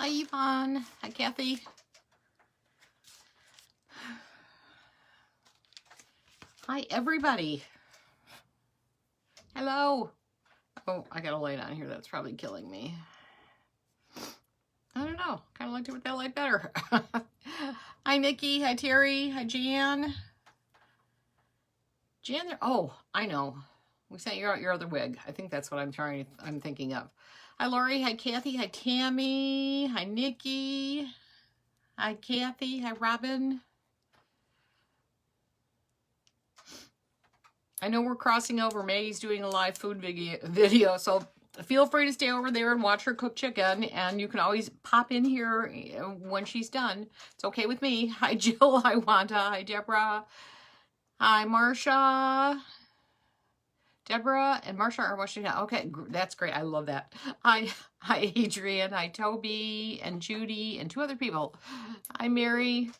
Hi, Yvonne. Hi, Kathy. Hi, everybody. Hello. Oh, I got a light on here. That's probably killing me. I don't know. Kind of liked it with that light better. Hi, Nikki. Hi, Terry. Hi, Jan. Jan, there. Oh, I know. We sent you out your other wig. I think that's what I'm thinking of. Hi, Lori. Hi, Kathy. Hi, Tammy. Hi, Nikki. Hi, Kathy. Hi, Robin. I know we're crossing over. Maggie's doing a live food video, so feel free to stay over there and watch her cook chicken, and you can always pop in here when she's done. It's okay with me. Hi, Jill. Hi, Wanda. Hi, Deborah. Hi, Marsha. Deborah and Marsha are watching now. Okay, that's great. I love that. Hi, Adrian. Hi, Toby and Judy and 2 other people. Hi, Mary.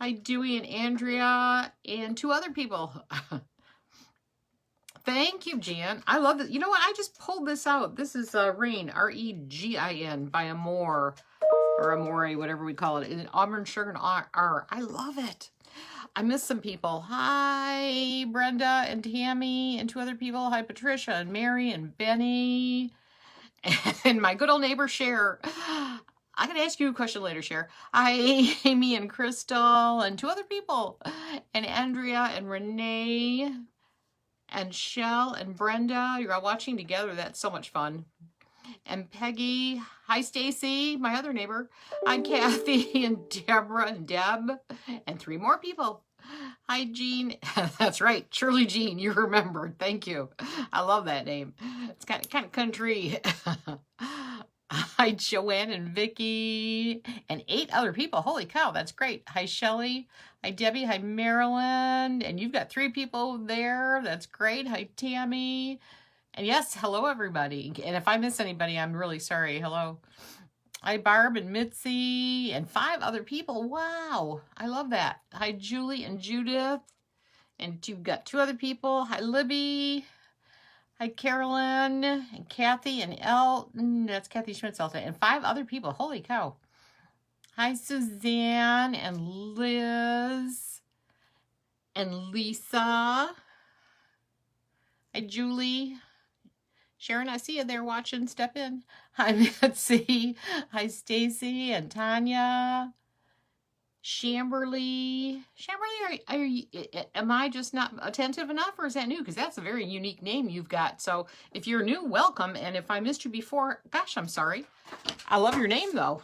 Hi, Dewey and Andrea and 2 other people. Thank you, Jan. I love it. You know what? I just pulled this out. This is Rain, R-E-G-I-N, by Amore, or Amore, whatever we call it, in Auburn Sugar and R. I love it. I miss some people. Hi, Brenda and Tammy and 2 other people. Hi, Patricia and Mary and Benny and my good old neighbor, Cher. I'm going to ask you a question later, Cher. Hi, Amy and Crystal and 2 other people. And Andrea and Renee. And Shell and Brenda, you're all watching together. That's so much fun. And Peggy. Hi, Stacy, my other neighbor. Hi, Kathy and Deborah and Deb. And 3 more people. Hi, Jean. That's right. Shirley Jean, you remembered. Thank you. I love that name. It's kind of country. Hi, Joanne and Vicky. And 8 other people. Holy cow, that's great. Hi, Shelley. Hi, Debbie. Hi, Marilyn. And you've got 3 people there. That's great. Hi, Tammy. And yes, hello, everybody. And if I miss anybody, I'm really sorry. Hello. Hi, Barb and Mitzi. And 5 other people. Wow. I love that. Hi, Julie and Judith. And you've got 2 other people. Hi, Libby. Hi, Carolyn and Kathy and Elton. That's Kathy Schmitz-Elton. And 5 other people. Holy cow. Hi, Suzanne and Liz and Lisa. Hi, Julie. Sharon, I see you there watching. Step in. Hi, Betsy. Hi, Stacy and Tanya. Shamberly. Am I just not attentive enough, or is that new? Because that's a very unique name you've got. So if you're new, welcome. And if I missed you before, gosh, I'm sorry. I love your name, though.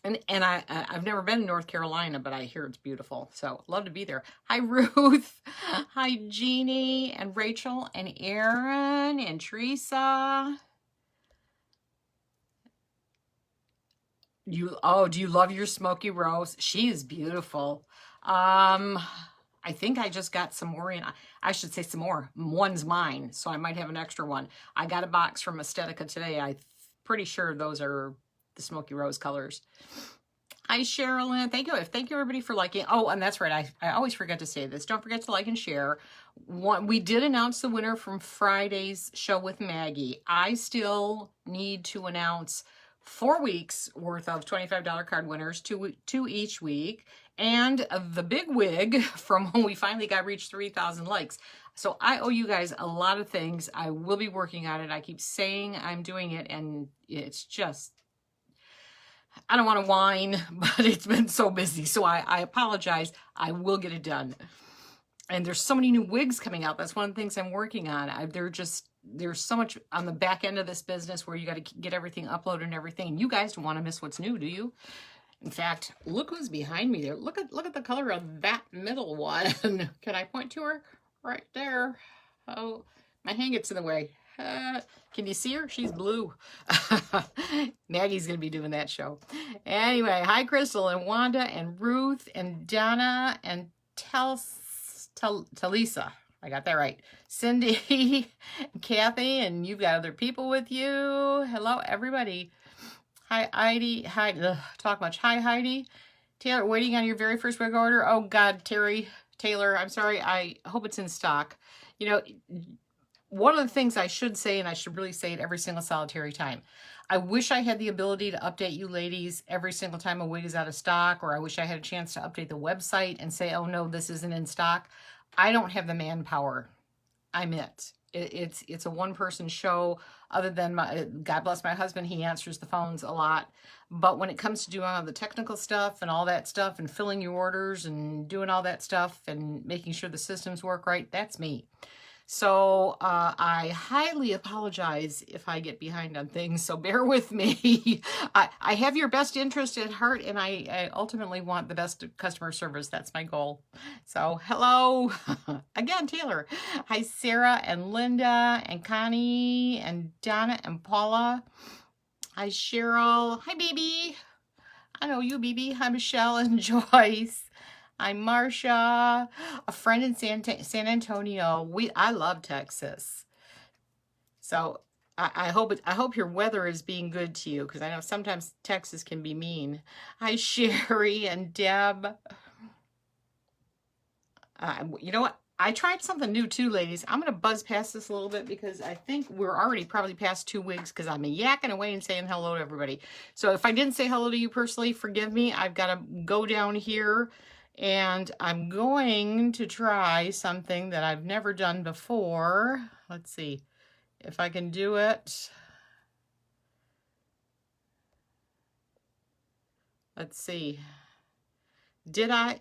And I've never been to North Carolina, but I hear it's beautiful. So love to be there. Hi, Ruth. Hi, Jeannie and Rachel and Aaron and Teresa. Do you love your Smoky Rose? She is beautiful. I think I just got some more in. I should say some more. One's mine, so I might have an extra one. I got a box from Aesthetica today. I'm pretty sure those are the Smoky Rose colors. Hi, Sherilyn. Thank you. Thank you, everybody, for liking. Oh, and that's right. I always forget to say this. Don't forget to like and share. We did announce the winner from Friday's show with Maggie. I still need to announce 4 weeks worth of $25 card winners, 2 each week, and the big wig from when we finally reached 3,000 likes. So I owe you guys a lot of things. I will be working on it. I keep saying I'm doing it, and it's just, I don't want to whine, but it's been so busy. So I apologize. I will get it done. And there's so many new wigs coming out. That's one of the things I'm working on. There's so much on the back end of this business where you got to get everything uploaded and everything. And you guys don't want to miss what's new, do you? In fact, look who's behind me there. Look at the color of that middle one. Can I point to her? Right there. Oh, my hand gets in the way. Can you see her? She's blue. Maggie's going to be doing that show. Anyway, hi, Crystal and Wanda and Ruth and Donna and Talisa. I got that right. Cindy, Kathy, and you've got other people with you. Hello, everybody. Hi, Heidi. Hi, talk much. Hi, Heidi. Taylor, waiting on your very first wig order. Oh, God, Taylor, I'm sorry. I hope it's in stock. You know, one of the things I should say, and I should really say it every single solitary time, I wish I had the ability to update you ladies every single time a wig is out of stock, or I wish I had a chance to update the website and say, oh no, this isn't in stock. I don't have the manpower. I'm it. It's a one-person show. Other than God bless my husband, he answers the phones a lot. But when it comes to doing all the technical stuff and all that stuff and filling your orders and doing all that stuff and making sure the systems work right, that's me. So I highly apologize if I get behind on things, so bear with me. I have your best interest at heart, and I ultimately want the best customer service. That's my goal. So hello again, Taylor. Hi, Sarah and Linda and Connie and Donna and Paula. Hi, Cheryl. Hi, baby. I know you, baby. Hi, Michelle and Joyce. I'm Marsha, a friend in San Antonio. I love Texas. So I hope your weather is being good to you, because I know sometimes Texas can be mean. Hi, Sherry and Deb. You know what? I tried something new too, ladies. I'm going to buzz past this a little bit because I think we're already probably past 2 wigs because I'm yakking away and saying hello to everybody. So if I didn't say hello to you personally, forgive me. I've got to go down here. And I'm going to try something that I've never done before. Let's see if I can do it. Let's see. Did I?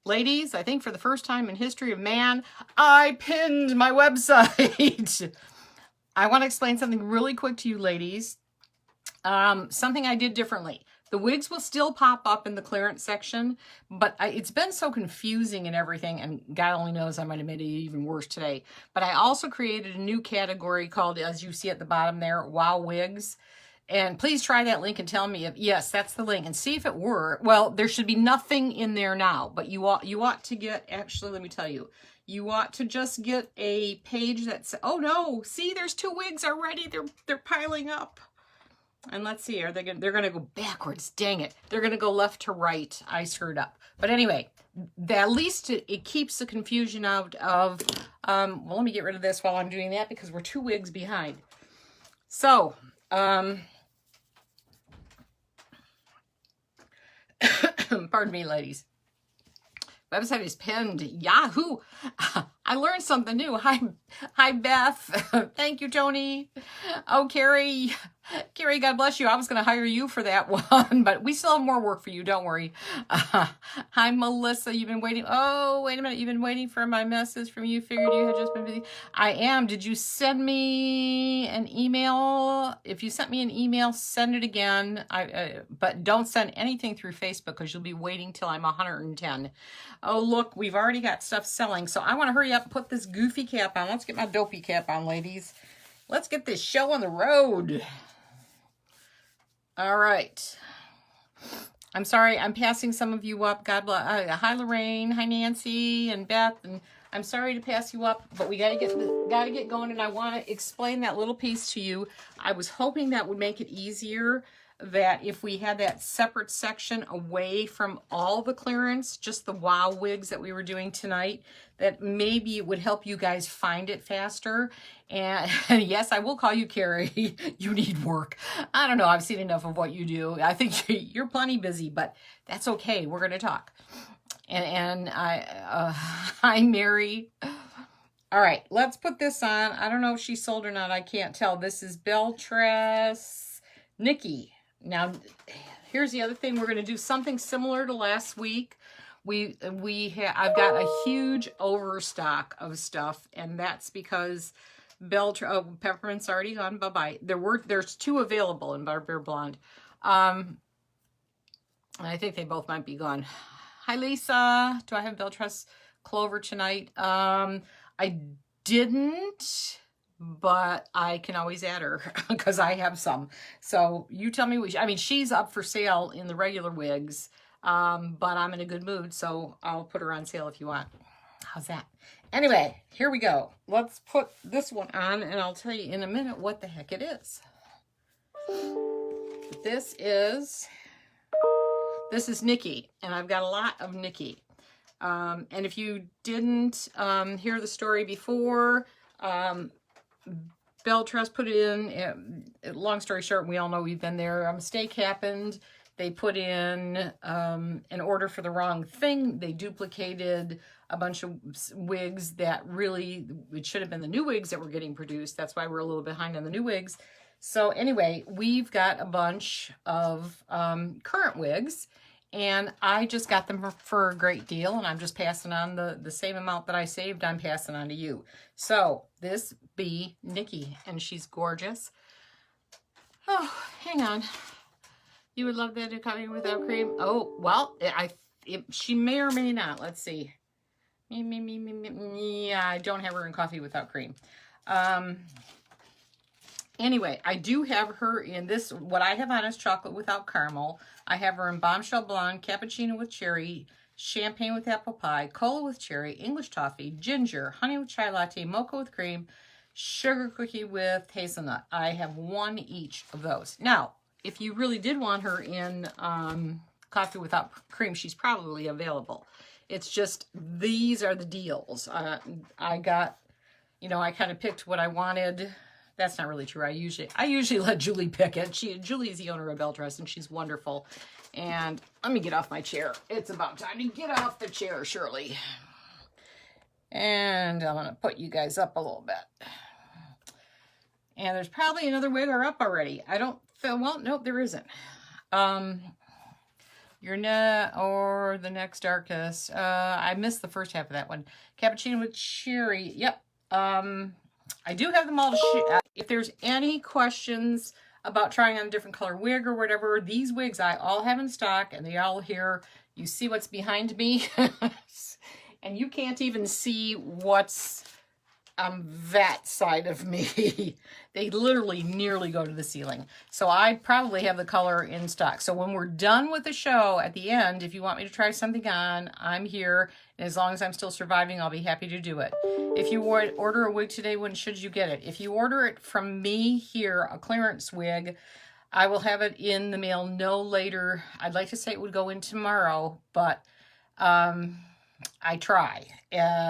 Ladies, I think for the first time in history of man, I pinned my website. I want to explain something really quick to you ladies. Something I did differently. The wigs will still pop up in the clearance section, but it's been so confusing and everything, and God only knows I might have made it even worse today. But I also created a new category called, as you see at the bottom there, W.O.W Wigs. And please try that link and tell me if, yes, that's the link, and see if it were. Well, there should be nothing in there now, but you ought to get, actually, let me tell you, you ought to just get a page that's, oh no, see, there's 2 wigs already. They're piling up. And let's see, they're going to go backwards. Dang it. They're going to go left to right. I screwed up. But anyway, at least it keeps the confusion out of, well, let me get rid of this while I'm doing that because we're 2 wigs behind. So, pardon me, ladies. Website is pinned. Yahoo! I learned something new. Hi, Beth. Thank you, Tony. Oh, Carrie. Carrie, God bless you. I was going to hire you for that one, but we still have more work for you. Don't worry. Hi, Melissa. You've been waiting. Oh, wait a minute. You've been waiting for my message from you. Figured you had just been busy. I am. Did you send me an email? If you sent me an email, send it again. But don't send anything through Facebook because you'll be waiting till I'm 110. Oh, look, we've already got stuff selling. So I want to hurry up and put this goofy cap on. Let's get my dopey cap on, ladies. Let's get this show on the road. All right. I'm sorry, I'm passing some of you up. God bless. Hi, Lorraine. Hi, Nancy and Beth. And I'm sorry to pass you up, but we gotta get going. And I want to explain that little piece to you. I was hoping that would make it easier. That if we had that separate section away from all the clearance, just the W.O.W wigs that we were doing tonight, that maybe it would help you guys find it faster. And yes, I will call you Carrie. You need work. I don't know. I've seen enough of what you do. I think you're plenty busy, but that's okay. We're going to talk. And hi, Mary. All right, let's put this on. I don't know if she sold or not. I can't tell. This is Beltress Nikki. Now, here's the other thing. We're going to do something similar to last week. I've got a huge overstock of stuff, and that's because Peppermint's already gone. Bye-bye. There's 2 available in Butterbeer Blonde. And I think they both might be gone. Hi, Lisa. Do I have Beltress Clover tonight? I didn't, but I can always add her because I have some. So you tell me. I mean, she's up for sale in the regular wigs, but I'm in a good mood, so I'll put her on sale if you want. How's that? Anyway, here we go. Let's put this one on, and I'll tell you in a minute what the heck it is. This is Nikki, and I've got a lot of Nikki. And if you didn't hear the story before, bell truss, put it in. Long story short, we all know we've been there. A mistake happened. They put in an order for the wrong thing. They duplicated a bunch of wigs that really, it should have been the new wigs that were getting produced. That's why we're a little behind on the new wigs. So anyway, we've got a bunch of current wigs, and I just got them for a great deal, and I'm just passing on the same amount that I saved, I'm passing on to you. So this be Nikki, and she's gorgeous. Oh, hang on. You would love that coffee without cream? Oh, well, she may or may not. Let's see. Yeah, I don't have her in coffee without cream. Anyway, I do have her in this. What I have on is chocolate without caramel. I have her in Bombshell Blonde, Cappuccino with Cherry, Champagne with Apple Pie, Cola with Cherry, English Toffee, Ginger, Honey with Chai Latte, Mocha with Cream, Sugar Cookie with Hazelnut. I have one each of those. Now, if you really did want her in coffee without cream, she's probably available. It's just, these are the deals. I got, you know, I kind of picked what I wanted. That's not really true. I usually let Julie pick it. Julie's the owner of Bell Truss, and she's wonderful. And let me get off my chair. It's about time to get off the chair, Shirley. And I'm going to put you guys up a little bit. And there's probably another wigger up already. I don't feel, well, nope, there isn't. Or the next darkest. I missed the first half of that one. Cappuccino with Cherry. Yep. I do have them all to share. If there's any questions about trying on a different color wig or whatever, these wigs I all have in stock, and they all here. You see what's behind me? And you can't even see what's on that side of me. They literally nearly go to the ceiling. So I probably have the color in stock. So when we're done with the show at the end, if you want me to try something on, I'm here. And as long as I'm still surviving, I'll be happy to do it. If you order a wig today, when should you get it? If you order it from me here, a clearance wig, I will have it in the mail no later. I'd like to say it would go in tomorrow, but I try.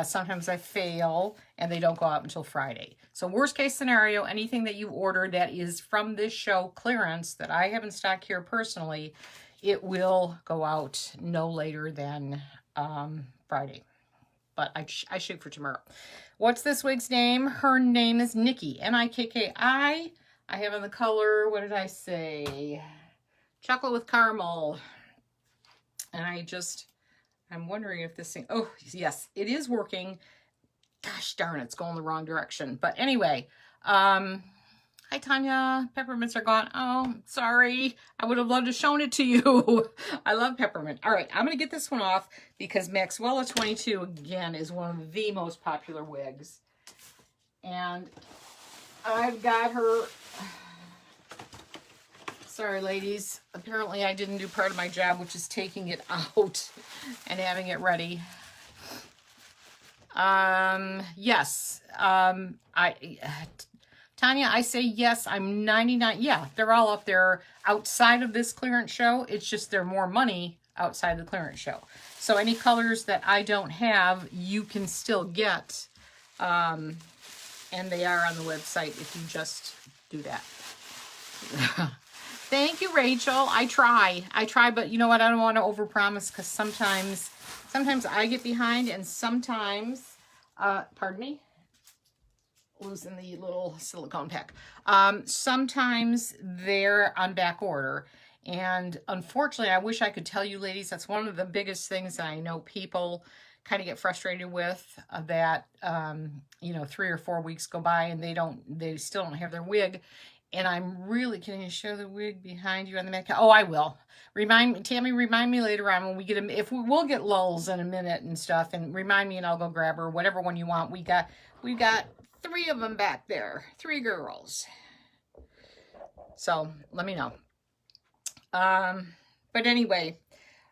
Sometimes I fail and they don't go out until Friday. So worst case scenario, anything that you order that is from this show clearance that I have in stock here personally, it will go out no later than Friday. But I shoot for tomorrow. What's this wig's name? Her name is Nikki. N-I-K-K-I. I have in the color, what did I say? Chocolate with caramel. And I'm wondering if this thing, oh, yes, it is working. Gosh darn, it's going the wrong direction. But anyway, hi, Tanya. Peppermints are gone. Oh, sorry. I would have loved to shown it to you. I love peppermint. All right, I'm going to get this one off because Maxwell 22, again, is one of the most popular wigs. And I've got her... Sorry, ladies. Apparently, I didn't do part of my job, which is taking it out and having it ready. Yes. Tanya, I say yes. I'm 99. Yeah, they're all up there outside of this clearance show. It's just they're more money outside the clearance show. So any colors that I don't have, you can still get. And they are on the website if you just do that. Thank you, Rachel. I try, but you know what? I don't want to overpromise because sometimes I get behind and sometimes, pardon me, losing the little silicone pack. Sometimes they're on back order. And unfortunately, I wish I could tell you, ladies, that's one of the biggest things that I know people kind of get frustrated with, that, you know, 3 or 4 weeks go by and they still don't have their wig. And I'm really, can you show the wig behind you on the back? Oh, I will. Tammy, remind me later on when we get them. If we'll get lulls in a minute and stuff, and remind me and I'll go grab her, whatever one you want. We got 3 of them back there, 3 girls. So let me know. But anyway,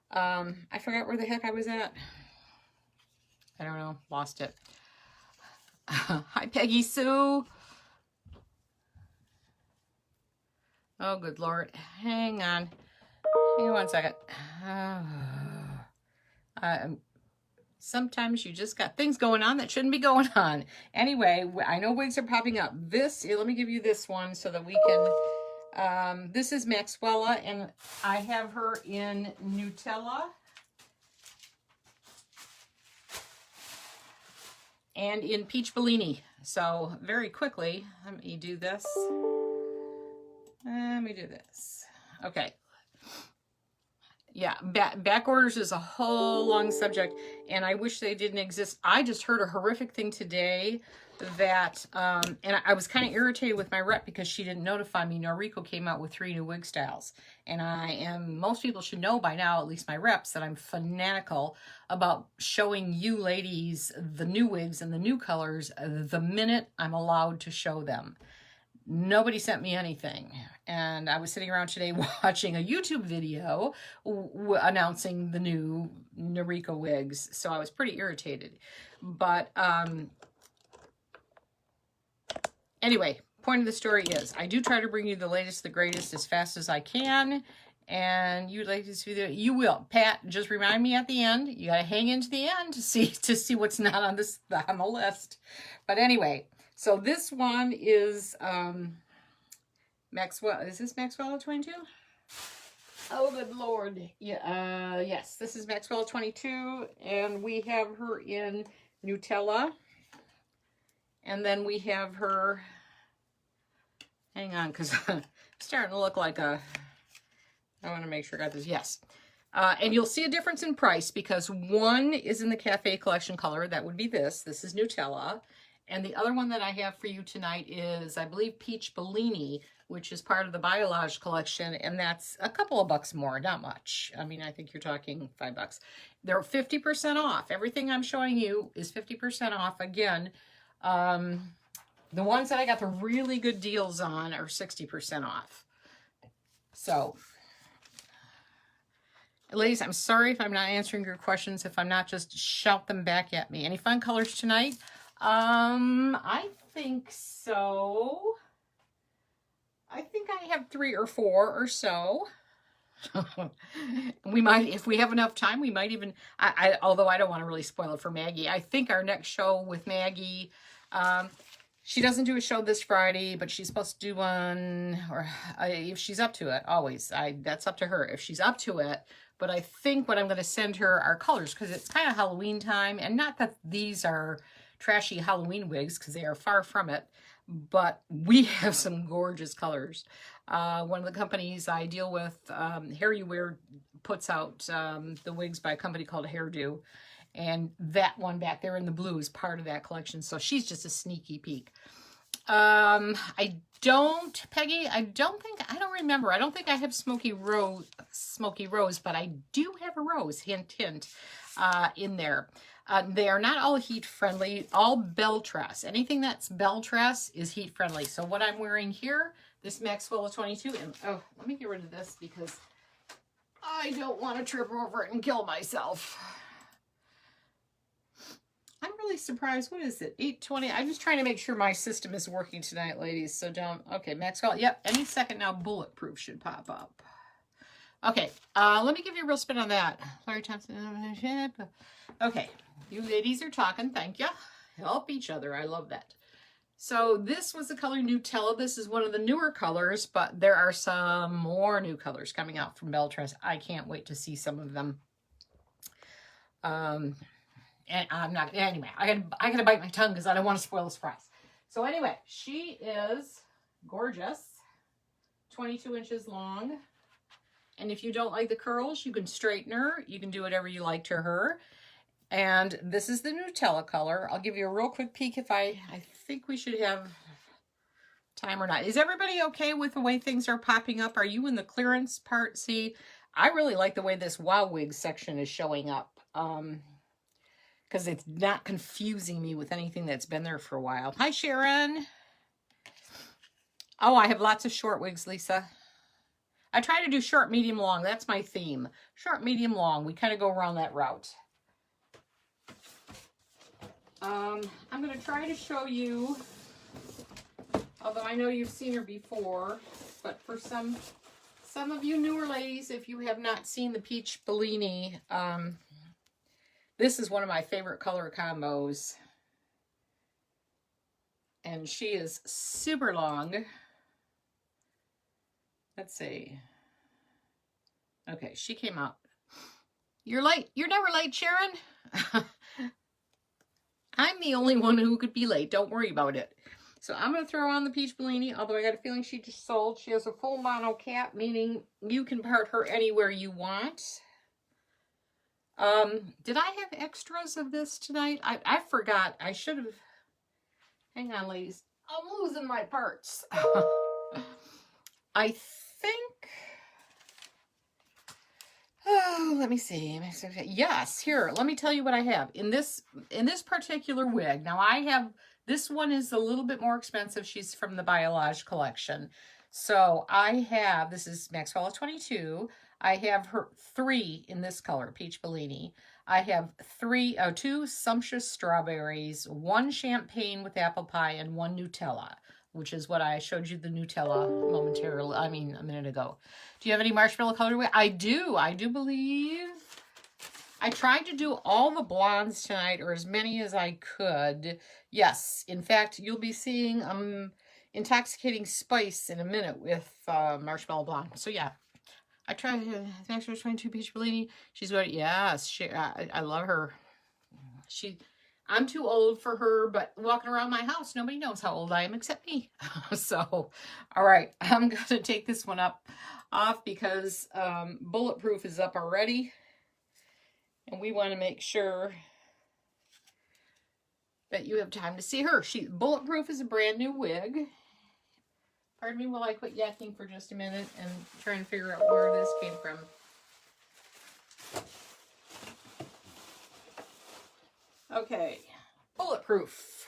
I forgot where the heck I was at. I don't know, lost it. Hi, Peggy Sue. Oh, good Lord. Hang on. Hang on one second. Sometimes you just got things going on that shouldn't be going on. Anyway, I know wigs are popping up. Let me give you this one so that we can, this is Maxwell, and I have her in Nutella and in Peach Bellini. So very quickly, let me do this. Okay. Yeah, back orders is a whole long subject, and I wish they didn't exist. I just heard a horrific thing today that, and I was kind of irritated with my rep because she didn't notify me. Noriko came out with 3 new wig styles, and most people should know by now, at least my reps, that I'm fanatical about showing you ladies the new wigs and the new colors the minute I'm allowed to show them. Nobody sent me anything, and I was sitting around today watching a YouTube video announcing the new Noriko wigs, so I was pretty irritated. But anyway, point of the story is I do try to bring you the latest, the greatest as fast as I can, and you'd like to see you will. Pat, just remind me at the end. You got to hang into the end to see what's not on the list. But anyway. So this one is Maxwell. Is this Maxwell 22? Oh, good Lord. Yeah. Yes, this is Maxwell 22, and we have her in Nutella. And then we have her, hang on, because I'm starting to look like I want to make sure I got this. Yes. And you'll see a difference in price because one is in the Cafe Collection color. That would be this. This is Nutella. And the other one that I have for you tonight is, I believe, Peach Bellini, which is part of the Biolage collection, and that's a couple of bucks more, not much. I mean, I think you're talking $5. They're 50% off. Everything I'm showing you is 50% off. Again, the ones that I got the really good deals on are 60% off. So, ladies, I'm sorry if I'm not answering your questions. If I'm not, just shout them back at me. Any fun colors tonight? I think so. I think I have 3 or 4 or so. We might, if we have enough time, we might even, although I don't want to really spoil it for Maggie. I think our next show with Maggie, she doesn't do a show this Friday, but she's supposed to do one, or if she's up to it, always. That's up to her if she's up to it. But I think what I'm going to send her are colors, because it's kind of Halloween time, and not that these are trashy Halloween wigs, because they are far from it, but we have some gorgeous colors. One of the companies I deal with, Hair You Wear, puts out the wigs by a company called Hairdo, and that one back there in the blue is part of that collection, so she's just a sneaky peek. Peggy, I don't remember. I don't think I have Smoky Rose, but I do have a rose, hint, hint, in there. They are not all heat friendly, all bell tress. Anything that's bell tress is heat friendly. So what I'm wearing here, this Maxwell 22, and oh, let me get rid of this because I don't want to trip over it and kill myself. I'm really surprised. What is it? 8:20. I'm just trying to make sure my system is working tonight, ladies. So don't. Okay, Maxwell. Yep. Any second now, Bulletproof should pop up. Okay. Let me give you a real spin on that. Larry Thompson. Okay. You ladies are talking. Thank you. Help each other. I love that. So this was the color Nutella. This is one of the newer colors, but there are some more new colors coming out from Belle Tress. I can't wait to see some of them. And I'm not, anyway, I gotta bite my tongue because I don't want to spoil the surprise. So anyway, she is gorgeous, 22 inches long. And if you don't like the curls, you can straighten her. You can do whatever you like to her. And this is the Nutella color. I'll give you a real quick peek if I think we should have time or not. Is everybody okay with the way things are popping up? Are you in the clearance part? See, I really like the way this W.O.W wig section is showing up. Because it's not confusing me with anything that's been there for a while. Hi, Sharon. Oh, I have lots of short wigs, Lisa. I try to do short, medium, long. That's my theme. Short, medium, long. We kind of go around that route. I'm going to try to show you, although I know you've seen her before, but for some of you newer ladies, if you have not seen the Peach Bellini, This is one of my favorite color combos. And she is super long. Let's see. Okay, she came out. You're late. You're never late, Sharon. I'm the only one who could be late. Don't worry about it. So I'm going to throw on the Peach Bellini, although I got a feeling she just sold. She has a full mono cap, meaning you can part her anywhere you want. Did I have extras of this tonight? I forgot. I should have. Hang on, ladies. I'm losing my parts. I think. Oh, let me see. Yes, here. Let me tell you what I have in this particular wig. Now I have. This one is a little bit more expensive. She's from the Biolage collection. So I have, this is Maxwell 22. I have her 3 in this color, Peach Bellini. I have 2 Sumptuous Strawberries, 1 Champagne with Apple Pie, and 1 Nutella, which is what I showed you the Nutella a minute ago. Do you have any marshmallow colorway? I do believe. I tried to do all the blondes tonight, or as many as I could. Yes, in fact, you'll be seeing Intoxicating Spice in a minute with Marshmallow Blonde. So yeah, I tried Maxwell 22 Peach Bellini. She's what? Yes, I love her. I'm too old for her, but walking around my house, nobody knows how old I am except me. So, all right, I'm gonna take this one off because Bulletproof is up already. And we want to make sure that you have time to see her. Bulletproof is a brand new wig. Pardon me while I quit yakking for just a minute and try and figure out where this came from. Okay, Bulletproof.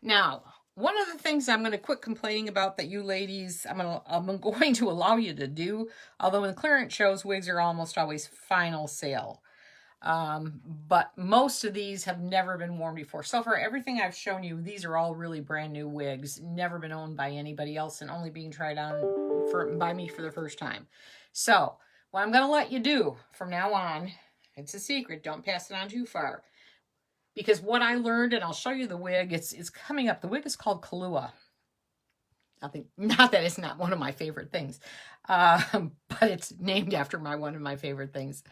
Now, one of the things I'm going to quit complaining about that you ladies, I'm going to allow you to do, although in clearance shows, wigs are almost always final sale. But most of these have never been worn before. So far, everything I've shown you, these are all really brand new wigs, never been owned by anybody else and only being tried on by me for the first time. So what I'm going to let you do from now on, it's a secret, don't pass it on too far. Because what I learned, and I'll show you the wig, it's coming up. The wig is called Kahlua. Not that it's not one of my favorite things, but it's named after one of my favorite things.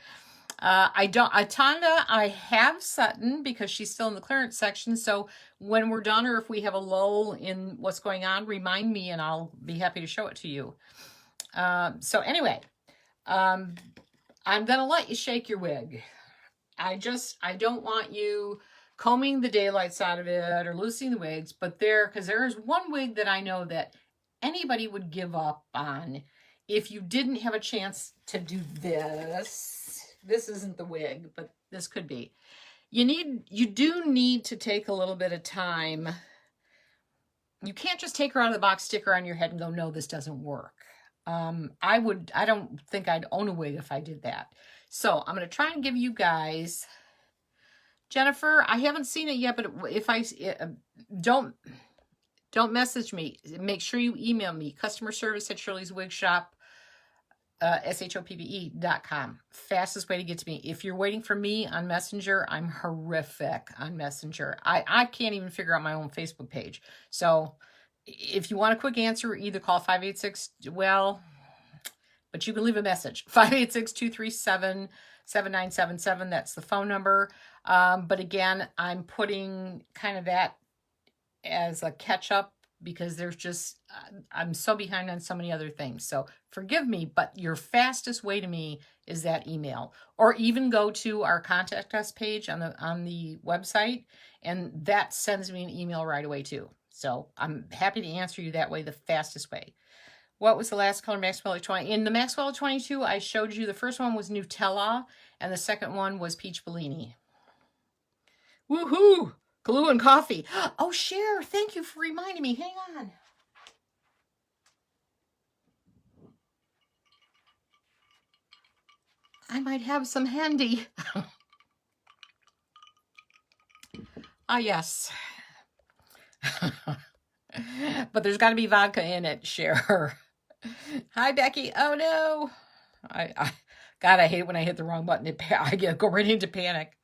I have Sutton because she's still in the clearance section. So when we're done, or if we have a lull in what's going on, remind me and I'll be happy to show it to you. So anyway, I'm going to let you shake your wig. I don't want you combing the daylights out of it or loosening the wigs, but because there is one wig that I know that anybody would give up on if you didn't have a chance to do this. This isn't the wig, but this could be. You do need to take a little bit of time. You can't just take her out of the box, stick her on your head and go, no, this doesn't work. I don't think I'd own a wig if I did that. So I'm going to try and give you guys, Jennifer, I haven't seen it yet, but if don't message me. Make sure you email me, customer service at Shirley's Wig Shop. SHOPPE.com. Fastest way to get to me. If you're waiting for me on Messenger, I'm horrific on Messenger. I can't even figure out my own Facebook page. So if you want a quick answer, either call 586, but you can leave a message. 586-237-7977. That's the phone number. But again, I'm putting kind of that as a catch-up because there's just, I'm so behind on so many other things. So forgive me, but your fastest way to me is that email. Or even go to our Contact Us page on the website, and that sends me an email right away too. So I'm happy to answer you that way, the fastest way. What was the last color, Maxwell 20? In the Maxwell 22, I showed you the first one was Nutella, and the second one was Peach Bellini. Woohoo! Kahlua and coffee. Oh, Cher, thank you for reminding me. Hang on. I might have some handy. Ah, yes. But there's got to be vodka in it, Cher. Hi, Becky. Oh, no. God, I hate it when I hit the wrong button. I go right into panic.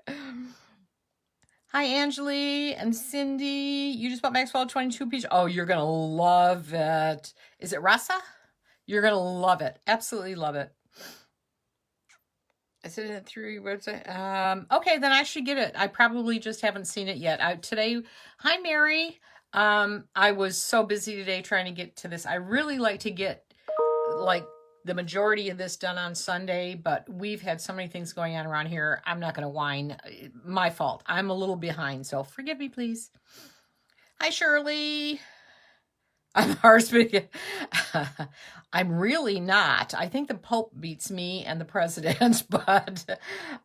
Hi, Angeli and Cindy. You just bought Maxwell 22 piece. Oh, you're going to love it. Is it Rasa? You're going to love it. Absolutely love it. I said it through your website. Okay, then I should get it. I probably just haven't seen it yet. Today, hi, Mary. I was so busy today trying to get to this. I really like to get like the majority of this done on Sunday, but we've had so many things going on around here. I'm not going to whine. My fault. I'm a little behind, so forgive me, please. Hi, Shirley. I'm hard. I'm really not. I think the Pope beats me and the president, but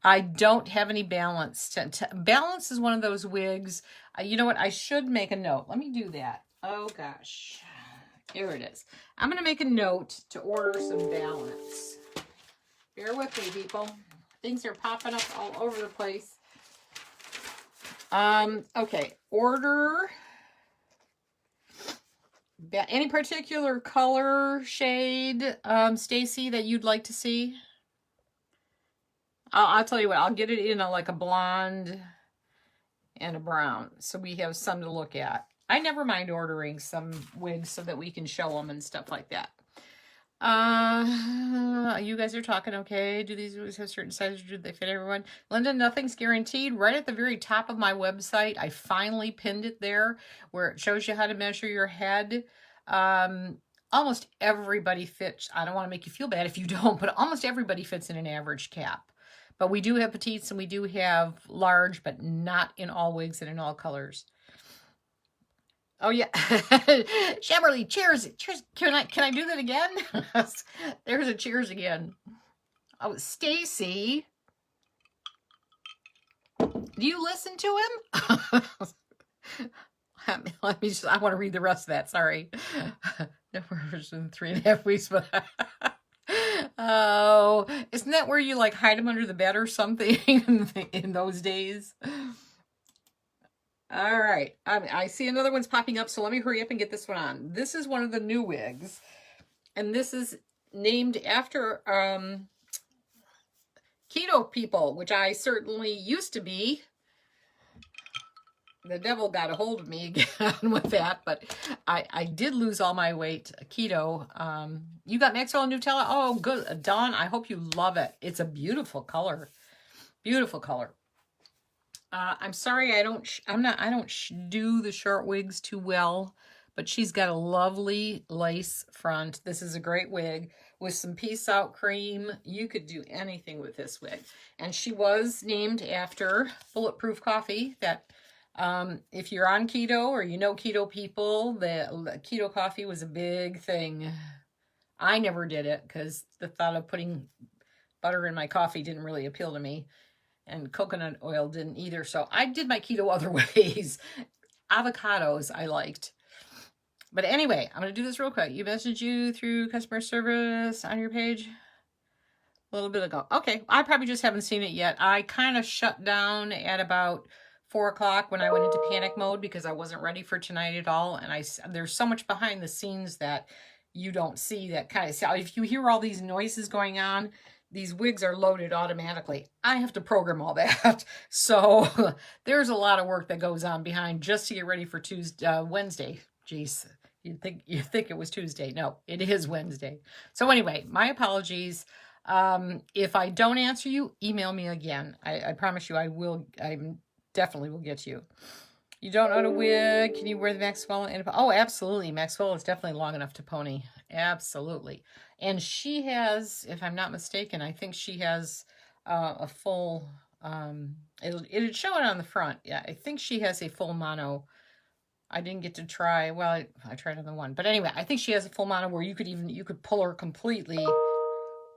I don't have any balance. Balance is one of those wigs. You know what? I should make a note. Let me do that. Oh, gosh. Here it is. I'm going to make a note to order some balance. Bear with me, people. Things are popping up all over the place. Okay. Order... Any particular color, shade, Stacy, that you'd like to see? I'll tell you what, I'll get it in like a blonde and a brown, so we have some to look at. I never mind ordering some wigs so that we can show them and stuff like that. You guys are talking okay. Do these wigs have certain sizes? Do they fit everyone? Linda, nothing's guaranteed. Right at the very top of my website, I finally pinned it there where it shows you how to measure your head. Almost everybody fits. I don't want to make you feel bad if you don't, but almost everybody fits in an average cap. But we do have petites and we do have large, but not in all wigs and in all colors. Oh yeah, Shirley, cheers, cheers. Can I do that again? There's a cheers again. Oh, Stacy, do you listen to him? Let me just, I want to read the rest of that. Sorry. No, we're in 3.5 weeks, but oh, isn't that where you like hide them under the bed or something in those days? All right. I see another one's popping up, so let me hurry up and get this one on. This is one of the new wigs, and this is named after keto people, which I certainly used to be. The devil got a hold of me again with that, but I did lose all my weight keto. You got Maxwell Nutella? Oh, good. Dawn, I hope you love it. It's a beautiful color. Beautiful color. I'm sorry, I don't do the short wigs too well, but she's got a lovely lace front. This is a great wig with some peace out cream. You could do anything with this wig. And she was named after Bulletproof Coffee. That if you're on keto or you know keto people, the keto coffee was a big thing. I never did it because the thought of putting butter in my coffee didn't really appeal to me. And coconut oil didn't either. So I did my keto other ways. Avocados I liked. But anyway, I'm going to do this real quick. You messaged you through customer service on your page a little bit ago. Okay, I probably just haven't seen it yet. I kind of shut down at about 4 o'clock when I went into panic mode because I wasn't ready for tonight at all. And there's so much behind the scenes that you don't see that kind of... If you hear all these noises going on, these wigs are loaded automatically. I have to program all that. So there's a lot of work that goes on behind just to get ready for Wednesday. Jeez, you'd think it was Tuesday. No, it is Wednesday. So anyway, my apologies. If I don't answer you, email me again. I promise you I will. I definitely will get to you. You don't own a wig. Can you wear the Maxwell? Oh, absolutely. Maxwell is definitely long enough to pony. Absolutely. And she has, if I'm not mistaken, I think she has a full, it'd show it on the front. Yeah, I think she has a full mono. I didn't get to try, well, I tried on the one. But anyway, I think she has a full mono where you could pull her completely.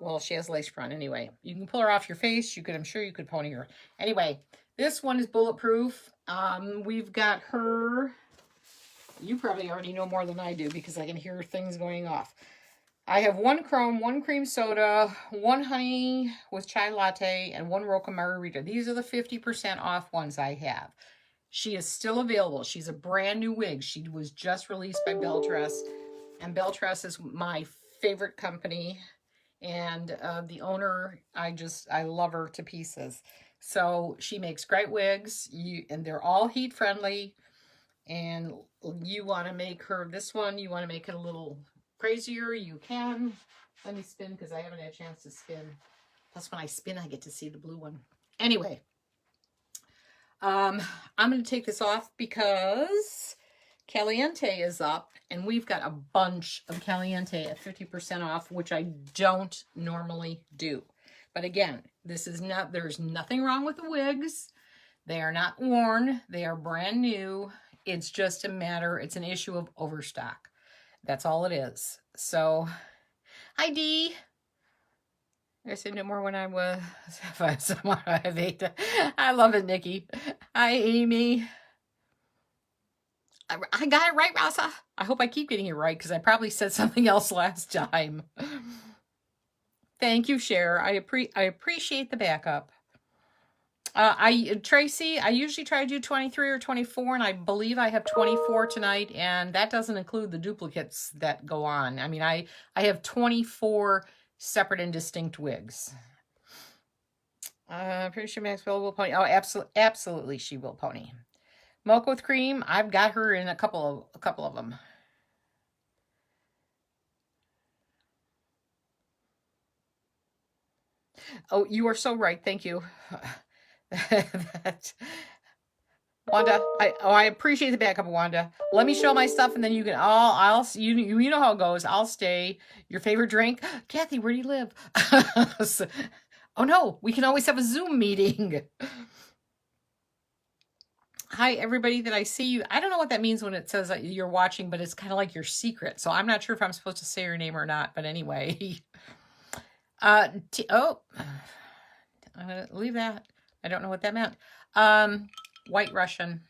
Well, she has lace front anyway. You can pull her off your face. I'm sure you could pony her. Anyway, this one is bulletproof. We've got her. You probably already know more than I do because I can hear things going off. I have 1 chrome, 1 cream soda, 1 honey with chai latte, and 1 Roca margarita. These are the 50% off ones I have. She is still available. She's a brand new wig. She was just released by Beltress, and Beltress is my favorite company. And the owner, I love her to pieces. So she makes great wigs, and they're all heat friendly. And you want to make her this one, you want to make it a little crazier, you can. Let me spin because I haven't had a chance to spin. Plus, when I spin, I get to see the blue one. Anyway, I'm going to take this off because Caliante is up, and we've got a bunch of Caliante at 50% off, which I don't normally do. But again, this is not, there's nothing wrong with the wigs. They are not worn. They are brand new. It's just a matter, it's an issue of overstock. That's all it is. So, hi Dee. I said no more when I was I love it, Nikki. Hi, Amy. I got it right, Rosa. I hope I keep getting it right because I probably said something else last time. Thank you, Cher. I appreciate the backup. Tracy, I usually try to do 23 or 24, and I believe I have 24 tonight, and that doesn't include the duplicates that go on. I mean, I have 24 separate and distinct wigs. Pretty sure Maxwell will pony. Oh, absolutely, she will pony. Mocha with cream. I've got her in a couple of them. Oh, you are so right. Thank you. Wanda, I appreciate the backup, Wanda. Let me show my stuff, and then you can you know how it goes. I'll stay. Your favorite drink, Kathy? Where do you live? Oh no, we can always have a Zoom meeting. Hi, everybody that I see you. I don't know what that means when it says that you're watching, but it's kind of like your secret. So I'm not sure if I'm supposed to say your name or not. But anyway, I'm gonna leave that. I don't know what that meant. White Russian.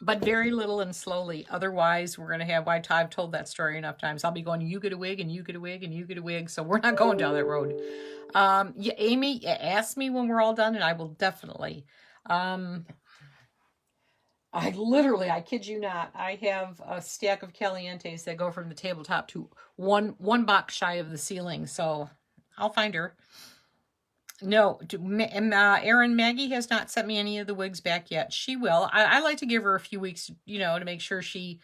But very little and slowly. Otherwise, we're going to have, I've told that story enough times. I'll be going, you get a wig, and you get a wig, and you get a wig. So we're not going down that road. Yeah, Amy, ask me when we're all done, and I will definitely. I kid you not, I have a stack of Caliantes that go from the tabletop to one box shy of the ceiling. So I'll find her. No, Erin, Maggie has not sent me any of the wigs back yet. She will. I like to give her a few weeks, to make sure she,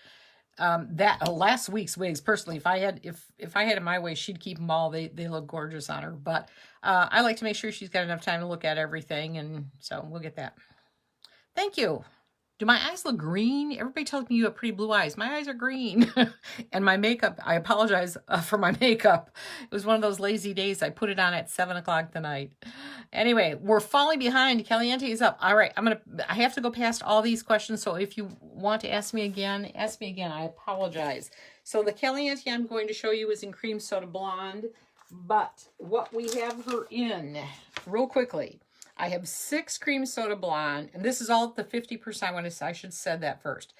last week's wigs, personally, if I had it my way, she'd keep them all. They look gorgeous on her. But I like to make sure she's got enough time to look at everything. And so we'll get that. Thank you. Do my eyes look green? Everybody tells me you have pretty blue eyes. My eyes are green. And my makeup, I apologize for my makeup. It was one of those lazy days. I put it on at 7 o'clock tonight. Anyway, we're falling behind. Caliante is up. All right, I have to go past all these questions. So if you want to ask me again, ask me again. I apologize. So the Caliante I'm going to show you is in Cream Soda Blonde. But what we have her in, real quickly, I have 6 Cream Soda Blonde, and this is all at the 50%. I should have said that first.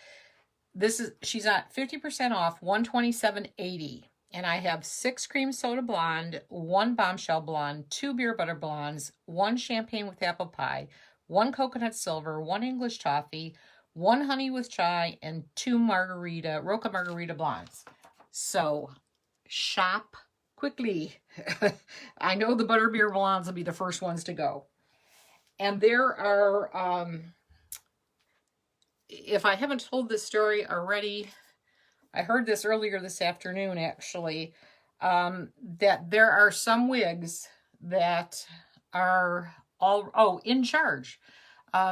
She's at 50% off, $127.80. And I have 6 Cream Soda Blonde, 1 Bombshell Blonde, 2 Beer Butter Blondes, 1 Champagne with Apple Pie, 1 Coconut Silver, 1 English Toffee, 1 Honey with Chai, and 2 Roca Margarita Blondes. So, shop quickly. I know the Butterbeer Blondes will be the first ones to go. And there are, if I haven't told this story already, I heard this earlier this afternoon, actually, that there are some wigs that are in charge.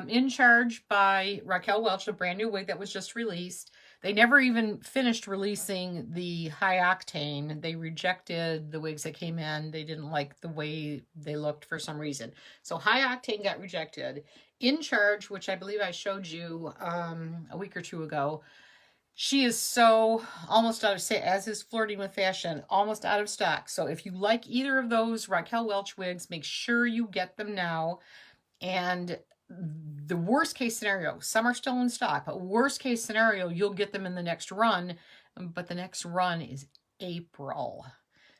In charge by Raquel Welch, a brand new wig that was just released. They never even finished releasing the high octane. They rejected the wigs that came in. They didn't like the way they looked for some reason. So high octane got rejected. In charge, which I believe I showed you a week or two ago, she is so almost out of stock, as is Flirting with Fashion, almost out of stock. So if you like either of those Raquel Welch wigs, make sure you get them now. And the worst case scenario, some are still in stock, but worst case scenario, you'll get them in the next run, but the next run is April.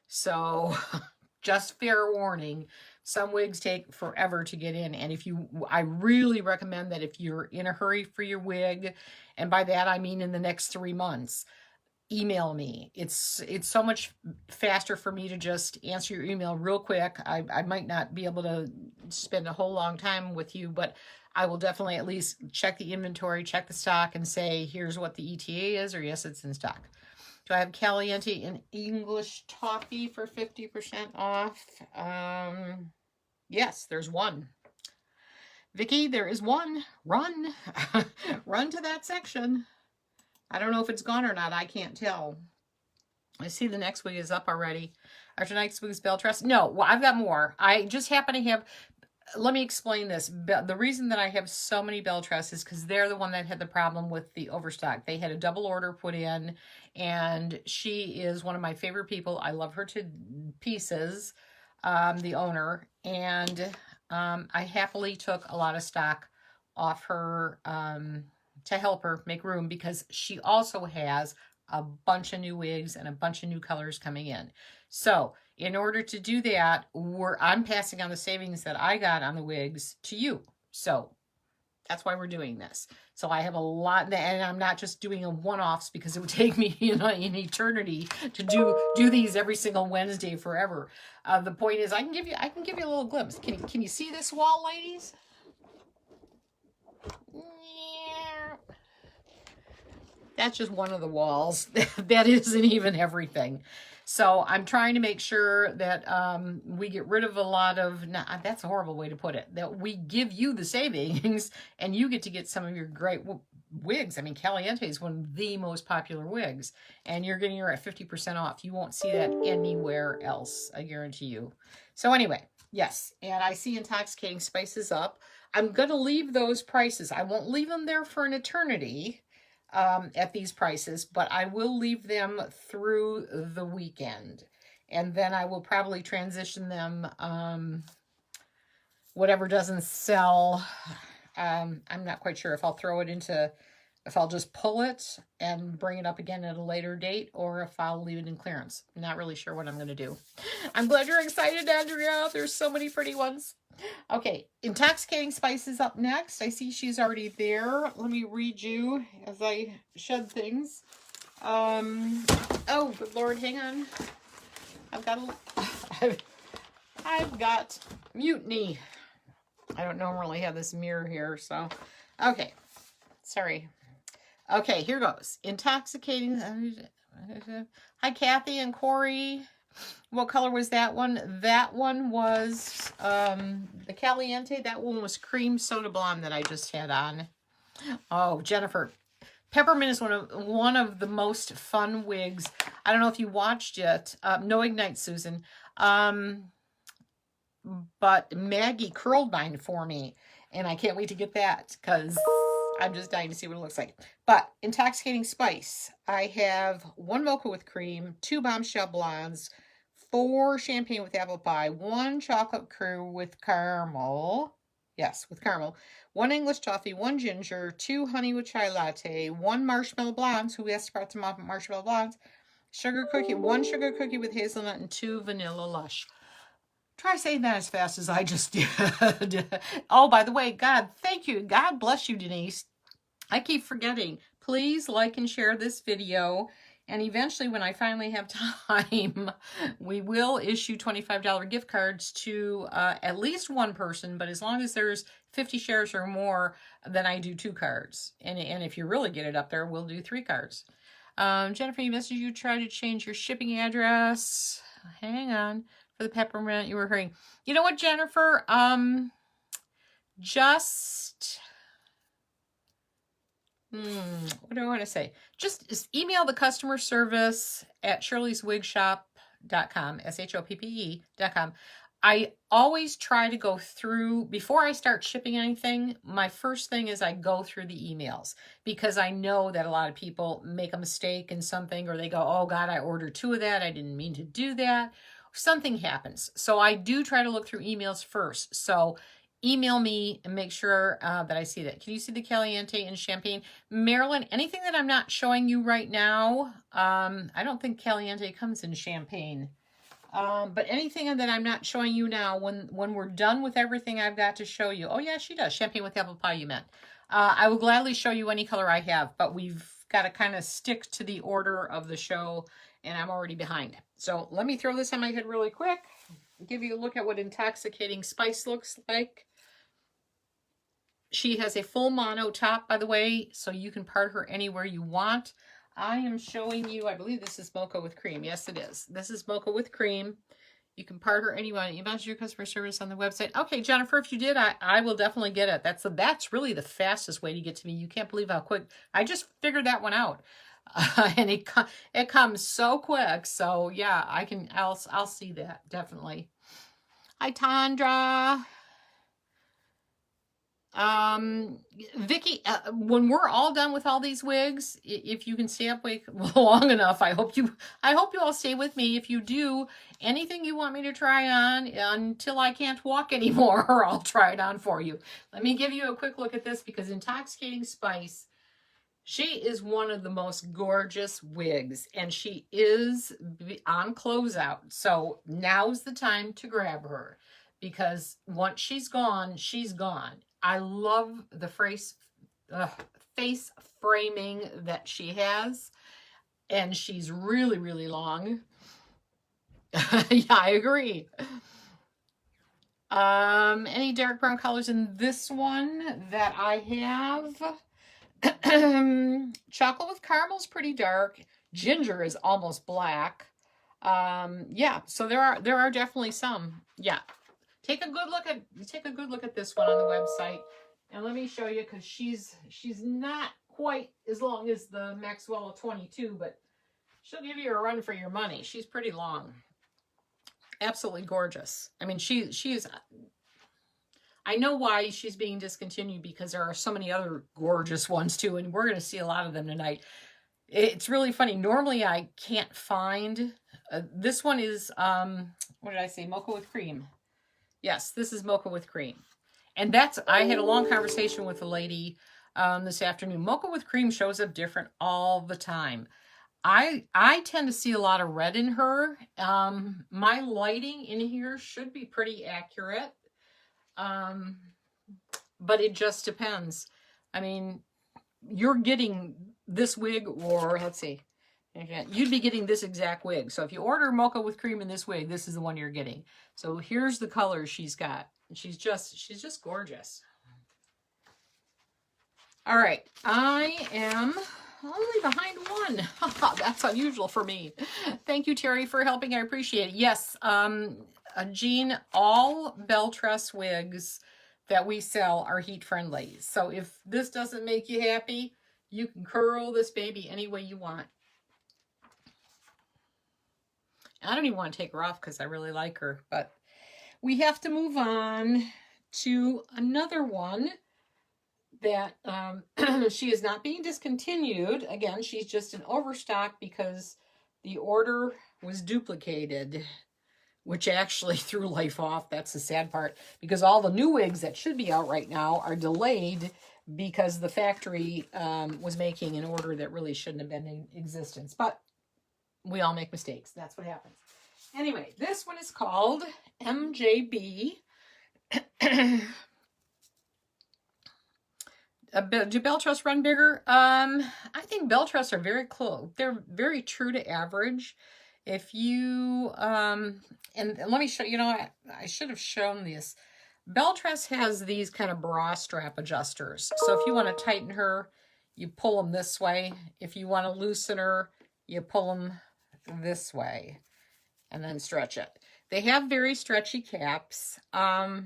So just fair warning, some wigs take forever to get in. And I really recommend that if you're in a hurry for your wig, and by that I mean in the next 3 months, email me. It's so much faster for me to just answer your email real quick. I might not be able to spend a whole long time with you, but I will definitely at least check the inventory, check the stock, and say, here's what the ETA is, or yes, it's in stock. Do I have Caliante in English toffee for 50% off? Yes, there's one. Vicky, there is one. Run. Run to that section. I don't know if it's gone or not. I can't tell. I see the next wig is up already. Are tonight's wigs bell truss? No, well, I've got more. I just happen to have... Let me explain this. The reason that I have so many bell truss is because they're the one that had the problem with the overstock. They had a double order put in, and she is one of my favorite people. I love her to pieces, the owner, and I happily took a lot of stock off her to help her make room, because she also has a bunch of new wigs and a bunch of new colors coming in. So in order to do that, I'm passing on the savings that I got on the wigs to you. So that's why we're doing this. So I have a lot, and I'm not just doing a one-offs, because it would take me, an eternity to do these every single Wednesday forever. The point is, I can give you a little glimpse. Can you see this wall, ladies? Yeah. That's just one of the walls. That isn't even everything. So I'm trying to make sure that we get rid of a lot of, that's a horrible way to put it, that we give you the savings and you get to get some of your great wigs. I mean, Caliante is one of the most popular wigs, and you're getting her at 50% off. You won't see that anywhere else, I guarantee you. So anyway, yes, and I see Intoxicating Spices up. I'm going to leave those prices. I won't leave them there for an eternity at these prices, but I will leave them through the weekend, and then I will probably transition them, whatever doesn't sell. I'm not quite sure if I'll throw it into, if I'll just pull it and bring it up again at a later date, or if I'll leave it in clearance. I'm not really sure what I'm going to do. I'm glad you're excited, Andrea. There's so many pretty ones. Okay, Intoxicating Spices up next. I see she's already there. Let me read you as I shed things. Oh, good Lord, hang on. I've got mutiny. I don't normally have this mirror here, so. Okay, sorry. Okay, here goes. Intoxicating. Hi, Kathy and Corey. What color was that one? That one was the Caliante. That one was Cream Soda Blonde that I just had on. Oh, Jennifer. Peppermint is one of the most fun wigs. I don't know if you watched it. No Ignite, Susan. But Maggie curled mine for me, and I can't wait to get that, because I'm just dying to see what it looks like. But Intoxicating Spice, I have 1 Mocha with cream, 2 Bombshell Blondes, 4 Champagne with apple pie, 1 Chocolate Crew with caramel. Yes, with caramel. 1 English Toffee, 1 Ginger, 2 Honey with Chai Latte, 1 Marshmallow Blondes, who asked about some Marshmallow Blondes, Sugar Cookie, 1 Sugar Cookie with hazelnut, and 2 Vanilla Lush. Try saying that as fast as I just did. Oh, by the way, God, thank you. God bless you, Denise. I keep forgetting. Please like and share this video. And eventually, when I finally have time, we will issue $25 gift cards to at least one person. But as long as there's 50 shares or more, then I do 2 cards. And if you really get it up there, we'll do 3 cards. Jennifer, you messaged you try to change your shipping address. Hang on. For the peppermint, you were hurrying. You know what, Jennifer? What do I want to say? Just email the customer service at shirleyswigshop.com, SHOPPE.com. I always try to go through, before I start shipping anything, my first thing is I go through the emails, because I know that a lot of people make a mistake in something, or they go, oh God, I ordered 2 of that. I didn't mean to do that. Something happens. So I do try to look through emails first. So email me and make sure that I see that. Can you see the Caliante and Champagne? Marilyn, anything that I'm not showing you right now, I don't think Caliante comes in Champagne. But anything that I'm not showing you now, when we're done with everything I've got to show you. Oh yeah, she does. Champagne with apple pie, you meant. I will gladly show you any color I have, but we've got to kind of stick to the order of the show, and I'm already behind. So let me throw this on my head really quick. Give you a look at what Intoxicating Spice looks like. She has a full mono top, by the way, so you can part her anywhere you want. I am showing you, I believe this is Mocha with Cream. Yes, it is. This is Mocha with Cream. You can part her anywhere. You mentioned your customer service on the website. Okay, Jennifer, if you did, I will definitely get it. That's really the fastest way to get to me. You can't believe how quick. I just figured that one out. And it comes so quick. So yeah, I'll see that, definitely. Hi, Tandra. Vicky, when we're all done with all these wigs, if you can stay up long enough, I hope you all stay with me. If you do, anything you want me to try on until I can't walk anymore, I'll try it on for you. Let me give you a quick look at this, because Intoxicating Spice, she is one of the most gorgeous wigs, and she is on closeout. So now's the time to grab her, because once she's gone, she's gone. I love the face framing that she has, and she's really, really long. Yeah, I agree. Any dark brown colors in this one that I have? Chocolate with caramel is pretty dark. Ginger is almost black. Yeah, so there are definitely some. Yeah. Take a good look at this one on the website, and let me show you, because she's not quite as long as the Maxwell 22, but she'll give you a run for your money. She's pretty long. Absolutely gorgeous. I mean, she is. I know why she's being discontinued, because there are so many other gorgeous ones too, and we're going to see a lot of them tonight. It's really funny. Normally, I can't find. This one is what did I say? Mocha with Cream. Yes, this is Mocha with Cream. And I had a long conversation with a lady this afternoon. Mocha with Cream shows up different all the time. I tend to see a lot of red in her. My lighting in here should be pretty accurate. But it just depends. I mean, you're getting this wig, or let's see. You'd be getting this exact wig. So if you order Mocha with Cream in this wig, this is the one you're getting. So here's the colors she's got. She's just gorgeous. All right, I am only behind one. That's unusual for me. Thank you, Terry, for helping. I appreciate it. Yes, Jean, all bell tress wigs that we sell are heat friendly. So if this doesn't make you happy, you can curl this baby any way you want. I don't even want to take her off, because I really like her, but we have to move on to another one that she is not being discontinued. Again, she's just an overstock because the order was duplicated, which actually threw life off. That's the sad part, because all the new wigs that should be out right now are delayed because the factory was making an order that really shouldn't have been in existence. But we all make mistakes. That's what happens. Anyway, this one is called MJB. Do bell truss run bigger? I think bell truss are very close. They're very true to average. If you, and let me show you, I should have shown this. Bell truss has these kind of bra strap adjusters. So if you want to tighten her, you pull them this way. If you want to loosen her, you pull them this way and then stretch it. They have very stretchy caps. I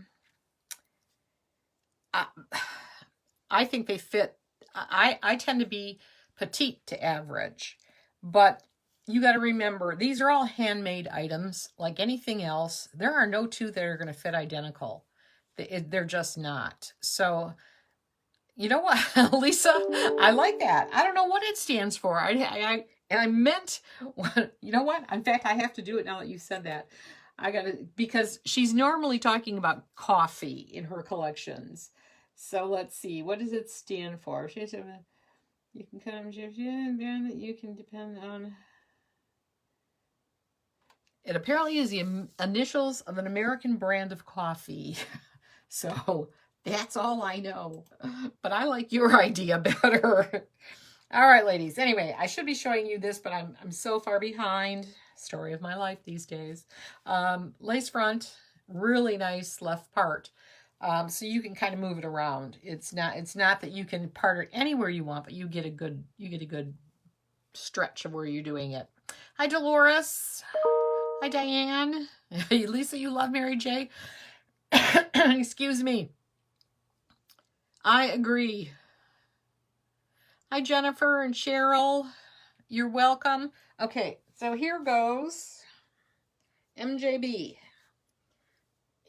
think they fit. I tend to be petite to average, but you got to remember, these are all handmade items. Like anything else, there are no two that are going to fit identical. They're just not. So, you know what, Lisa, I like that. I don't know what it stands for. I meant, you know what? In fact, I have to do it now that you said that. Because she's normally talking about coffee in her collections. So let's see. What does it stand for? You can kind of, you can depend on. It apparently is the initials of an American brand of coffee. So that's all I know. But I like your idea better. All right, ladies. Anyway, I should be showing you this, but I'm so far behind. Story of my life these days. Lace front, really nice left part. So you can kind of move it around. It's not that you can part it anywhere you want, but you get a good stretch of where you're doing it. Hi, Dolores. Hi, Diane. Lisa, you love Mary J. Excuse me. I agree. Hi, Jennifer and Cheryl. You're welcome. Okay, so here goes MJB.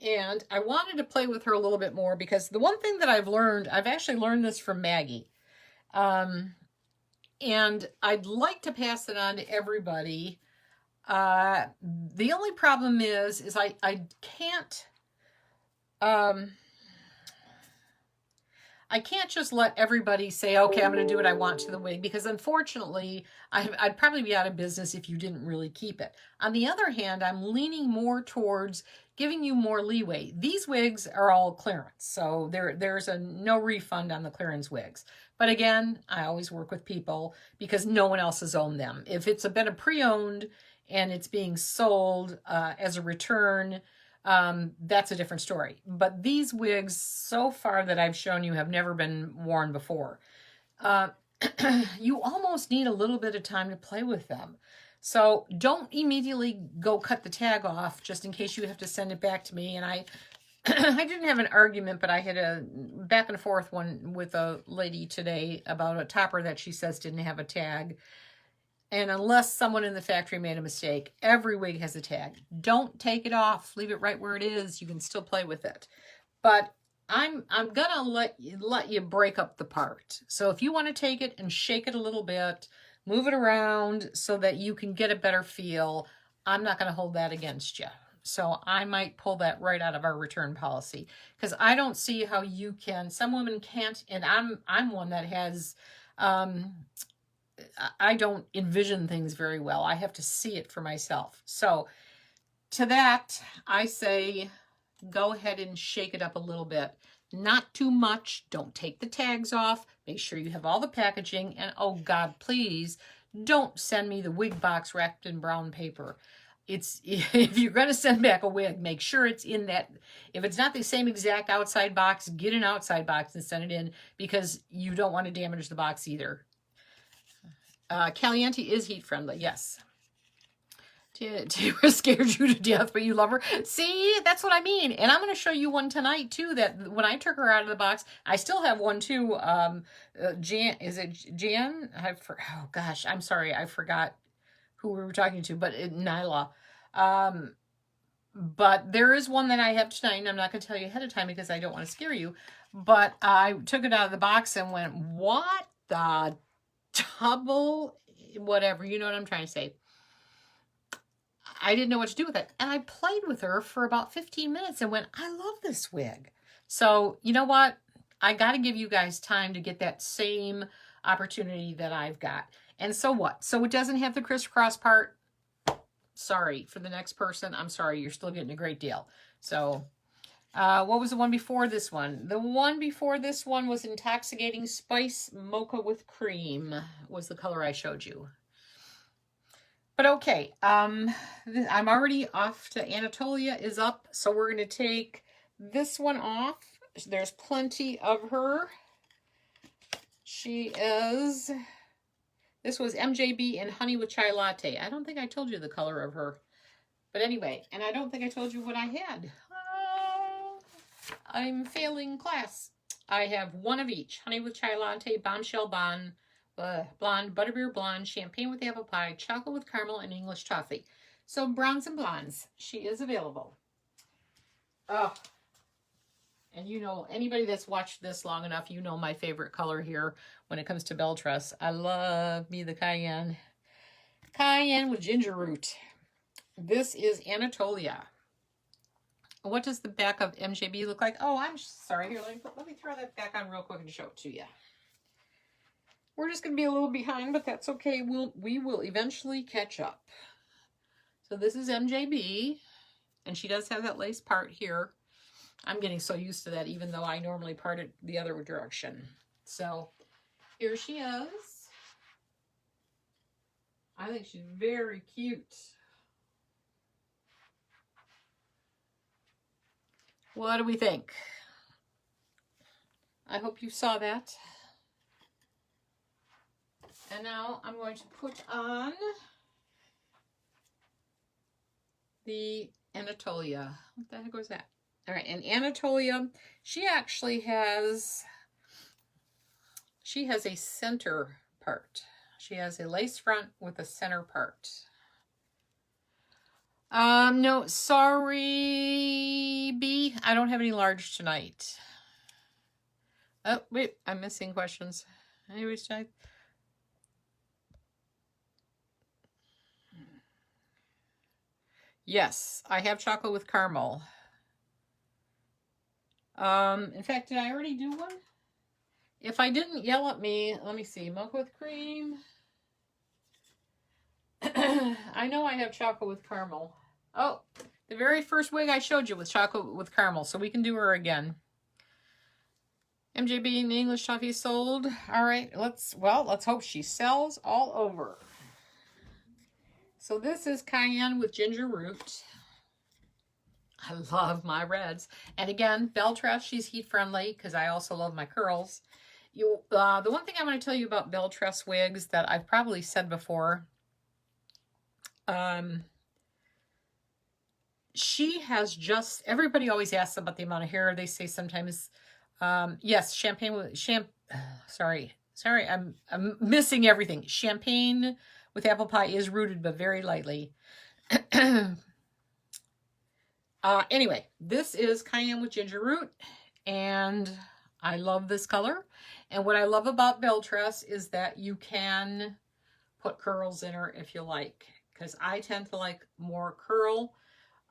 And I wanted to play with her a little bit more because the one thing that I've actually learned this from Maggie. And I'd like to pass it on to everybody. The only problem is I can't, I can't just let everybody say, okay, I'm going to do what I want to the wig, because unfortunately, I'd probably be out of business if you didn't really keep it. On the other hand, I'm leaning more towards giving you more leeway. These wigs are all clearance, so there's a no refund on the clearance wigs. But again, I always work with people because no one else has owned them. If it's been a pre-owned and it's being sold as a return, that's a different story. But these wigs so far that I've shown you have never been worn before. You almost need a little bit of time to play with them. So don't immediately go cut the tag off just in case you have to send it back to me. And I didn't have an argument, but I had a back and forth one with a lady today about a topper that she says didn't have a tag. And unless someone in the factory made a mistake, every wig has a tag. Don't take it off. Leave it right where it is. You can still play with it. But I'm gonna let you break up the part. So if you want to take it and shake it a little bit, move it around so that you can get a better feel, I'm not going to hold that against you. So I might pull that right out of our return policy, because I don't see how you can. Some women can't, and I'm one that has. I don't envision things very well. I have to see it for myself. So to that, I say go ahead and shake it up a little bit. Not too much. Don't take the tags off. Make sure you have all the packaging. And oh God, please don't send me the wig box wrapped in brown paper. If you're going to send back a wig, make sure it's in that. If it's not the same exact outside box, get an outside box and send it in, because you don't want to damage the box either. Caliante is heat friendly, yes. Tara scared you to death, but you love her. See, that's what I mean. And I'm going to show you one tonight, too, that when I took her out of the box, I still have one, too. Jan, is it Jan? Oh, gosh, I'm sorry. I forgot who we were talking to, but Nyla. But there is one that I have tonight, and I'm not going to tell you ahead of time because I don't want to scare you. But I took it out of the box and went, what the double, whatever, you know what I'm trying to say. I didn't know what to do with it. And I played with her for about 15 minutes and went, I love this wig. So, you know what? I got to give you guys time to get that same opportunity that I've got. And so what? So it doesn't have the crisscross part. Sorry. For the next person, I'm sorry. You're still getting a great deal. So what was the one before this one? The one before this one was Intoxicating Spice Mocha with Cream was the color I showed you. But okay, I'm already off to Anatolia is up, so we're going to take this one off. There's plenty of her. She is, this was MJB in Honey with Chai Latte. I don't think I told you the color of her. But anyway, and I don't think I told you what I had. I'm failing class. I have one of each. Honey with Chai Latte, Bombshell Blonde, Butterbeer Blonde, Champagne with Apple Pie, Chocolate with Caramel, and English Toffee. So browns and blondes. She is available. Oh, and you know, anybody that's watched this long enough, you know my favorite color here when it comes to bell truss. I love me the Cayenne. Cayenne with ginger root. This is Anatolia. What does the back of MJB look like? Oh, I'm sorry. Here, let me throw that back on real quick and show it to you. We're just going to be a little behind, but that's okay. We will eventually catch up. So this is MJB, and she does have that lace part here. I'm getting so used to that, even though I normally part it the other direction. So here she is. I think she's very cute. What do we think? I hope you saw that. And now I'm going to put on the Anatolia. What the heck was that? All right, and Anatolia, she actually has, she has a center part. She has a lace front with a center part. No, sorry, B. I don't have any large tonight. Oh, wait, I'm missing questions. Anyways, type. Yes, I have chocolate with caramel. In fact, did I already do one? If I didn't, yell at me. Let me see. Mocha with cream. I know I have chocolate with caramel. Oh, the very first wig I showed you was chocolate with caramel, so we can do her again. MJB in the English toffee sold. All right, let's hope she sells all over. So this is Cayenne with ginger root. I love my reds. And again, Beltress, she's heat friendly because I also love my curls. The one thing I want to tell you about Beltress wigs that I've probably said before, she has just, everybody always asks about the amount of hair. They say sometimes, yes, champagne with, sorry, I'm missing everything. Champagne with apple pie is rooted, but very lightly. Anyway, this is Cayenne with ginger root, and I love this color. And what I love about Beltress is that you can put curls in her if you like, because I tend to like more curl,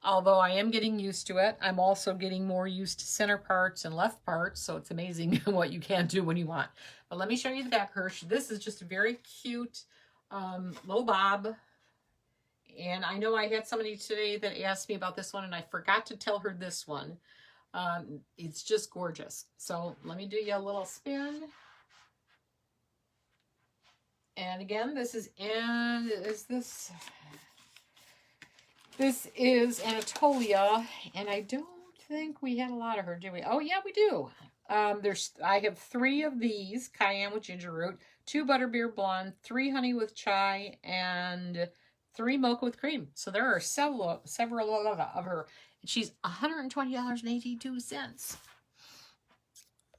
although I am getting used to it. I'm also getting more used to center parts and left parts, so it's amazing what you can do when you want. But let me show you the back of her. This is just a very cute little bob. And I know I had somebody today that asked me about this one, and I forgot to tell her this one. It's just gorgeous. So let me do you a little spin. And again, this is Anatolia, and I don't think we had a lot of her, do we? Oh yeah, we do. I have 3 of these Cayenne with ginger root, 2 Butterbeer Blonde, 3 honey with chai, and 3 mocha with cream. So there are several of her. She's $120.82.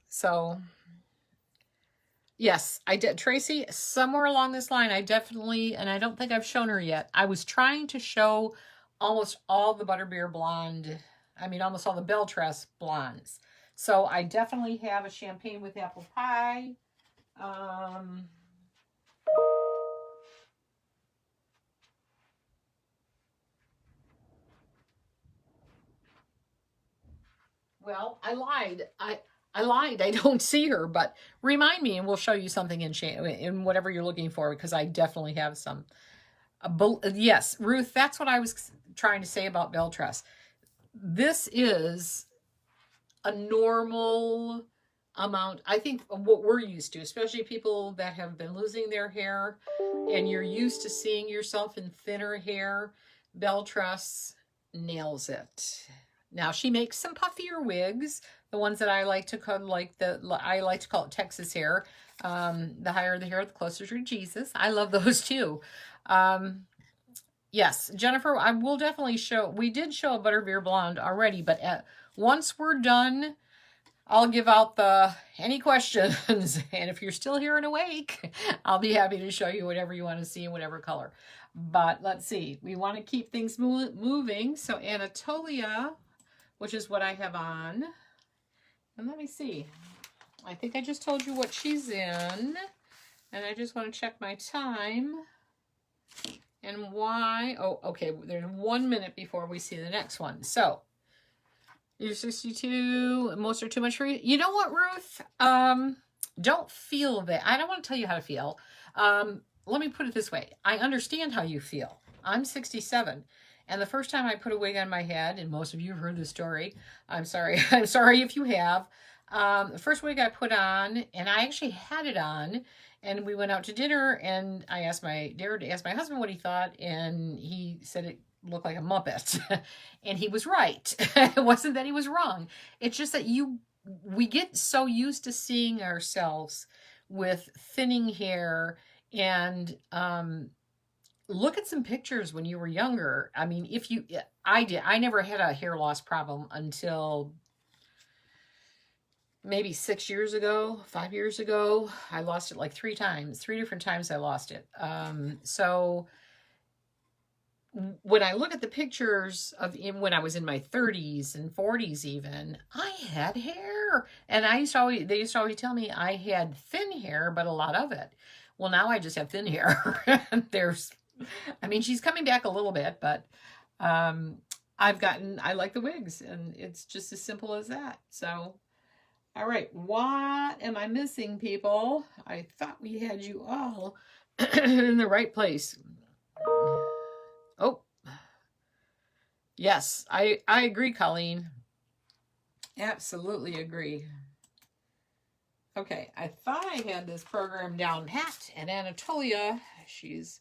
So yes, I did. Tracy, somewhere along this line, I definitely, and I don't think I've shown her yet. I was trying to show almost all the Butterbeer Blonde, almost all the Beltress blondes. So I definitely have a champagne with apple pie. Well, I lied. I lied. I don't see her, but remind me and we'll show you something in whatever you're looking for, because I definitely have some. Yes, Ruth, that's what I was trying to say about Beltress. This is a normal amount, I think, of what we're used to, especially people that have been losing their hair and you're used to seeing yourself in thinner hair. Beltress nails it. Now she makes some puffier wigs, the ones that I like to call I like to call it Texas hair. The higher the hair, the closer to Jesus. I love those too. Yes, Jennifer, I will definitely show. We did show a Butterbeer Blonde already, but once we're done, I'll give out any questions. And if you're still here and awake, I'll be happy to show you whatever you want to see in whatever color. But let's see. We want to keep things moving. So Anatolia, which is what I have on. And let me see. I think I just told you what she's in. And I just want to check my time. And why? Oh, okay. There's 1 minute before we see the next one. So, you're 62. Most are too much for you. You know what, Ruth? Don't feel that. I don't want to tell you how to feel. Let me put it this way. I understand how you feel. I'm 67. And the first time I put a wig on my head, and most of you have heard this story. I'm sorry. I'm sorry if you have. The first wig I put on, and I actually had it on, And we went out to dinner, and I dared to ask my husband what he thought, and he said it looked like a Muppet. And he was right. It wasn't that he was wrong. It's just that we get so used to seeing ourselves with thinning hair, and look at some pictures when you were younger. I mean, I never had a hair loss problem until maybe 6 years ago, 5 years ago. I lost it like 3 times. 3 different times I lost it. So when I look at the pictures of when I was in my 30s and 40s even, I had hair. And they used to always tell me I had thin hair, but a lot of it. Well, now I just have thin hair. She's coming back a little bit, but I like the wigs, and it's just as simple as that. So, all right, what am I missing, people? I thought we had you all in the right place. Oh, yes, I agree, Colleen. Absolutely agree. Okay, I thought I had this program down pat, and Anatolia, she's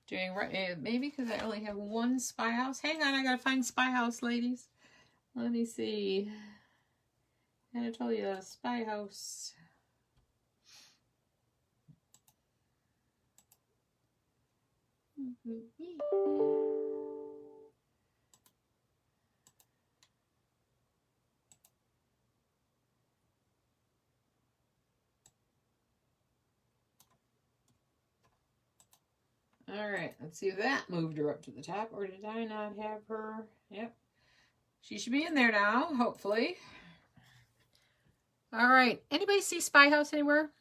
doing right. Maybe because I only have one spy house. Hang on, I gotta find spy house, ladies. Let me see. Anatolia, spy house. All right, let's see if that moved her up to the top, or did I not have her? Yep. She should be in there now, hopefully. All right. Anybody see Spy House anywhere?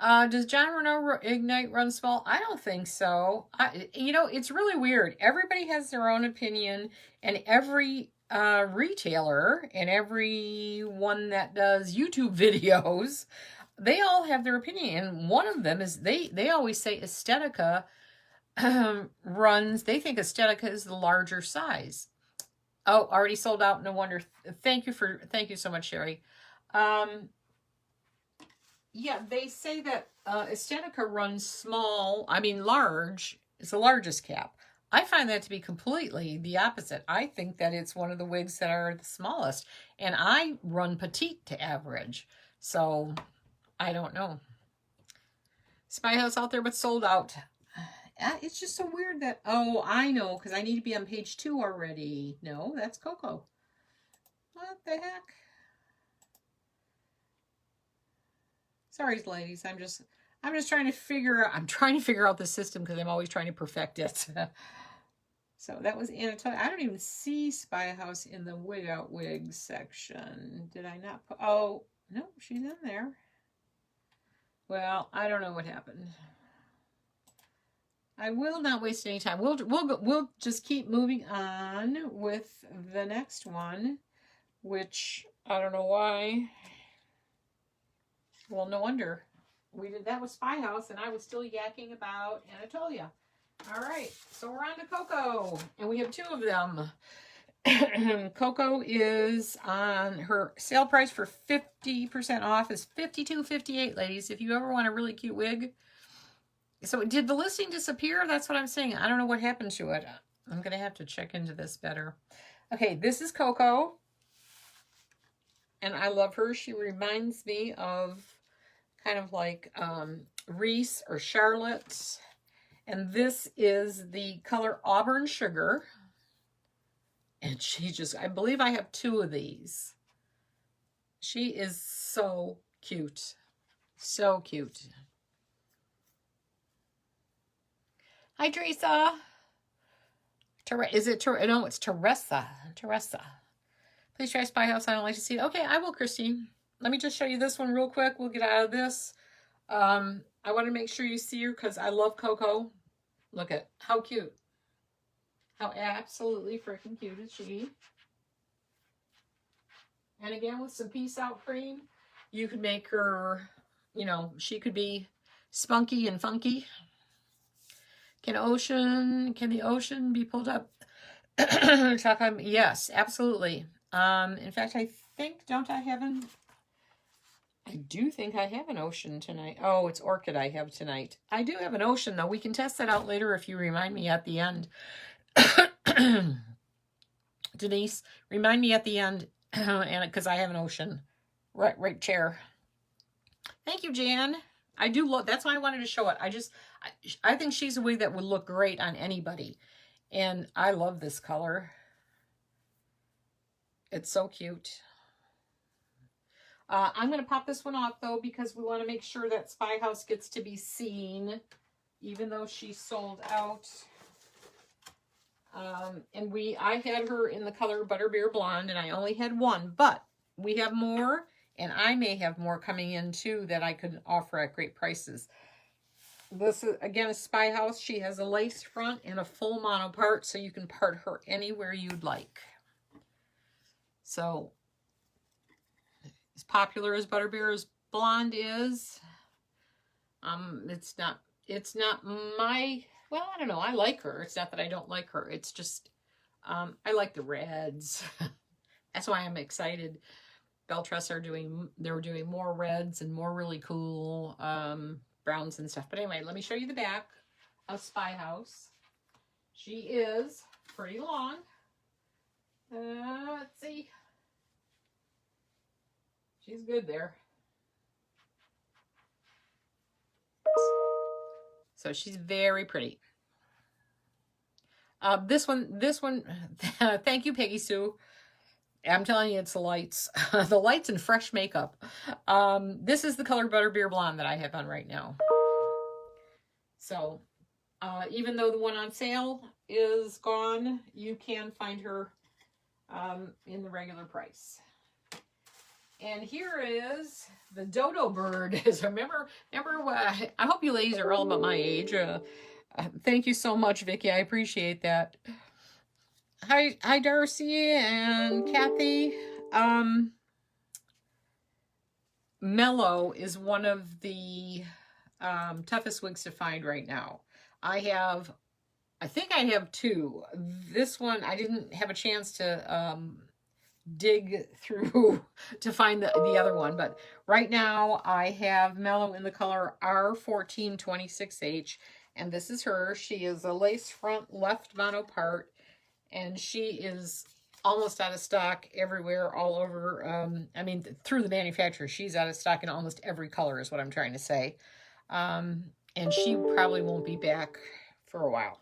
Does John Renau Ignite run small? I don't think so. It's really weird. Everybody has their own opinion, and every retailer and everyone that does YouTube videos, they all have their opinion. And one of them is they always say Estetica runs. They think Estetica is the larger size. Oh, already sold out. No wonder. Thank you so much, Sherry. Yeah, they say that Estetica runs small. Large. It's the largest cap. I find that to be completely the opposite. I think that it's one of the wigs that are the smallest. And I run petite to average. So, I don't know. Spy House out there, but sold out. It's just so weird that, oh, I know, because I need to be on page 2 already. No, that's Coco. What the heck? Sorry, ladies. I'm just trying to figure out the system, because I'm always trying to perfect it. So that was Anatolia. I don't even see Spy House in the Wig Out Wigs section. Did I not put, oh, no, she's in there. Well, I don't know what happened. I will not waste any time. We'll just keep moving on with the next one, which I don't know why. Well, no wonder. We did that with Spy House, and I was still yakking about Anatolia. All right, so we're on to Coco, and we have 2 of them. Coco is on her sale price for 50% off is $52.58, ladies. If you ever want a really cute wig. So did the listing disappear? That's what I'm saying. I don't know what happened to it. I'm going to have to check into this better. Okay, this is Coco. And I love her. She reminds me of kind of like Reese or Charlotte. And this is the color Auburn Sugar. And I believe I have 2 of these. She is so cute. So cute. Hi, Teresa. Is it Teresa? No, it's Teresa. Teresa. Please try Spy House. I don't like to see it. Okay, I will, Christine. Let me just show you this one real quick. We'll get out of this. I want to make sure you see her because I love Coco. Look at how cute. How absolutely freaking cute is she. And again, with some Peace Out cream, you could make her, she could be spunky and funky. Can the ocean be pulled up? Yes, absolutely. In fact, I think, don't I have him? I do think I have an ocean tonight. Oh, it's orchid I have tonight. I do have an ocean, though. We can test that out later if you remind me at the end. Denise, remind me at the end, and because I have an ocean. Right chair. Thank you, Jan. I do look. That's why I wanted to show it. I think she's a wig that would look great on anybody. And I love this color. It's so cute. I'm going to pop this one off, though, because we want to make sure that Spy House gets to be seen, even though she sold out. And I had her in the color Butterbeer Blonde, and I only had one, but we have more, and I may have more coming in, too, that I could offer at great prices. This is, again, a Spy House. She has a lace front and a full mono part, so you can part her anywhere you'd like. So, as popular as Butterbeer's Blonde is, it's not my, well, I don't know, I like her. It's not that I don't like her. It's just, I like the reds. That's why I'm excited. Beltress they're doing more reds and more really cool browns and stuff. But anyway, let me show you the back of Spy House. She is pretty long. Let's see. She's good there. So she's very pretty. This one, thank you, Peggy Sue. I'm telling you, it's the lights. The lights and fresh makeup. This is the color Butterbeer Blonde that I have on right now. So, even though the one on sale is gone, you can find her in the regular price. And here is the dodo bird. Remember, I hope you ladies are all about my age. Thank you so much, Vicki. I appreciate that. Hi, Darcy and Kathy. Mellow is one of the toughest wigs to find right now. I think I have two. This one, I didn't have a chance to dig through to find the other one, but right now I have Mellow in the color R1426H, and this is her. She is a lace front left mono part, and she is almost out of stock everywhere, all over. I mean, through the manufacturer, she's out of stock in almost every color is what I'm trying to say. And she probably won't be back for a while.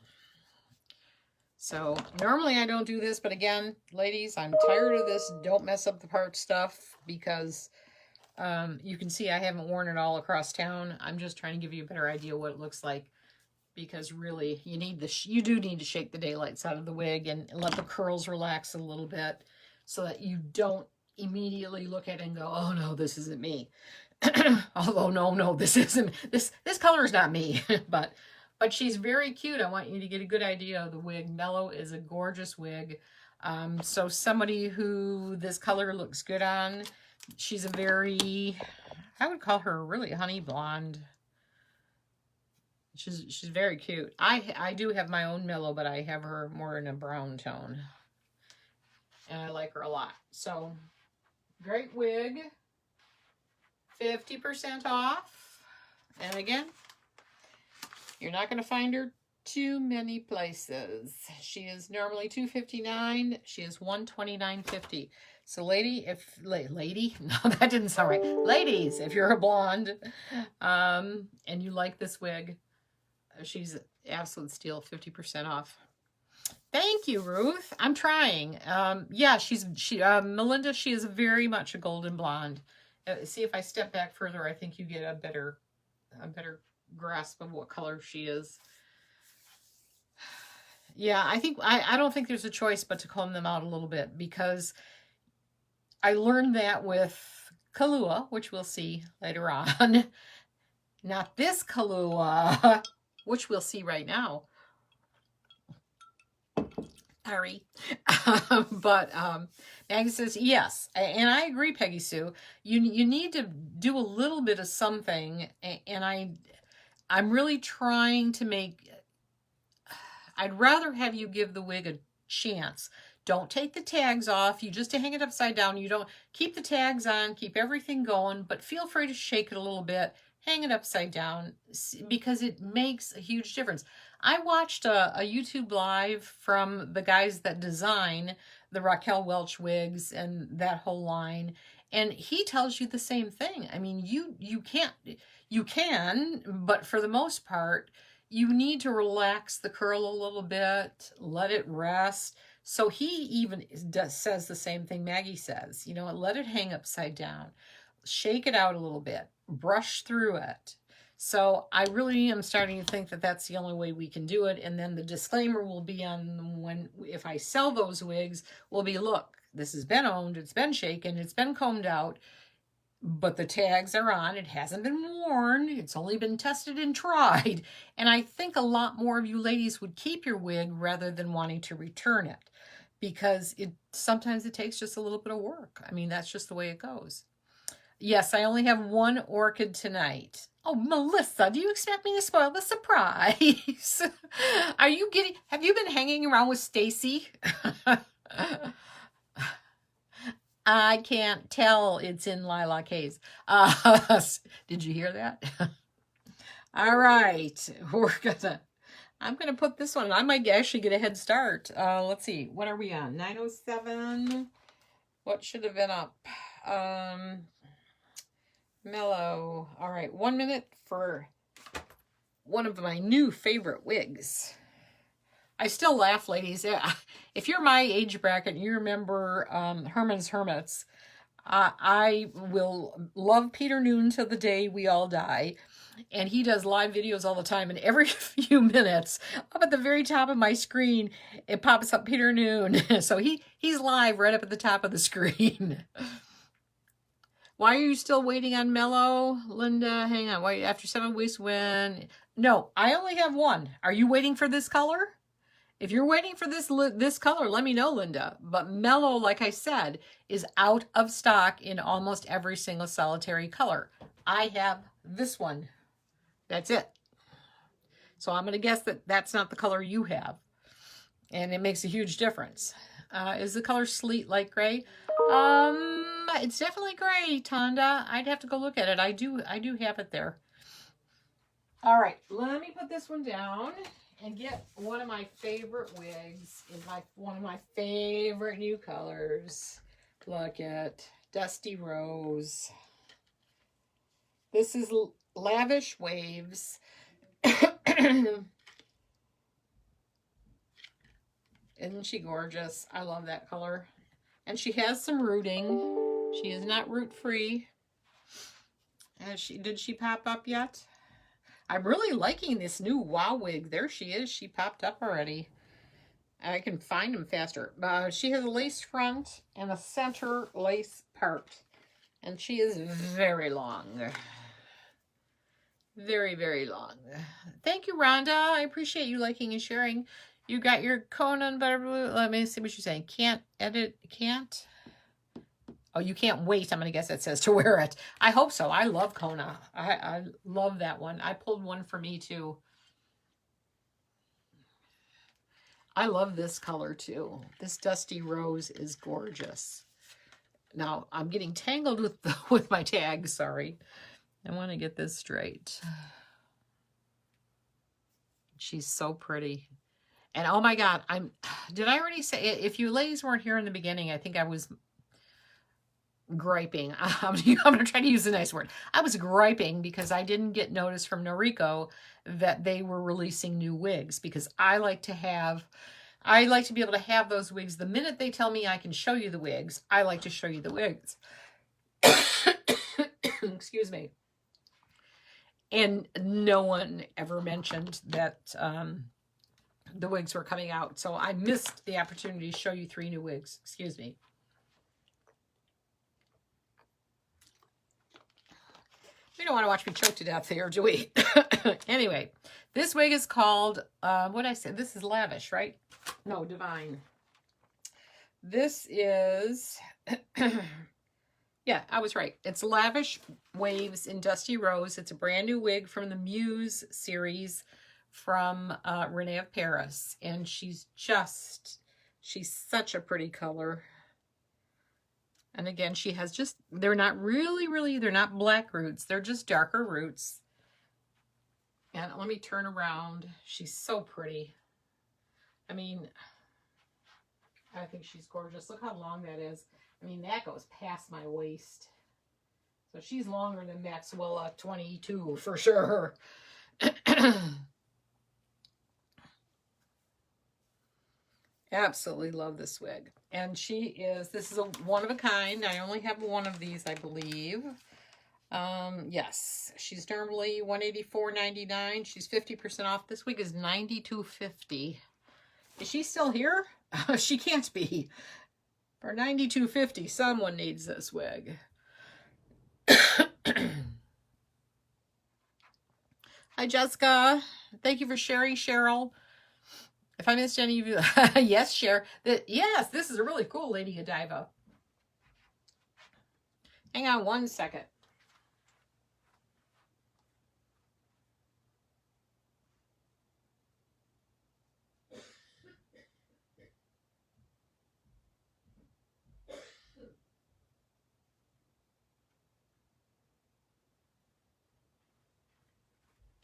So normally I don't do this, but again, ladies, I'm tired of this don't mess up the part stuff, because you can see I haven't worn it all across town. I'm just trying to give you a better idea what it looks like, because really you do need to shake the daylights out of the wig and let the curls relax a little bit, so that you don't immediately look at it and go, oh no, this isn't me. Although no, this isn't, this color is not me. but she's very cute. I want you to get a good idea of the wig. Mellow is a gorgeous wig. So somebody who this color looks good on, she's a very, I would call her really honey blonde. She's very cute. I do have my own Mellow, but I have her more in a brown tone. And I like her a lot. So, great wig. 50% off. And again, you're not going to find her too many places. She is normally $259. She is $129.50. So lady, no, that didn't sound right. Ladies, if you're a blonde, and you like this wig, she's absolute steal, 50% off. Thank you, Ruth. I'm trying. Yeah, Melinda, she is very much a golden blonde. See, if I step back further, I think you get a better grasp of what color she is. Yeah, I don't think there's a choice but to comb them out a little bit, because I learned that with Kahlua, which we'll see later on. Not this Kahlua, which we'll see right now. Sorry. But Maggie says, yes. And I agree, Peggy Sue. You need to do a little bit of something. And I'm really trying to I'd rather have you give the wig a chance Don't take the tags off. You just hang it upside down. You don't keep the tags on, keep everything going, but feel free to shake it a little bit. Hang it upside down because it makes a huge difference. I watched a YouTube live from the guys that design the Raquel Welch wigs and that whole line, and he tells you the same thing. I mean, you can, but for the most part, you need to relax the curl a little bit, let it rest. So he even says the same thing Maggie says, you know, let it hang upside down, shake it out a little bit, brush through it. So I really am starting to think that that's the only way we can do it. And then the disclaimer will be on if I sell those wigs, will be, look, this has been owned, it's been shaken, it's been combed out, but the tags are on. It hasn't been worn. It's only been tested and tried. And I think a lot more of you ladies would keep your wig rather than wanting to return it, because sometimes it takes just a little bit of work. I mean, that's just the way it goes. Yes, I only have one orchid tonight. Oh, Melissa, do you expect me to spoil the surprise? Have you been hanging around with Stacy? I can't tell, it's in Lilac Haze. Did you hear that? All right, I'm gonna put this one, I might actually get a head start. Let's see, what are we on? 9:07. What should have been up? Mellow. All right, 1 minute for one of my new favorite wigs. I still laugh, ladies. If you're my age bracket and you remember Herman's Hermits, I will love Peter Noon till the day we all die. And he does live videos all the time. And every few minutes, up at the very top of my screen, it pops up Peter Noon. So he's live right up at the top of the screen. Why are you still waiting on Mellow, Linda? Hang on. Wait, after 7 weeks when... No, I only have one. Are you waiting for this color? If you're waiting for this color, let me know, Linda. But Mellow, like I said, is out of stock in almost every single solitary color. I have this one. That's it. So I'm going to guess that that's not the color you have. And it makes a huge difference. Is the color Sleet Light Gray? It's definitely gray, Tonda. I'd have to go look at it. I do have it there. All right, let me put this one down and get one of my favorite wigs in one of my favorite new colors. Look at Dusty Rose. This is Lavish Waves. Isn't she gorgeous? I love that color. And she has some rooting. She is not root free. Did she pop up yet? I'm really liking this new WOW wig. There she is. She popped up already. I can find them faster. She has a lace front and a center lace part. And she is very long. Very, very long. Thank you, Rhonda. I appreciate you liking and sharing. You got your Conan Butterbeer. Let me see what you're saying. Can't edit. Can't. Oh, you can't wait. I'm going to guess it says to wear it. I hope so. I love Kona. I love that one. I pulled one for me too. I love this color too. This Dusty Rose is gorgeous. Now, I'm getting tangled with my tag. Sorry. I want to get this straight. She's so pretty. And oh my God, did I already say, if you ladies weren't here in the beginning, I think I was griping. I'm going to try to use a nice word. I was griping because I didn't get notice from Noriko that they were releasing new wigs, because I like to be able to have those wigs. The minute they tell me I can show you the wigs, I like to show you the wigs. Excuse me. And no one ever mentioned that the wigs were coming out. So I missed the opportunity to show you 3 new wigs. Excuse me. We don't want to watch me choke to death here, do we? Anyway, this wig is called, what did I say? This is Lavish, right? No, Divine. This is, yeah, I was right. It's Lavish Waves in Dusty Rose. It's a brand new wig from the Muse series from Renau of Paris. And she's just She's such a pretty color. And again, she has just, they're not really, they're not black roots. They're just darker roots. And let me turn around. She's so pretty. I mean, I think she's gorgeous. Look how long that is. I mean, that goes past my waist. So she's longer than Maxwell 22 for sure. Absolutely love this wig. And this is a one of a kind. I only have one of these, I believe. Yes, she's normally $184.99. She's 50% off. This wig is $92.50. Is she still here? She can't be. For $92.50, someone needs this wig. Hi, Jessica. Thank you for sharing, Cheryl. If I missed any of you, yes, share. Yes, this is a really cool Lady Godiva. Hang on one second.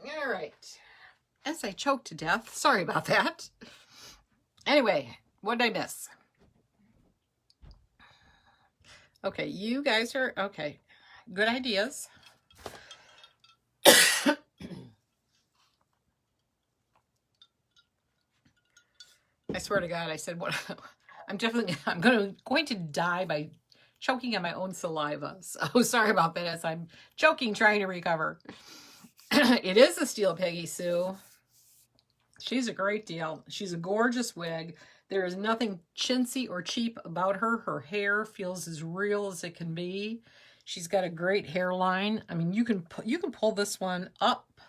All right. As I choke to death. Sorry about that. Anyway, what did I miss? Okay, you guys are, okay. Good ideas. I swear to God, I said what I'm going to die by choking on my own saliva. So sorry about that as I'm choking, trying to recover. It is a Steel Peggy Sue. She's a great deal. She's a gorgeous wig. There is nothing chintzy or cheap about her. Her hair feels as real as it can be. She's got a great hairline. I mean, you can pull this one up,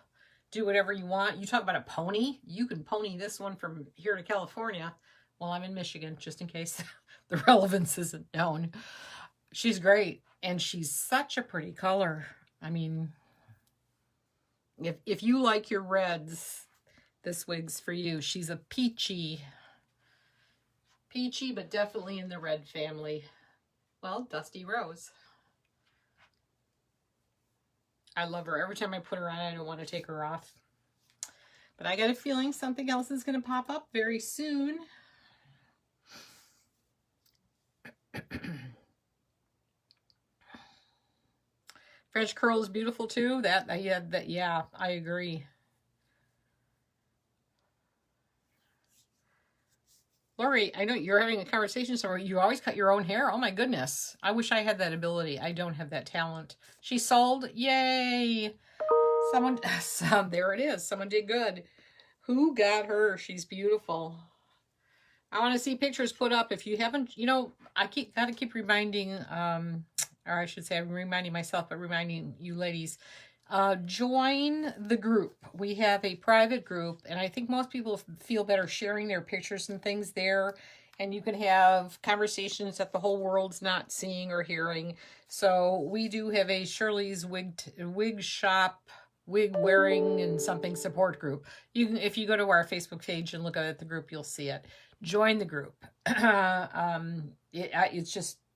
do whatever you want. You talk about a pony. You can pony this one from here to California. Well, I'm in Michigan, just in case the relevance isn't known. She's great, and she's such a pretty color. I mean, if you like your reds, this wig's for you. She's a peachy, but definitely in the red family. Well, Dusty Rose. I love her. Every time I put her on, I don't want to take her off. But I got a feeling something else is going to pop up very soon. French curl is beautiful too. Yeah, I agree. Lori, I know you're having a conversation somewhere. You always cut your own hair. Oh my goodness. I wish I had that ability. I don't have that talent. She sold. Yay. There it is. Someone did good. Who got her? She's beautiful. I want to see pictures put up. If you haven't, I gotta keep reminding, or I should say I'm reminding myself, but reminding you ladies, join the group. We have a private group, and I think most people feel better sharing their pictures and things there, and you can have conversations that the whole world's not seeing or hearing. So we do have a Shirley's Wig Shop, wig wearing and something support group. You can, if you go to our Facebook page and look at the group, you'll see it. Join the group.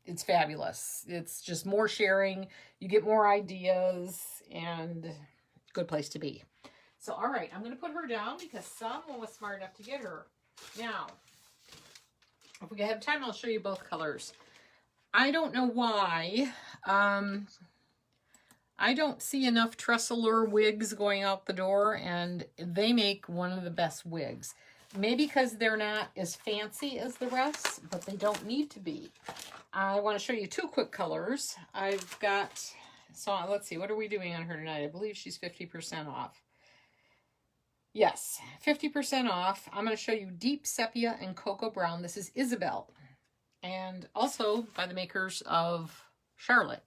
It's fabulous. It's just more sharing. You get more ideas, and good place to be. So, all right, I'm going to put her down because someone was smart enough to get her. Now, if we have time, I'll show you both colors. I don't know why. I don't see enough Tressler wigs going out the door, and they make one of the best wigs. Maybe because they're not as fancy as the rest, but they don't need to be. I want to show you two quick colors. I've got, so let's see, what are we doing on her tonight? I believe she's 50% off. Yes, 50% off. I'm going to show you Deep Sepia and Cocoa Brown. This is Isabelle. And also by the makers of Charlotte,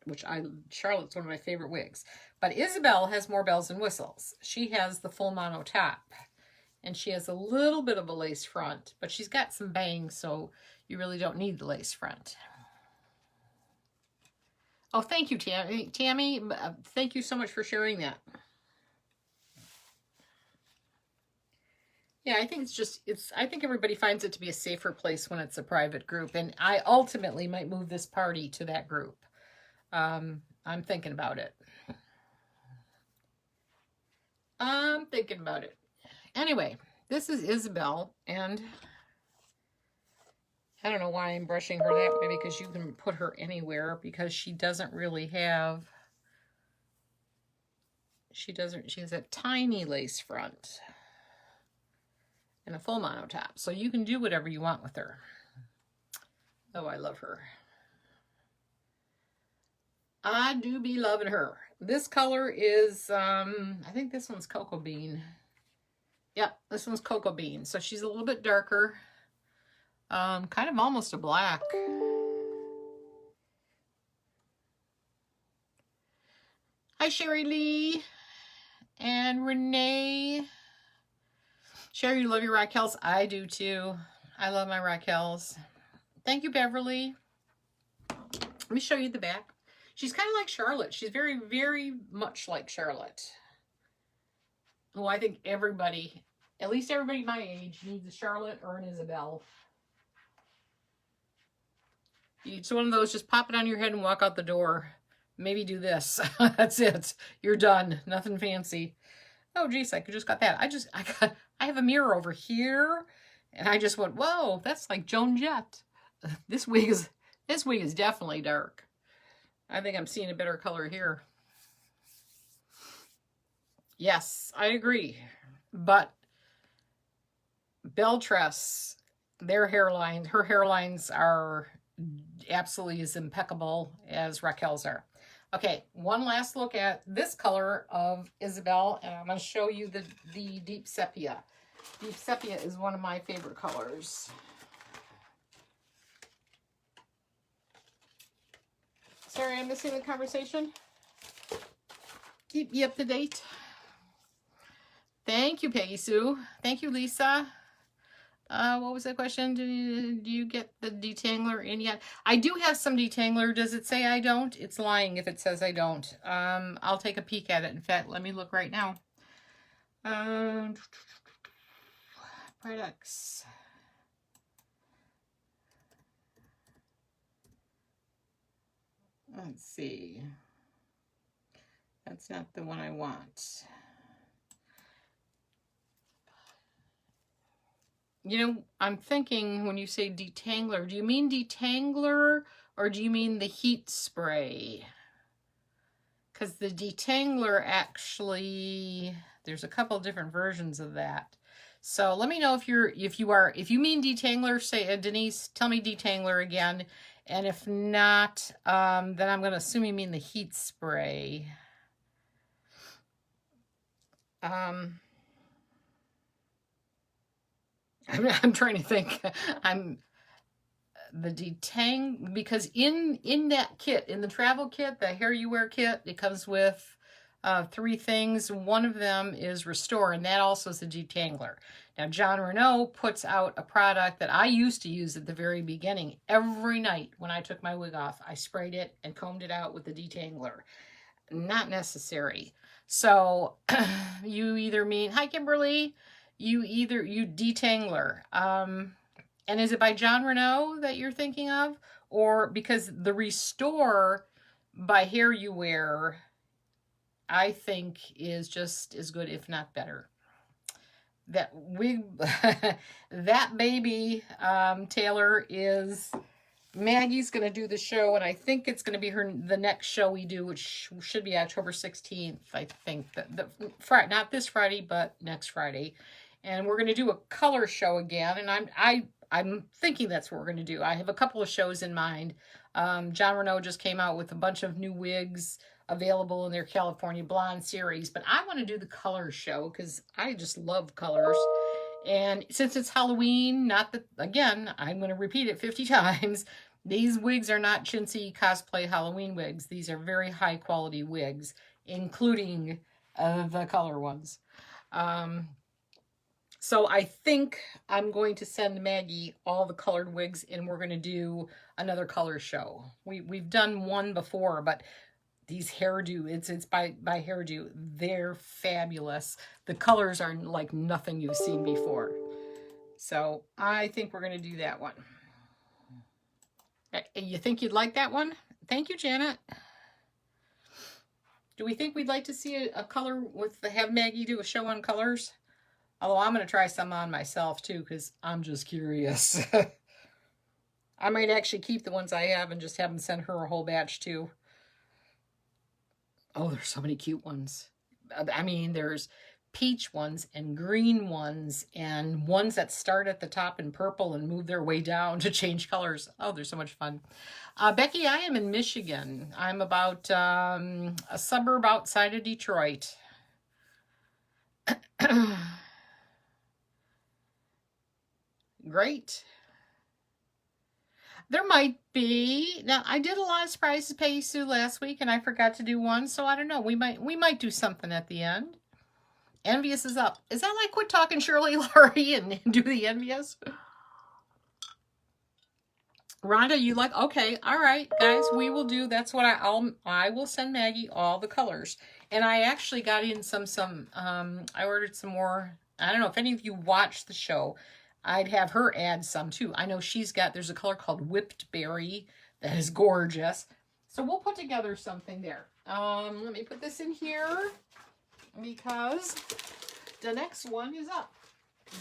Charlotte's one of my favorite wigs. But Isabelle has more bells and whistles. She has the full mono top. And she has a little bit of a lace front, but she's got some bangs, so you really don't need the lace front. Oh, thank you, Tammy. Tammy, thank you so much for sharing that. Yeah, I think it's just, I think everybody finds it to be a safer place when it's a private group. And I ultimately might move this party to that group. I'm thinking about it. I'm thinking about it. Anyway, this is Isabelle, and I don't know why I'm brushing her that way, because you can put her anywhere, because she doesn't really have, she has a tiny lace front and a full mono top. So you can do whatever you want with her. Oh, I love her. I do be loving her. This color is, I think this one's Cocoa Bean. Yep, this one's Cocoa Bean. So she's a little bit darker. Kind of almost a black. Hi, Shirley and Renee. Sherry, you love your Raquels? I do too. I love my Raquels. Thank you, Beverly. Let me show you the back. She's kind of like Charlotte. She's very, very much like Charlotte. Oh, I think everybody, at least everybody my age, needs a Charlotte or an Isabelle. It's one of those, just pop it on your head and walk out the door. Maybe do this. That's it. You're done. Nothing fancy. Oh, geez, I just got that. I have a mirror over here, and I just went, whoa, that's like Joan Jett. This wig is definitely dark. I think I'm seeing a better color here. Yes, I agree. But Beltress, her hairlines are absolutely as impeccable as Raquel's are. Okay, one last look at this color of Isabelle, and I'm going to show you the Deep Sepia. Deep Sepia is one of my favorite colors. Sorry, I'm missing the conversation. Keep me up to date. Thank you, Peggy Sue. Thank you, Lisa. What was that question? Do you get the detangler in yet? I do have some detangler. Does it say I don't? It's lying if it says I don't. I'll take a peek at it. In fact, let me look right now. Products. Let's see. That's not the one I want. You know, I'm thinking when you say detangler, do you mean detangler or do you mean the heat spray? Because the detangler actually, there's a couple different versions of that. So let me know if you mean detangler, say, Denise, tell me detangler again. And if not, then I'm going to assume you mean the heat spray. I'm trying to think. Because in that kit, in the travel kit, the hair you wear kit, it comes with 3 things. One of them is Restore, and that also is a detangler. Now, John Renau puts out a product that I used to use at the very beginning. Every night when I took my wig off, I sprayed it and combed it out with the detangler. Not necessary. So you either mean, hi, Kimberly. You detangler. And is it by John Renau that you're thinking of? Or because the Restore by Hair You Wear, I think is just as good, if not better. That wig, that baby, Taylor, is, Maggie's going to do the show, and I think it's going to be the next show we do, which should be October 16th, I think. Friday, not this Friday, but next Friday. And we're going to do a color show again, and I'm thinking that's what we're going to do. I have a couple of shows in mind. John Renau just came out with a bunch of new wigs available in their California Blonde series, but I want to do the color show because I just love colors. And since it's Halloween, again, I'm going to repeat it 50 times, these wigs are not chintzy cosplay Halloween wigs. These are very high quality wigs, including the color ones. So I think I'm going to send Maggie all the colored wigs, and we're going to do another color show. We've done one before, but these hairdo, it's by Hairdo. They're fabulous. The colors are like nothing you've seen before. So I think we're going to do that one. You think you'd like that one? Thank you, Janet. Do we think we'd like to see a color with have Maggie do a show on colors? Although I'm going to try some on myself too, because I'm just curious. I might actually keep the ones I have and just have them send her a whole batch too. Oh, there's so many cute ones. I mean, there's peach ones and green ones and ones that start at the top in purple and move their way down to change colors. Oh, they're so much fun. Becky, I am in Michigan. I'm about a suburb outside of Detroit. Great. There might be. Now, I did a lot of surprises Peggy Sue last week, and I forgot to do one, so I don't know. We might do something at the end. Envious is up. Is that like quit talking Shirley, Laurie, and do the Envious? Rhonda, you like? Okay, all right, guys, we will do. That's what I will send Maggie all the colors, and I actually got in some. I ordered some more. I don't know if any of you watched the show. I'd have her add some too. I know there's a color called Whipped Berry that is gorgeous. So we'll put together something there. Let me put this in here because the next one is up.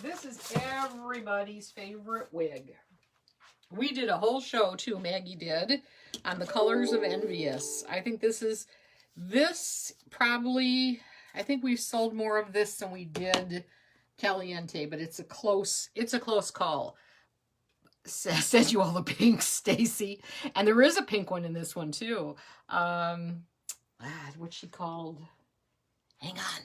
This is everybody's favorite wig. We did a whole show too, Maggie did, on the colors of Envious. I think I think we've sold more of this than we did Caliante, but it's a close call. Send you all the pinks, Stacy. And there is a pink one in this one too. What's she called? Hang on.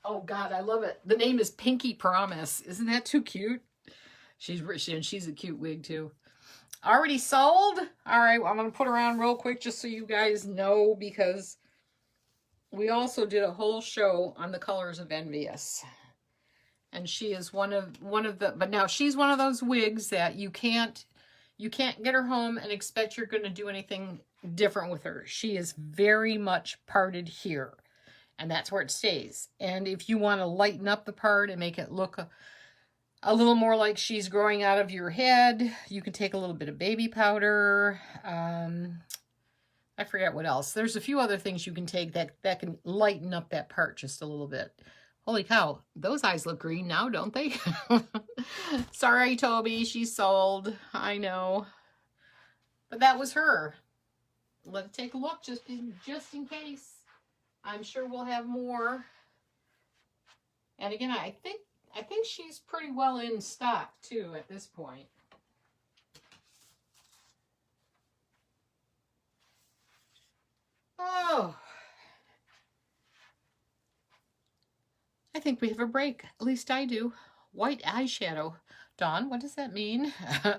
Oh God, I love it. The name is Pinky Promise. Isn't that too cute? She's a cute wig too. Already sold? All right, well, I'm gonna put her on real quick just so you guys know, because we also did a whole show on the colors of Envious. And she is one of the, but now she's one of those wigs that you can't get her home and expect you're going to do anything different with her. She is very much parted here, and that's where it stays. And if you want to lighten up the part and make it look a little more like she's growing out of your head, you can take a little bit of baby powder. I forget what else. There's a few other things you can take that can lighten up that part just a little bit. Holy cow, those eyes look green now, don't they? Sorry, Toby, she's sold. I know. But that was her. Let's take a look just in case. I'm sure we'll have more. And again, I think she's pretty well in stock too at this point. Oh, I think we have a break. At least I do. White eyeshadow. Dawn, what does that mean?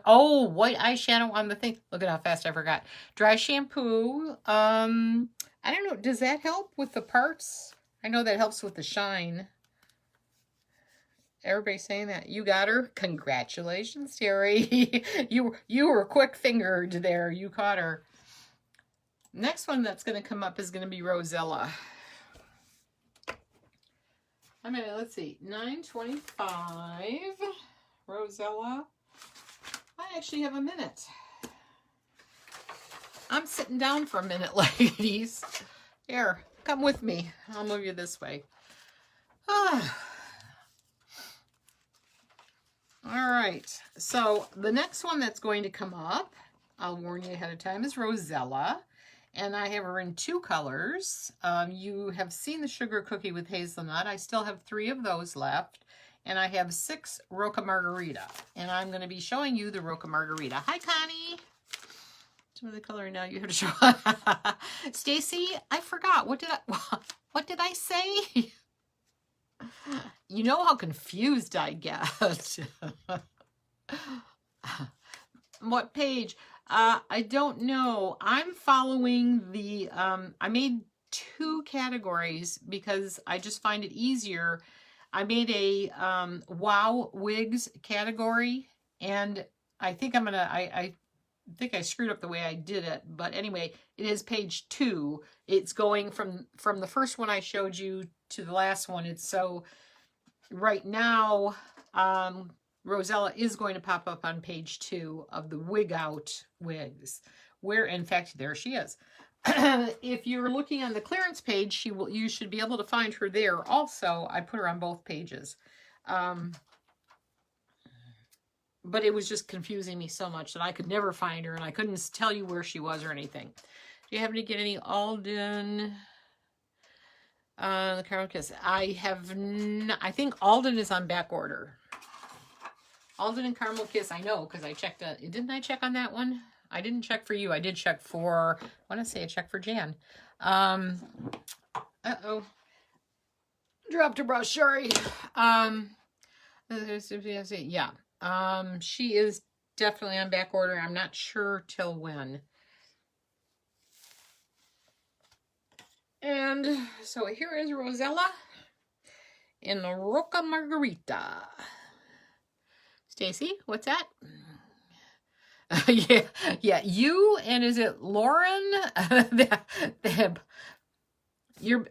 Oh, white eyeshadow on the thing. Look at how fast I forgot. Dry shampoo. I don't know. Does that help with the parts? I know that helps with the shine. Everybody's saying that. You got her? Congratulations, Terry. You were quick-fingered there. You caught her. Next one that's going to come up is going to be Rosella. I mean, let's see. 9:25. Rosella. I actually have a minute. I'm sitting down for a minute, ladies. Here, come with me. I'll move you this way. Ah. All right. So the next one that's going to come up, I'll warn you ahead of time, is Rosella. And I have her in 2 colors. You have seen the sugar cookie with hazelnut. I still have 3 of those left. And I have 6 Roca Margarita. And I'm going to be showing you the Roca Margarita. Hi, Connie. Some of the color now you have to show. Stacy, I forgot. What did I say? You know how confused I get. What page? I don't know. I'm following the, I made 2 categories because I just find it easier. I made a W.O.W Wigs category, and I think I'm going to, think I screwed up the way I did it, but anyway, it is page 2. It's going from the first one I showed you to the last one. It's so right now, Rosella is going to pop up on page 2 of the Wig Out wigs, where in fact there she is. If you're looking on the clearance page, you should be able to find her there. Also, I put her on both pages. But it was just confusing me so much that I could never find her, and I couldn't tell you where she was or anything. Do you happen to get any Alden? The Caramel Kiss. I think Alden is on back order. Alden and Caramel Kiss, I know, because I checked. Didn't I check on that one? I didn't check for you. I did check for, I want to say I checked for Jan. Uh-oh. Dropped her brush, sorry. Yeah. She is definitely on back order. I'm not sure till when. And so here is Rosella in the Roca Margarita. Stacy, what's that? Yeah, you and is it Lauren?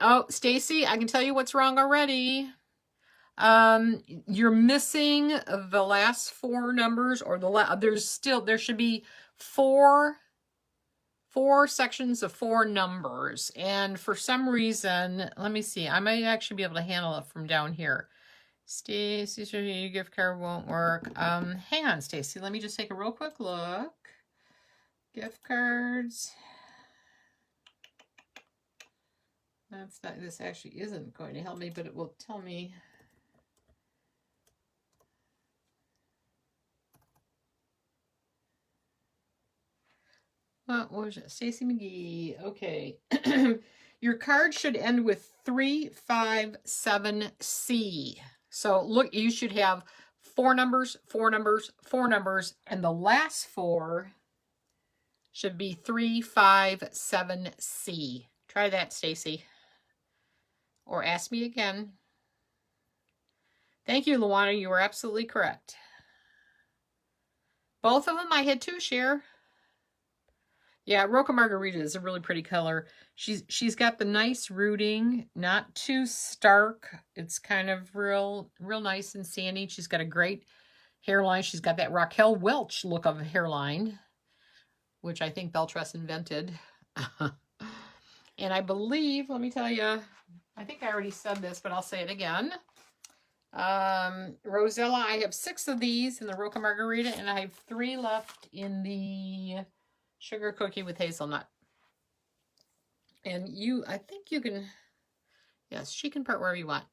Oh, Stacy, I can tell you what's wrong already. You're missing the last 4 numbers, or there should be four sections of 4 numbers, and for some reason, let me see, I might actually be able to handle it from down here. Stacy, your gift card won't work. Hang on, Stacy, let me just take a real quick look. Gift cards. This actually isn't going to help me, but it will tell me. What was it? Stacy McGee. Okay. Your card should end with 357C. So look, you should have 4 numbers, 4 numbers, 4 numbers, and the last 4 should be 357C. Try that, Stacy. Or ask me again. Thank you, Luana. You were absolutely correct. Both of them I had 2 share. Yeah, Roca Margarita is a really pretty color. She's got the nice rooting, not too stark. It's kind of real nice and sandy. She's got a great hairline. She's got that Raquel Welch look of a hairline, which I think Beltress invented. And I believe, let me tell you, I think I already said this, but I'll say it again. Rosella, I have 6 of these in the Roca Margarita, and I have 3 left in the Sugar Cookie with Hazelnut. And I think you can, yes, she can part wherever you want.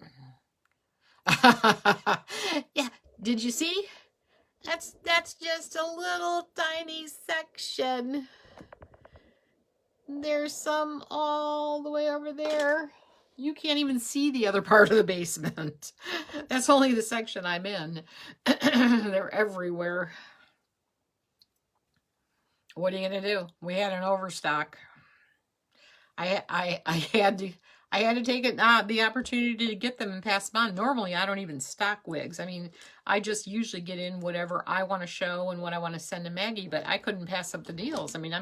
Yeah, did you see? That's just a little tiny section. There's some all the way over there. You can't even see the other part of the basement. That's only the section I'm in. They're everywhere. What are you gonna do? We had an overstock. I had to take it the opportunity to get them and pass them on. Normally, I don't even stock wigs. I mean, I just usually get in whatever I want to show and what I want to send to Maggie. But I couldn't pass up the deals. I mean,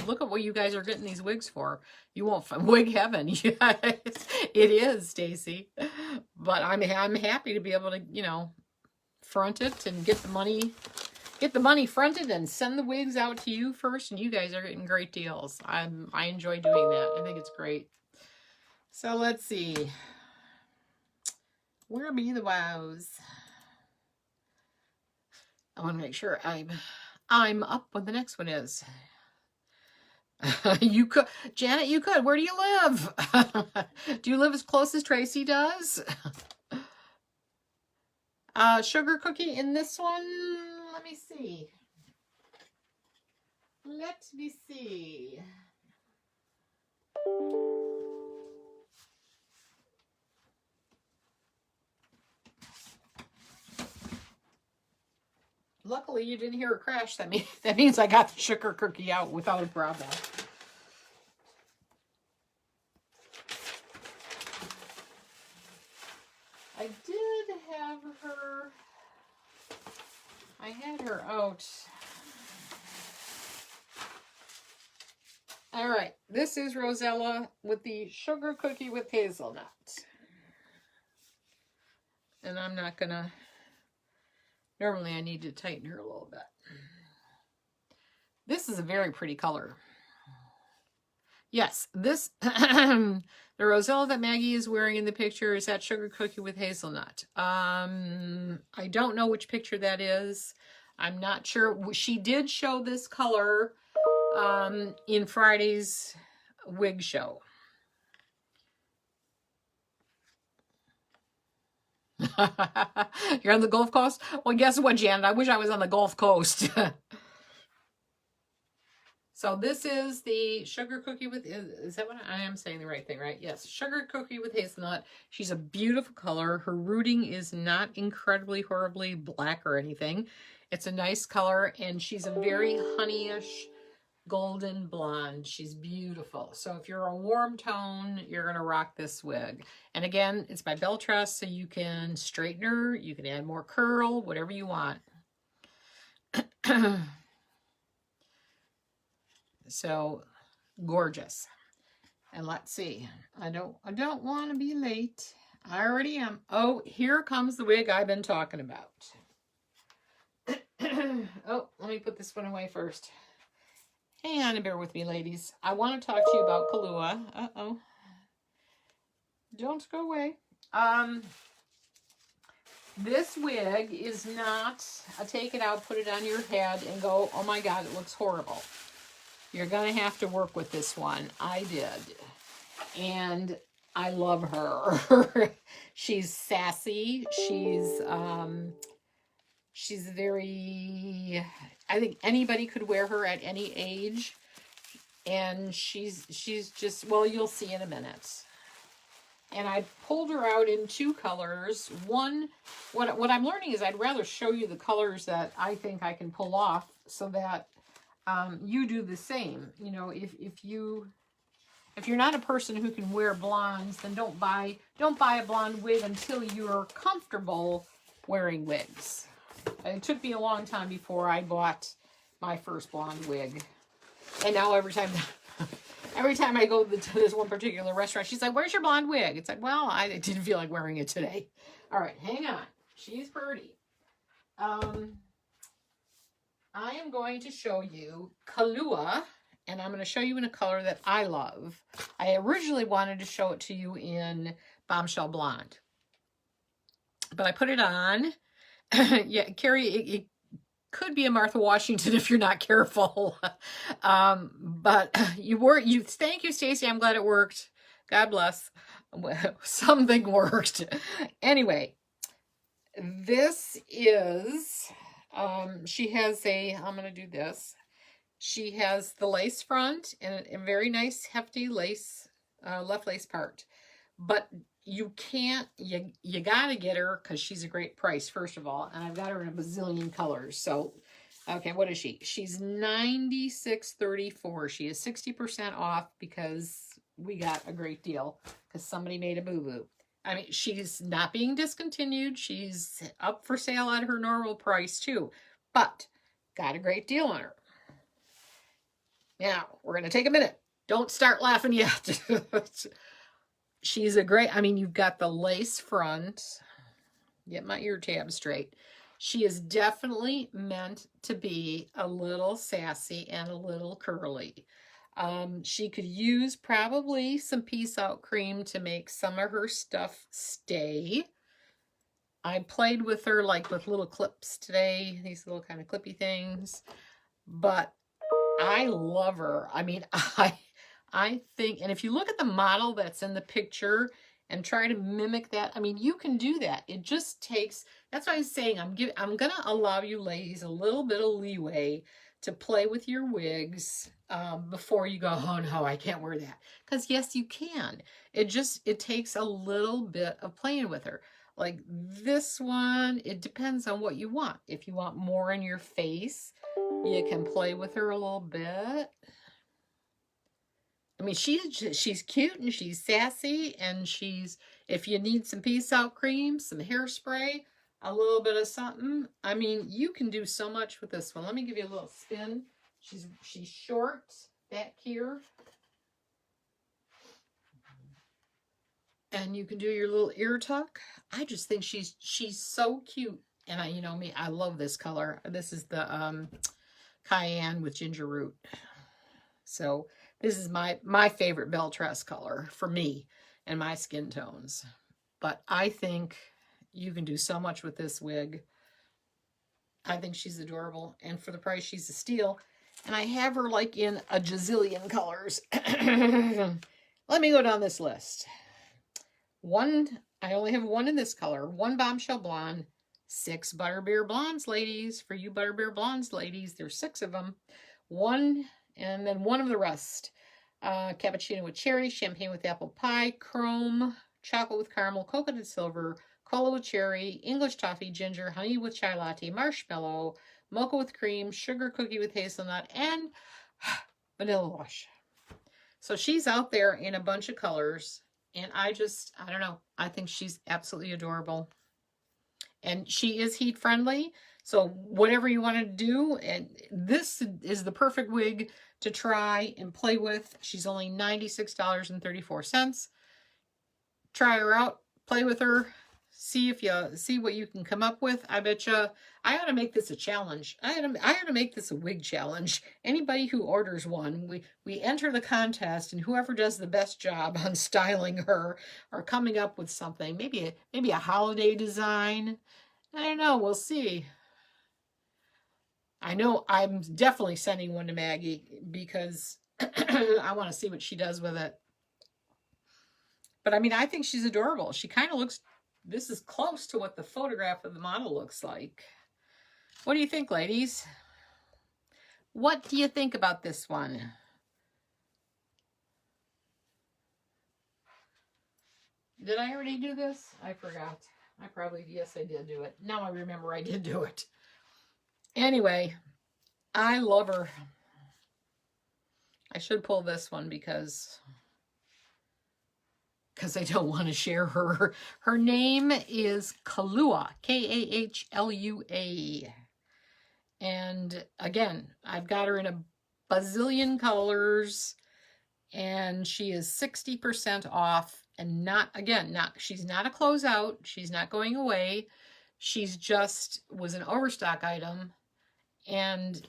look at what you guys are getting these wigs for. You won't find wig heaven. It is, Stacy. But I'm happy to be able to, you know, front it and get the money fronted and send the wigs out to you first, and you guys are getting great deals. I enjoy doing that. I think it's great. So let's see. Where be the wows? I want to make sure I'm up when the next one is. You could, Janet, you could. Where do you live? Do you live as close as Tracy does? Sugar Cookie in this one. Let me see. Let me see. Luckily, you didn't hear a crash. That means I got the Sugar Cookie out without a problem. I did have her. I had her out. All right, this is Rosella with the sugar cookie with hazelnut. And I'm not gonna, normally I need to tighten her a little bit. This is a very pretty color. Yes, this, the Rosella that Maggie is wearing in the picture is that sugar cookie with hazelnut. I don't know which picture that is. I'm not sure. She did show this color in Friday's wig show. You're on the Gulf Coast? Well, guess what, Janet? I wish I was on the Gulf Coast. So this is the sugar cookie with, is that what I am saying the right thing, right? Yes, sugar cookie with hazelnut. She's a beautiful color. Her rooting is not incredibly, horribly black or anything. It's a nice color, and she's a very honeyish golden blonde. She's beautiful. So if you're a warm tone, you're going to rock this wig. And again, it's by Beltress, so you can straighten her, you can add more curl, whatever you want. So gorgeous. And let's see. I don't want to be late. I already am. Oh, here comes the wig I've been talking about. Oh, let me put this one away first. Hang on and bear with me, ladies. I want to talk to you about Kahlua. Uh-oh. Don't go away. This wig is not a take it out, put it on your head, and go, oh my God, it looks horrible. You're going to have to work with this one. I did. And I love her. She's sassy. She's very, I think anybody could wear her at any age. And she's just, well, you'll see in a minute. And I pulled her out in two colors. One, what I'm learning is I'd rather show you the colors that I think I can pull off so that you do the same. You know, if you're not a person who can wear blondes, then don't buy a blonde wig until you're comfortable wearing wigs. It took me a long time before I bought my first blonde wig. And now every time I go to this one particular restaurant, she's like, where's your blonde wig? It's like, well, I didn't feel like wearing it today. All right, hang on. She's pretty. I am going to show you Kahlua, and I'm going to show you in a color that I love. I originally wanted to show it to you in Bombshell Blonde, but I put it on. Yeah, Carrie, it could be a Martha Washington if you're not careful. But thank you, Stacy. I'm glad it worked. God bless. Something worked. Anyway, this is, she has I'm going to do this. She has the lace front and a very nice hefty lace, left lace part. But you can't, you got to get her because she's a great price, first of all. And I've got her in a bazillion colors. So, okay, what is she? She's $96.34. She is 60% off because we got a great deal because somebody made a boo-boo. I mean, she's not being discontinued. She's up for sale at her normal price too, but got a great deal on her. Now, we're going to take a minute. Don't start laughing yet. She's a great, I mean, you've got the lace front. Get my ear tab straight. She is definitely meant to be a little sassy and a little curly. She could use probably some Peace Out cream to make some of her stuff stay. I played with her like with little clips today, these little kind of clippy things, but I love her. I mean, I think, and if you look at the model that's in the picture and try to mimic that, I mean, you can do that. It just takes, that's why I'm saying I'm going to allow you ladies a little bit of leeway to play with your wigs before you go, oh no, I can't wear that. Because yes, you can. It takes a little bit of playing with her. Like this one, it depends on what you want. If you want more in your face, you can play with her a little bit. I mean, she's cute and she's sassy, and if you need some Peace Out cream, some hairspray, a little bit of something, I mean, you can do so much with this one. Let me give you a little spin. She's short. back here. And you can do your little ear tuck. I just think she's so cute. And you know me, I love this color. This is the Cayenne with ginger root. So this is my favorite belle tress color for me and my skin tones. But I think you can do so much with this wig. I think she's adorable. And for the price, she's a steal. And I have her like in a gazillion colors. Let me go down this list. I only have one in this color. 1 Bombshell Blonde. 6 Butterbeer Blondes, ladies. For you Butterbeer Blondes, ladies, there's 6 of them. 1, and then 1 of the rest. Cappuccino with cherry, champagne with apple pie, chrome, chocolate with caramel, coconut silver, cola with cherry, English toffee, ginger, honey with chai latte, marshmallow, mocha with cream, sugar cookie with hazelnut, and vanilla wash. So she's out there in a bunch of colors, and I don't know. I think she's absolutely adorable. And she is heat friendly, so whatever you want to do, and this is the perfect wig to try and play with. She's only $96.34. Try her out, play with her, see what you can come up with. I bet you I ought to make this a challenge. I ought to make this a wig challenge. Anybody who orders one, we enter the contest, and whoever does the best job on styling her or coming up with something, maybe a holiday design. I don't know. We'll see. I know I'm definitely sending one to Maggie because I want to see what she does with it. But I mean, I think she's adorable. She kind of looks, this is close to what the photograph of the model looks like. What do you think, ladies? What do you think about this one? Did I already do this? I forgot. Yes, I did do it. Now I remember I did do it. Anyway, I love her. I should pull this one because I don't want to share her. Her name is Kahlua, Kahlua. And again, I've got her in a bazillion colors, and she is 60% off. And she's not a closeout. She's not going away. She's just was an overstock item. And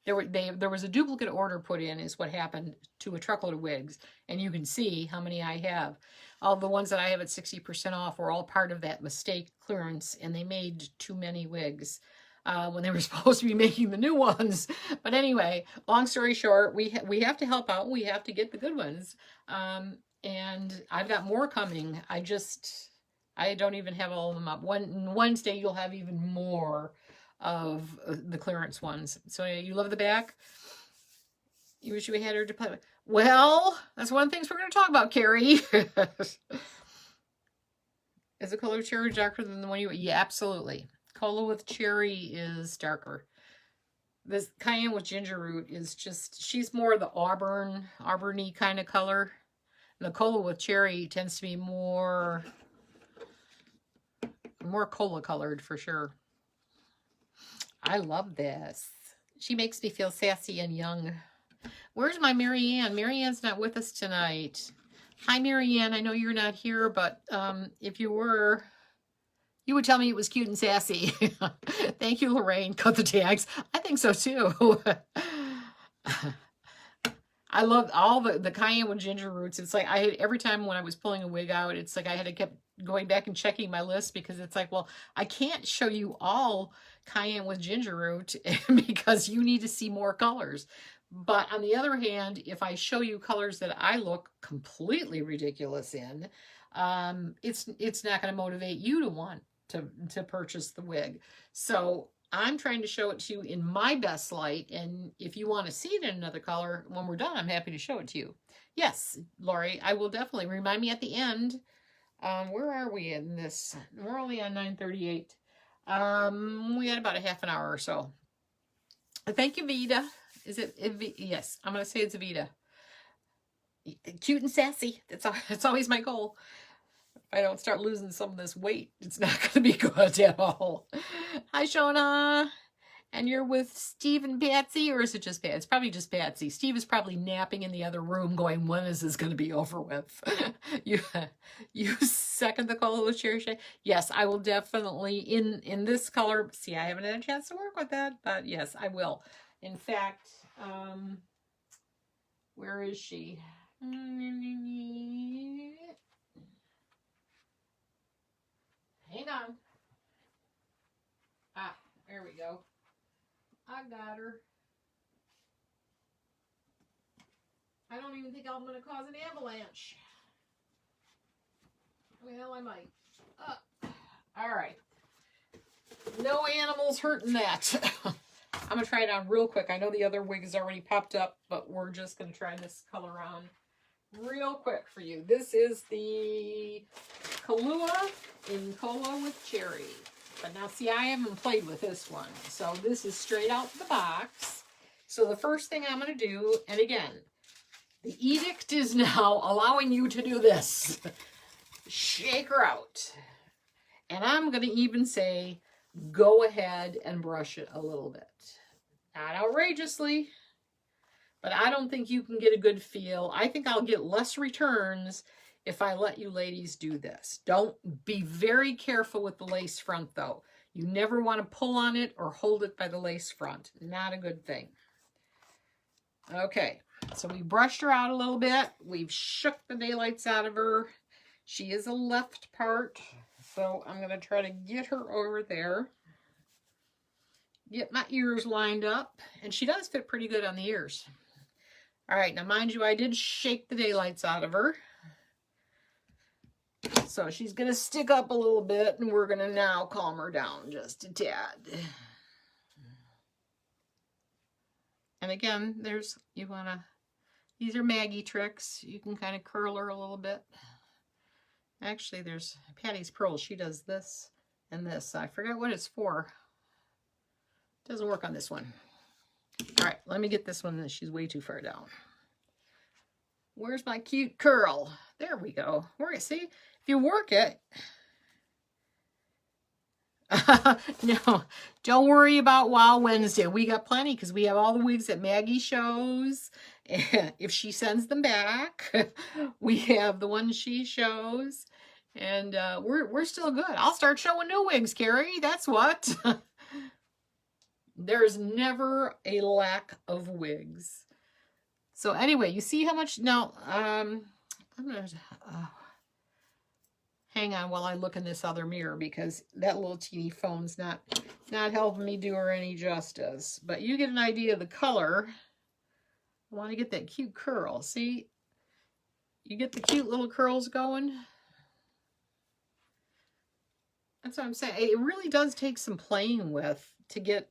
there was a duplicate order put in is what happened to a truckload of wigs. And you can see how many I have. All the ones that I have at 60% off were all part of that mistake clearance. And they made too many wigs when they were supposed to be making the new ones. But anyway, long story short, we have to help out. We have to get the good ones. And I've got more coming. I don't even have all of them up. Wednesday, you'll have even more of the clearance ones. So you love the back? You wish we had her to play with? Well, that's one of the things we're going to talk about, Carrie. Is the color cherry darker than the one you... Yeah, absolutely. Cola with cherry is darker. This Cayenne with ginger root is just... She's more the auburny kind of color. And the cola with cherry tends to be more cola colored for sure. I love this. She makes me feel sassy and young. Where's my Marianne? Marianne's not with us tonight. Hi, Marianne. I know you're not here, but if you were, you would tell me it was cute and sassy. Thank you, Lorraine. Cut the tags. I think so, too. I love all the Cayenne with ginger roots. It's like every time when I was pulling a wig out, it's like I had to keep going back and checking my list because it's like, well, I can't show you all Cayenne with ginger root because you need to see more colors. But on the other hand, if I show you colors that I look completely ridiculous in, it's not going to motivate you to want to purchase the wig. So I'm trying to show it to you in my best light, and if you want to see it in another color, when we're done, I'm happy to show it to you. Yes, Lori, I will definitely. Remind me at the end. Where are we in this? We're only on 9:38. We had about a half an hour or so. Thank you, Vida. Is it yes, I'm going to say it's Vida. Cute and sassy. That's always my goal. If I don't start losing some of this weight, it's not going to be good at all. Hi, Shona. And you're with Steve and Patsy, or is it just Patsy? It's probably just Patsy. Steve is probably napping in the other room going, when is this going to be over with? you second the Kahlua Cherry Shade? Yes, I will definitely, in this color. See, I haven't had a chance to work with that, but yes, I will. In fact, where is she? Hang on. Ah, there we go. I got her. I don't even think I'm going to cause an avalanche. Well, I might. All right. No animals hurting that. I'm going to try it on real quick. I know the other wig has already popped up, but we're just going to try this color on real quick for you. This is the Kahlua in Cola with Cherry. But now, see, I haven't played with this one. So this is straight out the box. So the first thing I'm going to do, and again, the edict is now allowing you to do this. Shake her out. And I'm going to even say, go ahead and brush it a little bit. Not outrageously, but I don't think you can get a good feel. I think I'll get less returns if I let you ladies do this. Don't be very careful with the lace front, though. You never want to pull on it or hold it by the lace front. Not a good thing. Okay, so we brushed her out a little bit. We've shook the daylights out of her. She is a left part, so I'm going to try to get her over there. Get my ears lined up, and she does fit pretty good on the ears. All right, now mind you, I did shake the daylights out of her. So she's going to stick up a little bit, and we're going to now calm her down just a tad. And again, these are Maggie tricks. You can kind of curl her a little bit. Actually, there's Patty's Pearls. She does this and this. I forgot what it's for. Doesn't work on this one. All right, let me get this one. She's way too far down. Where's my cute curl? There we go. See, if you work it. No, don't worry about Wow Wednesday. We got plenty because we have all the wigs that Maggie shows. And if she sends them back, we have the ones she shows. And we're still good. I'll start showing new wigs, Carrie. That's what. There's never a lack of wigs. So anyway, you see how much now. I'm gonna hang on while I look in this other mirror because that little teeny foam's not helping me do her any justice. But you get an idea of the color. I want to get that cute curl. See, you get the cute little curls going. That's what I'm saying. It really does take some playing with to get.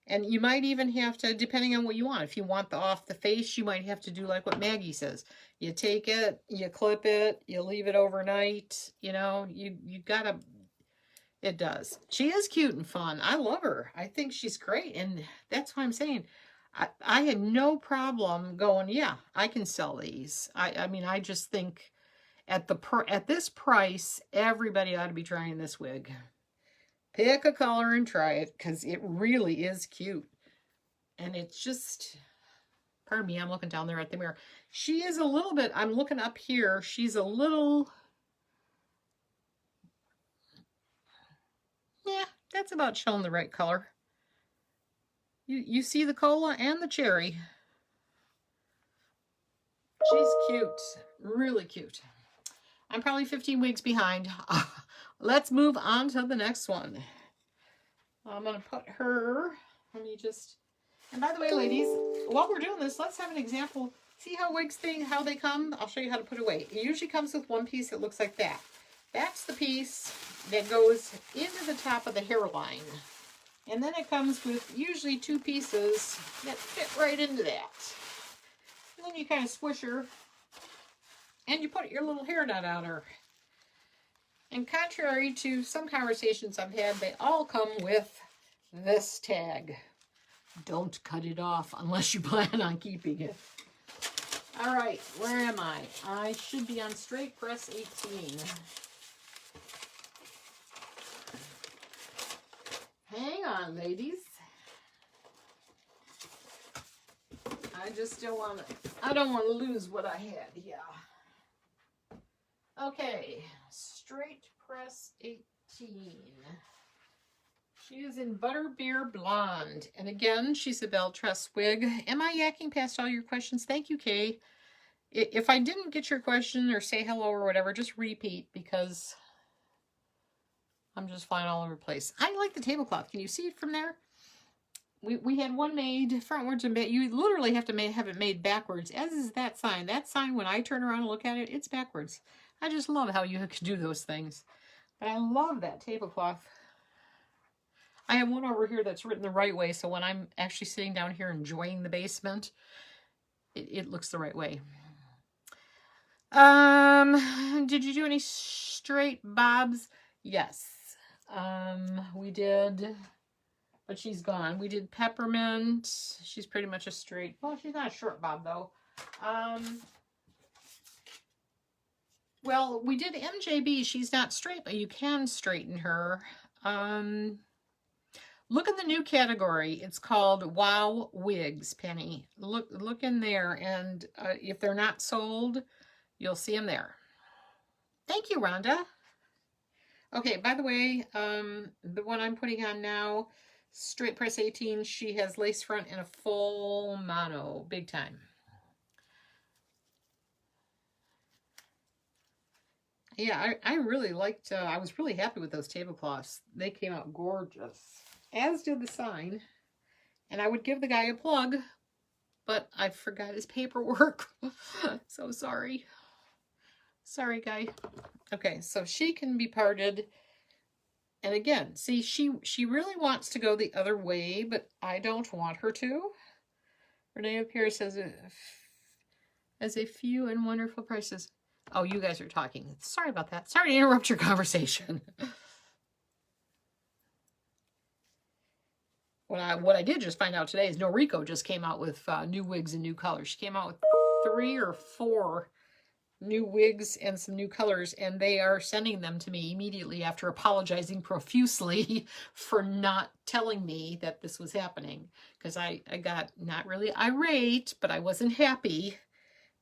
And you might even have to, depending on what you want. If you want the off the face, you might have to do like what Maggie says. You take it, you clip it, you leave it overnight. You know, you gotta, it does. She is cute and fun. I love her. I think she's great. And that's what I'm saying. I had no problem going, yeah, I can sell these. I mean, I just think at this price, everybody ought to be trying this wig. Pick a color and try it because it really is cute. And it's just, pardon me, I'm looking down there at the mirror. She is a little bit, I'm looking up here. She's a little, yeah, that's about showing the right color. You see the cola and the cherry. She's cute, really cute. I'm probably 15 wigs behind. Let's move on to the next one. I'm going to put her, let me just, and by the way, ladies, while we're doing this, let's have an example. See how wigs how they come? I'll show you how to put it away. It usually comes with one piece that looks like that. That's the piece that goes into the top of the hairline. And then it comes with usually two pieces that fit right into that. And then you kind of squish her, and you put your little hair knot on her. And contrary to some conversations I've had, they all come with this tag. Don't cut it off unless you plan on keeping it. All right, where am I? I should be on straight press 18. Hang on, ladies. I just don't want to, I don't want to lose what I had. Yeah. Okay. Straight Press 18. She is in Butterbeer Blonde. And again, she's a Belle Tress wig. Am I yakking past all your questions? Thank you, Kay. If I didn't get your question or say hello or whatever, just repeat because I'm just flying all over the place. I like the tablecloth. Can you see it from there? We had one made frontwards and back. You literally have to have it made backwards, as is that sign. That sign, when I turn around and look at it, it's backwards. I just love how you can do those things. But I love that tablecloth. I have one over here that's written the right way, so when I'm actually sitting down here enjoying the basement, it looks the right way. Did you do any straight bobs? Yes. We did, but she's gone. We did peppermint. She's pretty much a straight. Well, she's not a short bob though. Well, we did MJB. She's not straight, but you can straighten her. Look in the new category. It's called WOW Wigs, Penny. Look in there, and if they're not sold, you'll see them there. Thank you, Rhonda. Okay, by the way, the one I'm putting on now, Straight Press 18, she has lace front and a full mono, big time. Yeah, I really liked, I was really happy with those tablecloths. They came out gorgeous, as did the sign. And I would give the guy a plug, but I forgot his paperwork. So sorry. Sorry, guy. Okay, so she can be parted. And again, see, she really wants to go the other way, but I don't want her to. Renau appears as a few and wonderful prices. Oh, you guys are talking. Sorry about that. Sorry to interrupt your conversation. What I did just find out today is Noriko just came out with new wigs and new colors. She came out with 3 or 4 new wigs and some new colors, and they are sending them to me immediately after apologizing profusely for not telling me that this was happening, because I got not really irate, but I wasn't happy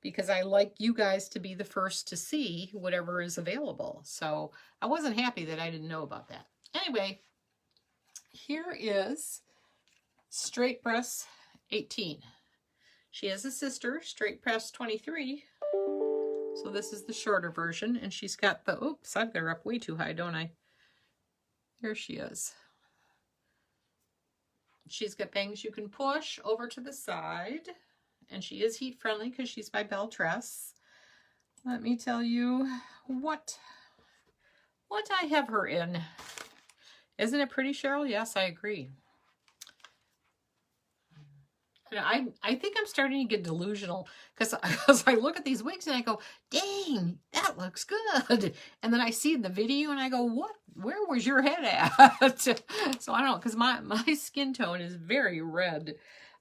because I like you guys to be the first to see whatever is available. So I wasn't happy that I didn't know about that. Anyway, here is Straight Press 18. She has a sister, Straight Press 23. So this is the shorter version, and she's got the, oops, I've got her up way too high, don't I? Here she is. She's got bangs you can push over to the side, and she is heat friendly because she's by Belle Tress. Let me tell you what I have her in. Isn't it pretty, Cheryl? Yes, I agree. I think I'm starting to get delusional because I look at these wigs and I go, dang, that looks good. And then I see the video and I go, what? Where was your head at? So I don't know, because my skin tone is very red.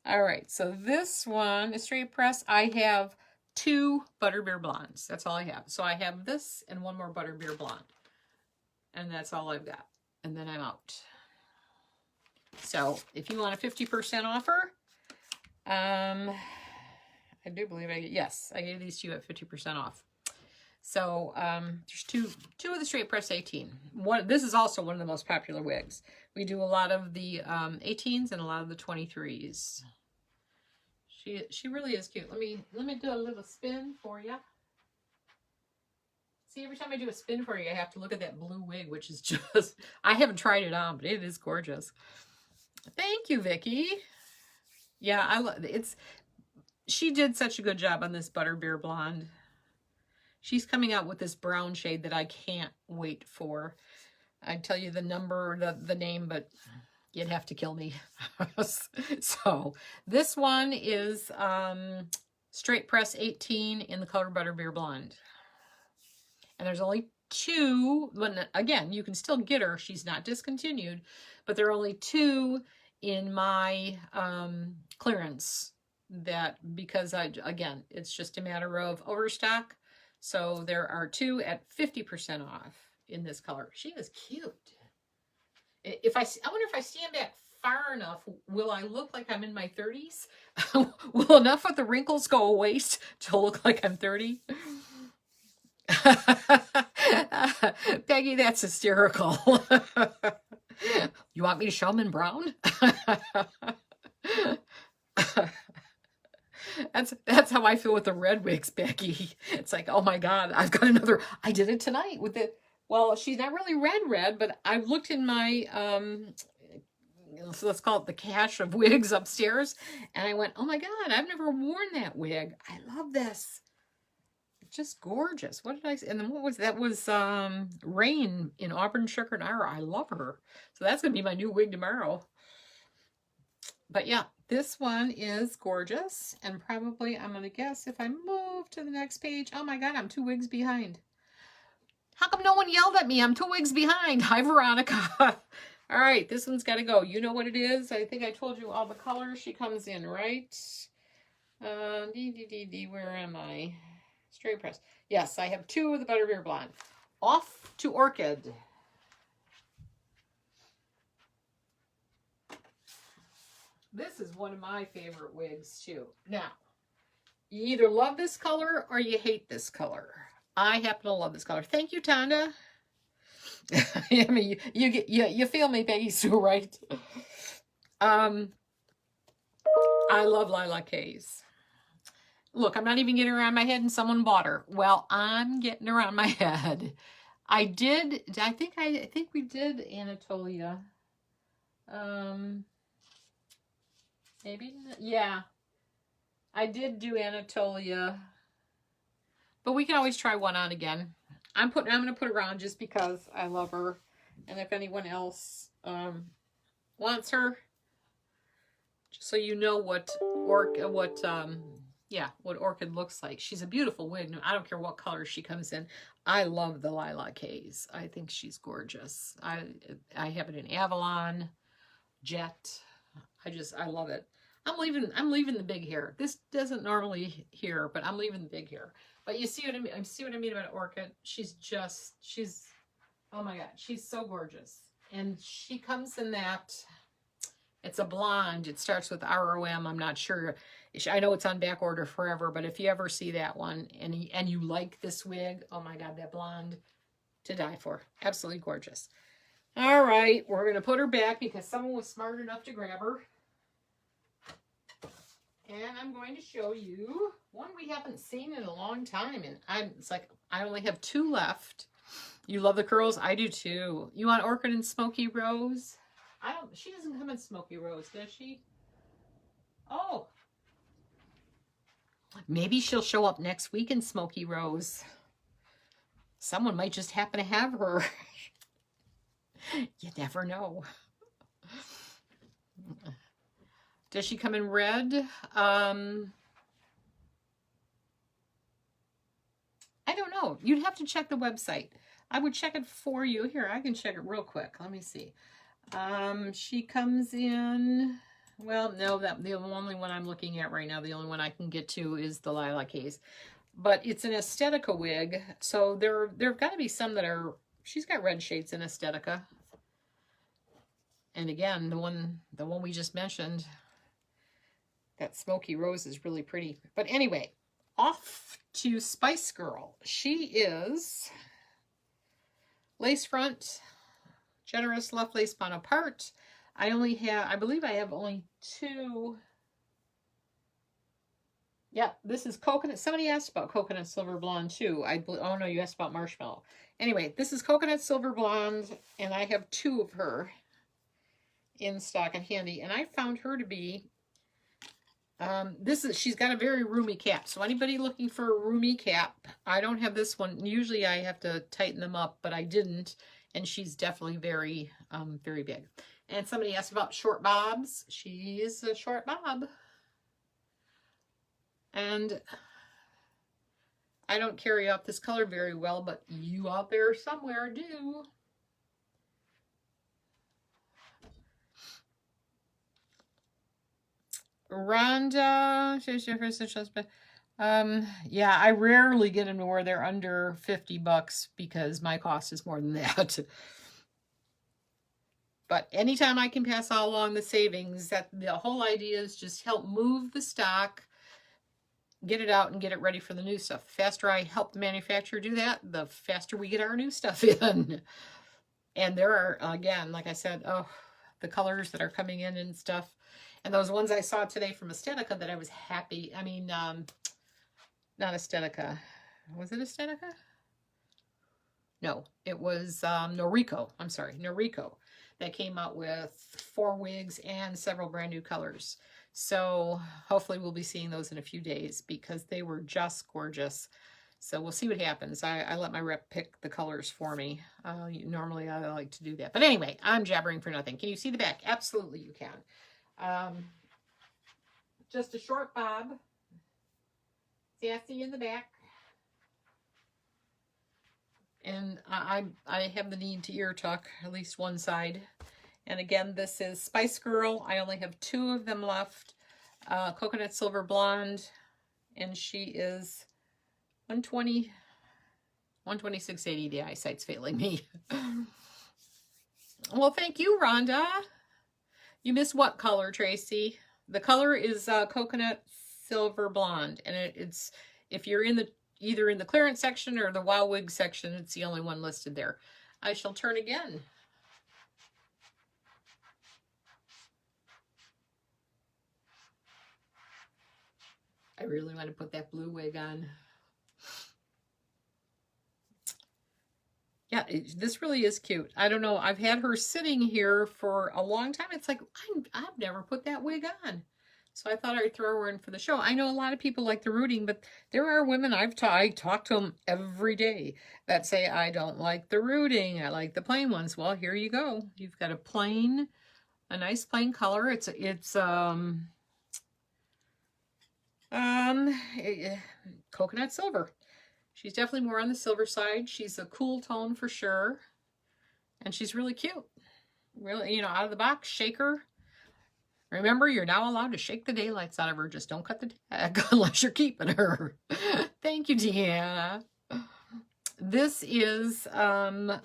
All right, so this one is Straight Press. I have 2 Butterbeer Blondes. That's all I have. So I have this and 1 more Butterbeer Blonde. And that's all I've got. And then I'm out. So if you want a 50% offer, I do believe yes, I gave these to you at 50% off. So there's two of the Straight Press 18. This is also one of the most popular wigs. We do a lot of the 18s and a lot of the 23s. She really is cute. Let me do a little spin for you. See, every time I do a spin for you, I have to look at that blue wig, which is just, I haven't tried it on, but it is gorgeous. Thank you, Vicky. Yeah, I love it's. She did such a good job on this Butterbeer Blonde. She's coming out with this brown shade that I can't wait for. I'd tell you the number, the name, but you'd have to kill me. So this one is Straight Press 18 in the color Butterbeer Blonde. And there's only 2. But again, you can still get her. She's not discontinued, but there are only 2 in my clearance, because again, it's just a matter of overstock. So there are 2 at 50% off in this color. She is cute. I wonder if I stand back far enough, will I look like I'm in my 30s? Will enough of the wrinkles go away to look like I'm 30? Peggy, that's hysterical. You want me to show them in brown? That's how I feel with the red wigs, Becky. It's like, oh my God, I've got another. I did it tonight with the. Well, she's not really red, but I looked in my so let's call it the cache of wigs upstairs, and I went, oh my God, I've never worn that wig. I love this. It's just gorgeous. What did I say? And then what was that? Was Rain in Auburn Sugar and Ira. I love her. So that's gonna be my new wig tomorrow. But yeah, this one is gorgeous, and probably I'm gonna guess if I move to the next page. Oh my God, I'm 2 wigs behind. How come no one yelled at me? I'm 2 wigs behind. Hi, Veronica. All right, this one's got to go. You know what it is? I think I told you all the colors she comes in, right? Where am I? Straight press. Yes, I have 2 of the Butterbeer Blonde. Off to Orchid. This is one of my favorite wigs, too. Now, you either love this color or you hate this color. I happen to love this color. Thank you, Tonda. I mean, you feel me, Peggy Sue, right? I love Lilac Haze. Look, I'm not even getting around my head and someone bought her. Well, I'm getting around my head. I think we did Anatolia. Maybe, yeah. I did do Anatolia. But we can always try one on again. I'm going to put her on just because I love her. And if anyone else wants her, just so you know what Orchid looks like. She's a beautiful wig. I don't care what color she comes in. I love the Lilac Haze. I think she's gorgeous. I have it in Avalon, Jet. I love it. I'm leaving the big hair. This doesn't normally here, but I'm leaving the big hair. But you see what I mean? See what I mean about Orchid? She's oh my God, she's so gorgeous. And she comes in that, it's a blonde. It starts with ROM. I'm not sure. I know it's on back order forever, but if you ever see that one and you like this wig, oh my God, that blonde, to die for. Absolutely gorgeous. All right, we're going to put her back because someone was smart enough to grab her. And I'm going to show you one we haven't seen in a long time. And it's like, I only have 2 left. You love the curls? I do too. You want Orchid and Smoky Rose? She doesn't come in Smoky Rose, does she? Oh. Maybe she'll show up next week in Smoky Rose. Someone might just happen to have her. You never know. Does she come in red? I don't know. You'd have to check the website. I would check it for you. Here, I can check it real quick. Let me see. She comes in, well, no, the only one I'm looking at right now, the only one I can get to is the Lilac Haze. But it's an Aesthetica wig. So there've got to be some that are, she's got red shades in Aesthetica. And again, the one we just mentioned, that Smoky Rose is really pretty. But anyway, off to Spice Girl. She is lace front, generous left lace spun apart. I believe I have only 2. Yeah, this is Coconut. Somebody asked about Coconut Silver Blonde too. Oh no, you asked about Marshmallow. Anyway, this is Coconut Silver Blonde, and I have 2 of her in stock and handy. And I found her to be, she's got a very roomy cap. So anybody looking for a roomy cap, I don't have this one. Usually I have to tighten them up, but I didn't. And she's definitely very, very big. And somebody asked about short bobs. She's a short bob. And I don't carry off this color very well, but you out there somewhere do. Rhonda, yeah, I rarely get them to where they're under $50 because my cost is more than that. But anytime I can pass along the savings, that the whole idea is just help move the stock, get it out and get it ready for the new stuff. The faster I help the manufacturer do that, the faster we get our new stuff in. And there are, again, like I said, oh, the colors that are coming in and stuff. And those ones I saw today from Estetica that I was happy. I mean, not Estetica. Was it Estetica? No, it was Noriko. I'm sorry, Noriko. That came out with 4 wigs and several brand new colors. So hopefully we'll be seeing those in a few days because they were just gorgeous. So we'll see what happens. I let my rep pick the colors for me. Normally I like to do that. But anyway, I'm jabbering for nothing. Can you see the back? Absolutely you can. Just a short bob. Sassy in the back. And I have the need to ear tuck, at least one side. And again, this is Spice Girl. I only have 2 of them left. Coconut Silver Blonde. And she is 120, 126.80. The eyesight's failing me. Well, thank you, Rhonda. You missed what color, Tracy? The color is Coconut Silver Blonde. And it's, if you're in the either in the clearance section or the WOW wig section, it's the only one listed there. I shall turn again. I really want to put that blue wig on. Yeah, this really is cute. I don't know. I've had her sitting here for a long time. It's like, I've never put that wig on. So I thought I'd throw her in for the show. I know a lot of people like the rooting, but there are women I talk to them every day that say, I don't like the rooting. I like the plain ones. Well, here you go. You've got a nice plain color. It's coconut silver. She's definitely more on the silver side. She's a cool tone for sure. And she's really cute. Really, you know, out of the box, shaker. Remember, you're now allowed to shake the daylights out of her. Just don't cut the tag unless you're keeping her. Thank you, Deanna. This is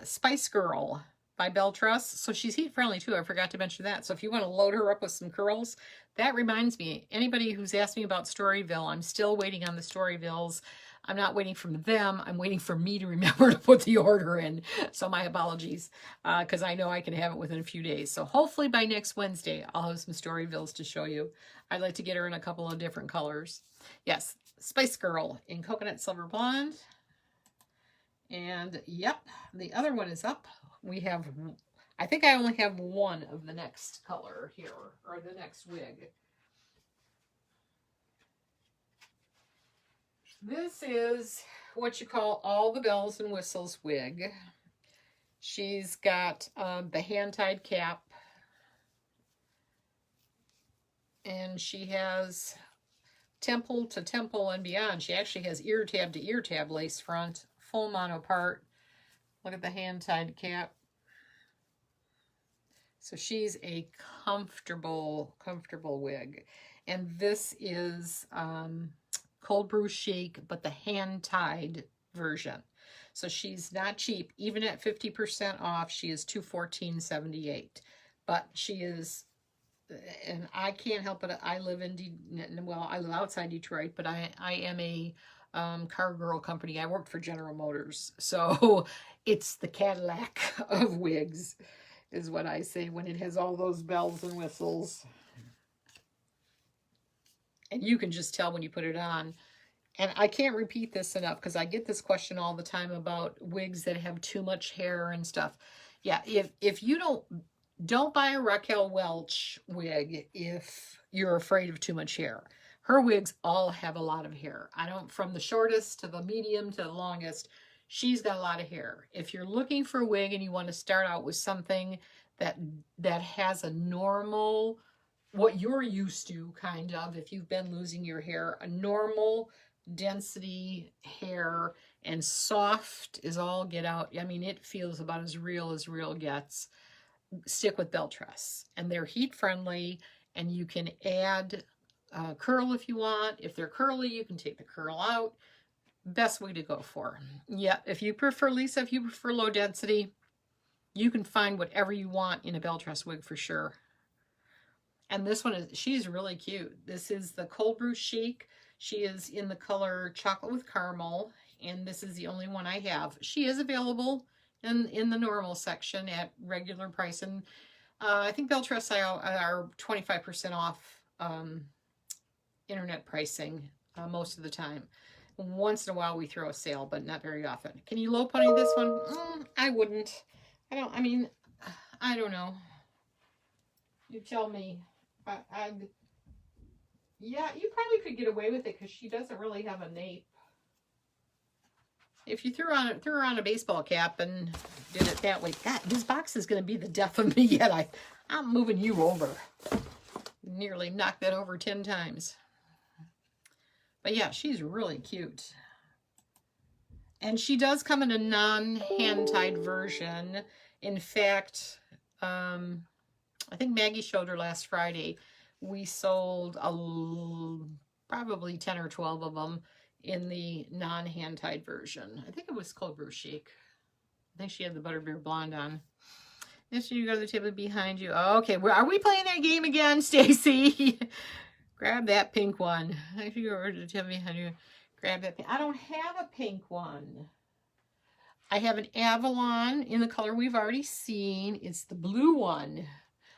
Spice Girl by Belle Truss. So she's heat friendly too. I forgot to mention that. So if you want to load her up with some curls, that reminds me, anybody who's asked me about Storyville, I'm still waiting on the Storyvilles. I'm not waiting from them. I'm waiting for me to remember to put the order in. So my apologies, because I know I can have it within a few days. So hopefully by next Wednesday, I'll have some Storyvilles to show you. I'd like to get her in a couple of different colors. Yes, Spice Girl in Coconut Silver Blonde. And yep, the other one is up. We have, I think I only have one of the next color here, or the next wig. This is what you call all the bells and whistles wig. She's got the hand-tied cap. And she has temple to temple and beyond. She actually has ear tab to ear tab lace front, full mono part. Look at the hand-tied cap. So she's a comfortable wig. And this is cold brew chic, but the hand-tied version. So she's not cheap. Even at 50% off, she is $214.78. But she is, and I can't help it. I live I live outside Detroit, but I am a car girl company. I worked for General Motors. So it's the Cadillac of wigs, is what I say when it has all those bells and whistles. And you can just tell when you put it on. And I can't repeat this enough because I get this question all the time about wigs that have too much hair and stuff. Yeah, if you don't buy a Raquel Welch wig if you're afraid of too much hair. Her wigs all have a lot of hair. From the shortest to the medium to the longest, she's got a lot of hair. If you're looking for a wig and you want to start out with something that has a normal, what you're used to, kind of, if you've been losing your hair, a normal density hair and soft is all get out. I mean, it feels about as real gets. Stick with Belle Truss. And they're heat friendly, and you can add curl if you want. If they're curly, you can take the curl out. Best way to go for. Yeah, if you prefer, Lisa, if you prefer low density, You can find whatever you want in a bell dress wig for sure. And this one is, she's really cute. This is the Cold Brew Chic. She is in the color Chocolate with Caramel, and this is the only one I have. She is available in the normal section at regular price, and I think bell dress are 25% off internet pricing most of the time. Once in a while we throw a sale, but not very often. Can you low pony this one? I wouldn't. I don't know. You tell me. Yeah, you probably could get away with it because she doesn't really have a nape. If you threw her on a baseball cap and did it that way, God, this box is going to be the death of me yet. I'm moving you over. Nearly knocked that over 10 times. But yeah, she's really cute. And she does come in a non-hand-tied version. In fact, I think Maggie showed her last Friday. We sold probably 10 or 12 of them in the non-hand-tied version. I think it was Cold Brew Chic. I think she had the Butterbeer Blonde on. Yes, you go to the table behind you. Okay, are we playing that game again, Stacy? Grab that pink one. If you go over to the table behind you, grab that pink. I don't have a pink one. I have an Avalon in the color we've already seen. It's the blue one.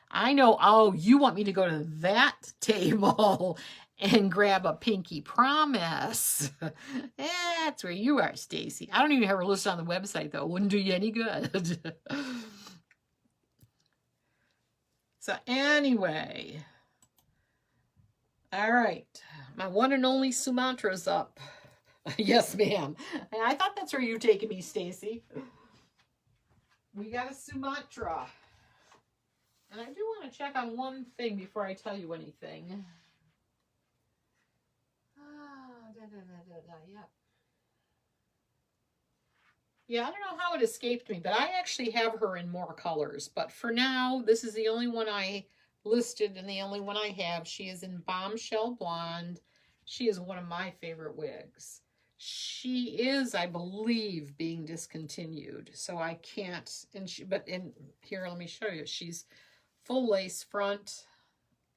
I know. Oh, you want me to go to that table and grab a pinky promise. That's where you are, Stacy. I don't even have her listed on the website, though. Wouldn't do you any good. So anyway. All right. My one and only Sumatra's up. Yes, ma'am. I thought that's where you're taking me, Stacy. We got a Sumatra. And I do want to check on one thing before I tell you anything. Yep. Yeah, I don't know how it escaped me, but I actually have her in more colors. But for now, this is the only one I listed and the only one I have. She is in Bombshell Blonde. She is one of my favorite wigs. She is, I believe, being discontinued. So I can't, but here, let me show you. She's full lace front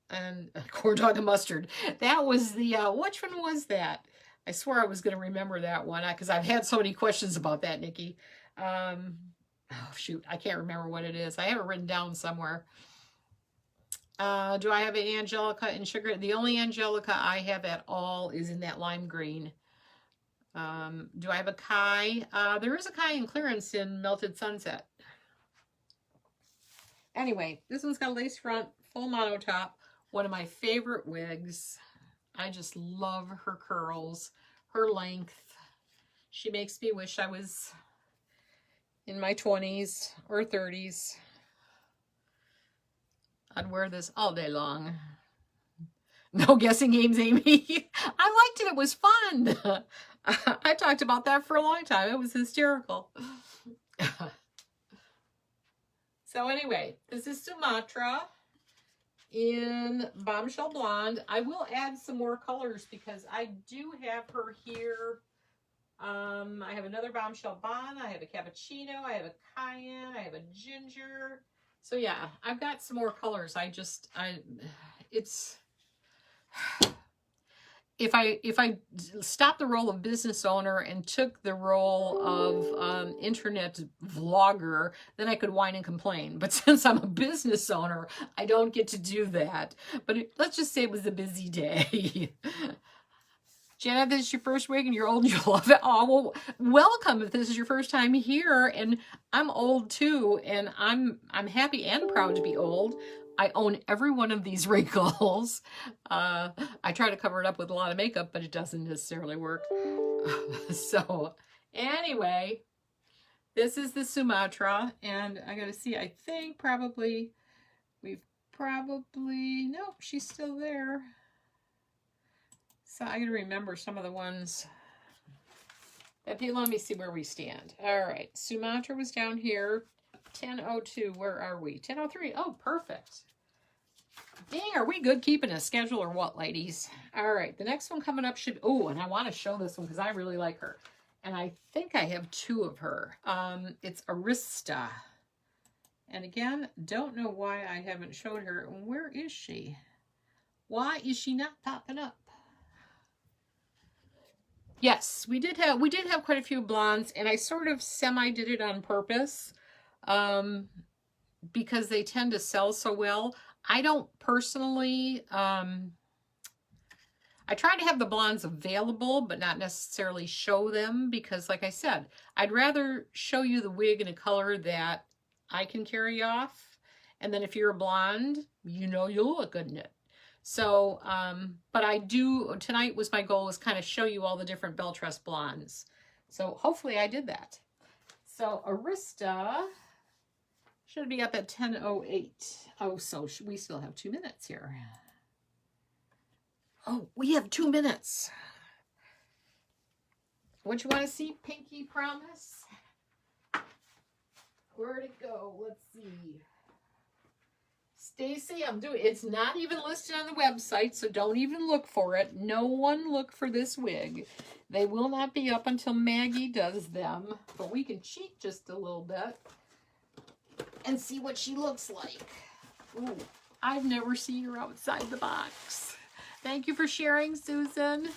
and corn dog and mustard. That was the, which one was that? I swear I was going to remember that one because I've had so many questions about that, Nikki. Oh, shoot. I can't remember what it is. I have it written down somewhere. Do I have an Angelica in sugar? The only Angelica I have at all is in that lime green. Do I have a Kai? There is a Kai in clearance in Melted Sunset. Anyway, this one's got a lace front, full mono top. One of my favorite wigs. I just love her curls, her length. She makes me wish I was in my 20s or 30s. I'd wear this all day long. No guessing games, Amy. I liked it. It was fun. I talked about that for a long time. It was hysterical. So anyway, this is Sumatra in Bombshell Blonde. I will add some more colors because I do have her here. I have another Bombshell Blonde. I have a Cappuccino. I have a Cayenne. I have a Ginger. So yeah, I've got some more colors. If I stopped the role of business owner and took the role of internet vlogger, then I could whine and complain. But since I'm a business owner, I don't get to do that. But let's just say it was a busy day. Jenna, this is your first wig and you're old and you love it. Oh, well, welcome if this is your first time here. And I'm old too, and I'm happy and proud to be old. I own every one of these wrinkles. I try to cover it up with a lot of makeup, but it doesn't necessarily work. So anyway, this is the Sumatra, and I gotta see, I think nope, she's still there. So I gotta remember some of the ones. Let me see where we stand. All right, Sumatra was down here. 10:02, where are we? 10:03, oh, perfect. Dang, are we good keeping a schedule or what, ladies? All right, the next one coming up should, oh, and I want to show this one because I really like her. And I think I have two of her. It's Arista. And again, don't know why I haven't showed her. Where is she? Why is she not popping up? Yes, we did have quite a few blondes, and I sort of semi did it on purpose, because they tend to sell so well. I don't personally, I try to have the blondes available, but not necessarily show them, because like I said, I'd rather show you the wig in a color that I can carry off. And then if you're a blonde, you know you'll look good in it. So, but I do, tonight was my goal, was kind of show you all the different belle tress blondes. So hopefully I did that. So Arista should be up at 10:08. Oh, so we still have 2 minutes here. Oh, we have 2 minutes. What you want to see? Pinky Promise? Where'd it go? Let's see. Stacy, it's not even listed on the website, so don't even look for it. No one look for this wig. They will not be up until Maggie does them, but we can cheat just a little bit and see what she looks like. Ooh, I've never seen her outside the box. Thank you for sharing, Susan.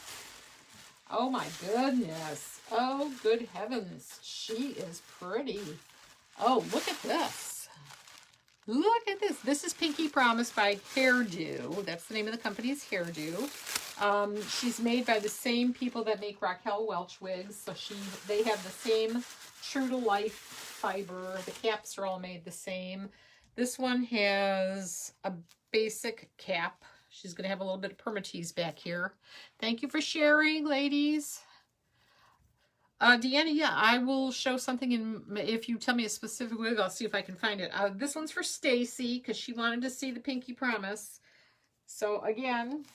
Oh my goodness. Oh, good heavens. She is pretty. Oh, look at this. Look at this. This is Pinky Promise by Hairdo. That's the name of the company, is Hairdo. She's made by the same people that make Raquel Welch wigs. So they have the same true to life fiber. The caps are all made the same. This one has a basic cap. She's going to have a little bit of permatease back here. Thank you for sharing, ladies. Deanna, yeah, I will show something if you tell me a specific wig, I'll see if I can find it. This one's for Stacy because she wanted to see the Pinky Promise. So again,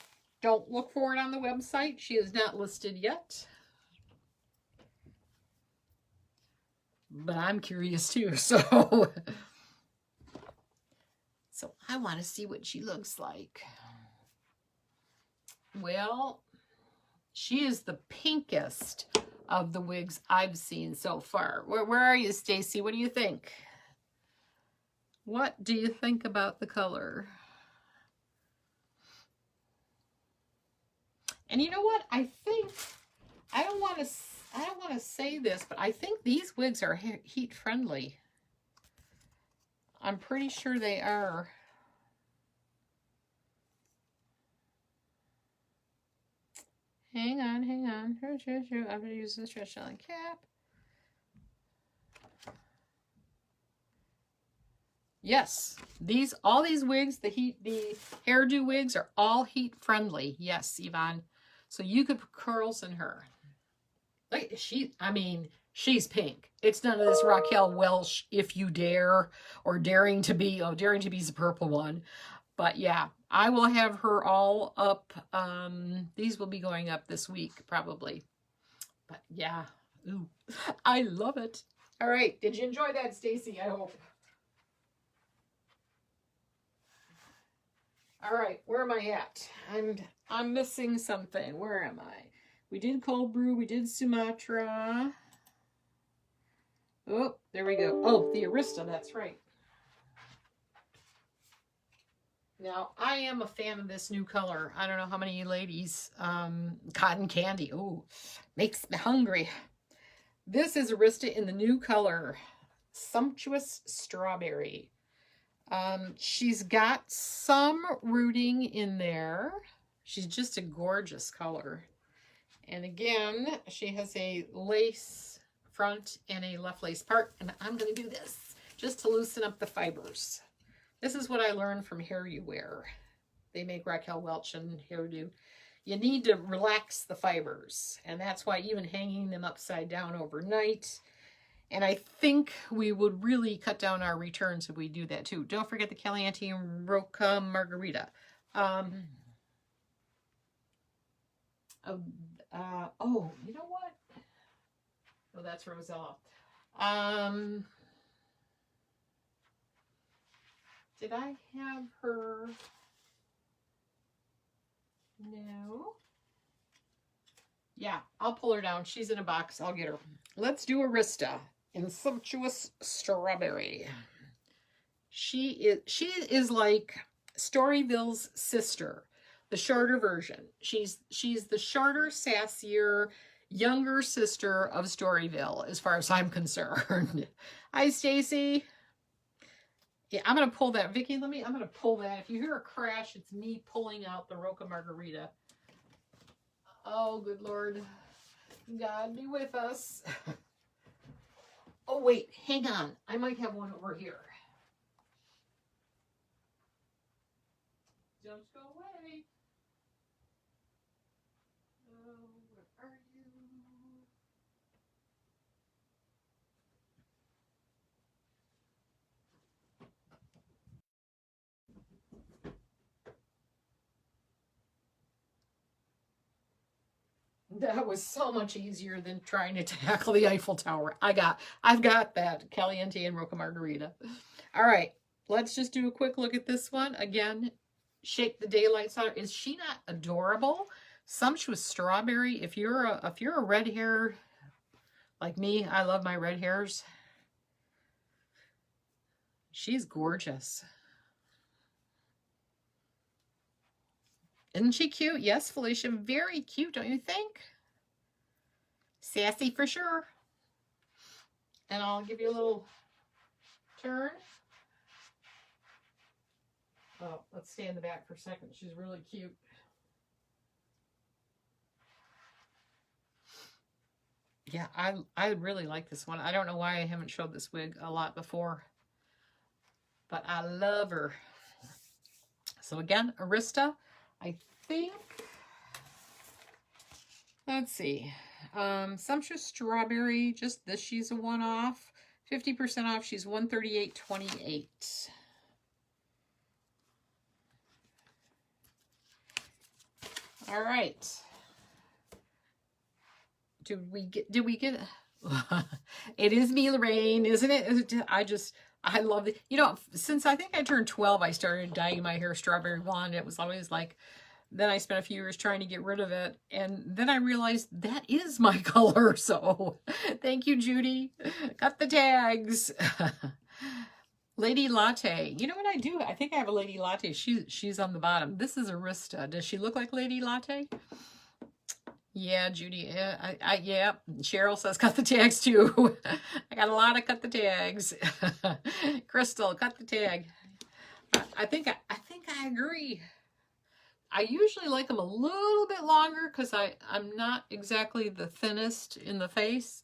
don't look for it on the website. She is not listed yet. But I'm curious too, so I want to see what she looks like. Well, she is the pinkest of the wigs I've seen so far. Where are you, Stacy? What do you think? What do you think about the color? And you know what? I think, I don't want to say this, but I think these wigs are heat friendly. I'm pretty sure they are. Hang on. I'm going to use this stretch on cap. Yes, all these wigs, the Hairdo wigs are all heat friendly. Yes, Yvonne. So you could put curls in her. Like she's pink. It's none of this Raquel Welch, If You Dare, or Daring to Be. Oh, Daring to Be is the purple one. But yeah, I will have her all up. These will be going up this week, probably. But yeah, ooh, I love it. All right, did you enjoy that, Stacy? I hope. All right, where am I at? I'm missing something. Where am I? We did cold brew. We did Sumatra. Oh, there we go. Oh, the Arista. That's right. Now, I am a fan of this new color. I don't know how many of you ladies, cotton candy. Oh, makes me hungry. This is Arista in the new color, Sumptuous Strawberry. She's got some rooting in there. She's just a gorgeous color. And again, she has a lace front and a left lace part. And I'm going to do this just to loosen up the fibers. This is what I learned from Hair You Wear. They make Raquel Welch and Hairdo. You need to relax the fibers. And that's why even hanging them upside down overnight. And I think we would really cut down our returns if we do that too. Don't forget the Caliante and Roca Margarita. Oh, you know what? Oh, that's Rosella. Did I have her? No. Yeah, I'll pull her down. She's in a box. I'll get her. Let's do Arista in Sumptuous Strawberry. She is like Storyville's sister, the shorter version. She's the shorter, sassier, younger sister of Storyville, as far as I'm concerned. Hi, Stacy. Yeah, I'm gonna pull that, Vicky. I'm gonna pull that. If you hear a crash, it's me pulling out the Roca Margarita. Oh, good Lord. God be with us. Oh, wait, hang on. I might have one over here. Don't go away. Oh, where are you? That was so much easier than trying to tackle the Eiffel Tower. I've got that Caliante and Roca Margarita. All right, let's just do a quick look at this one again. Shake the daylights out. Is she not adorable? Sumptuous Strawberry. If you're a red hair like me, I love my red hairs. She's gorgeous. Isn't she cute? Yes, Felicia, very cute, don't you think? Sassy for sure. And I'll give you a little turn. Oh, let's stay in the back for a second. She's really cute. Yeah, I really like this one. I don't know why I haven't showed this wig a lot before, but I love her. So again, Arista, I think, let's see, Sumptuous Strawberry, just this, she's a one-off, 50% off, she's $138.28. All right. Did we get it is me, Lorraine, isn't it? I love it. You know, since I think I turned 12, I started dyeing my hair strawberry blonde. It was always like, then I spent a few years trying to get rid of it. And then I realized that is my color. So thank you, Judy. Got the tags. Lady Latte. You know what I do? I think I have a Lady Latte. She's on the bottom. This is Arista. Does she look like Lady Latte? Yeah, Judy. Yeah. Cheryl says cut the tags too. I got a lot of cut the tags. Crystal, cut the tag. I think I agree. I usually like them a little bit longer because I'm not exactly the thinnest in the face,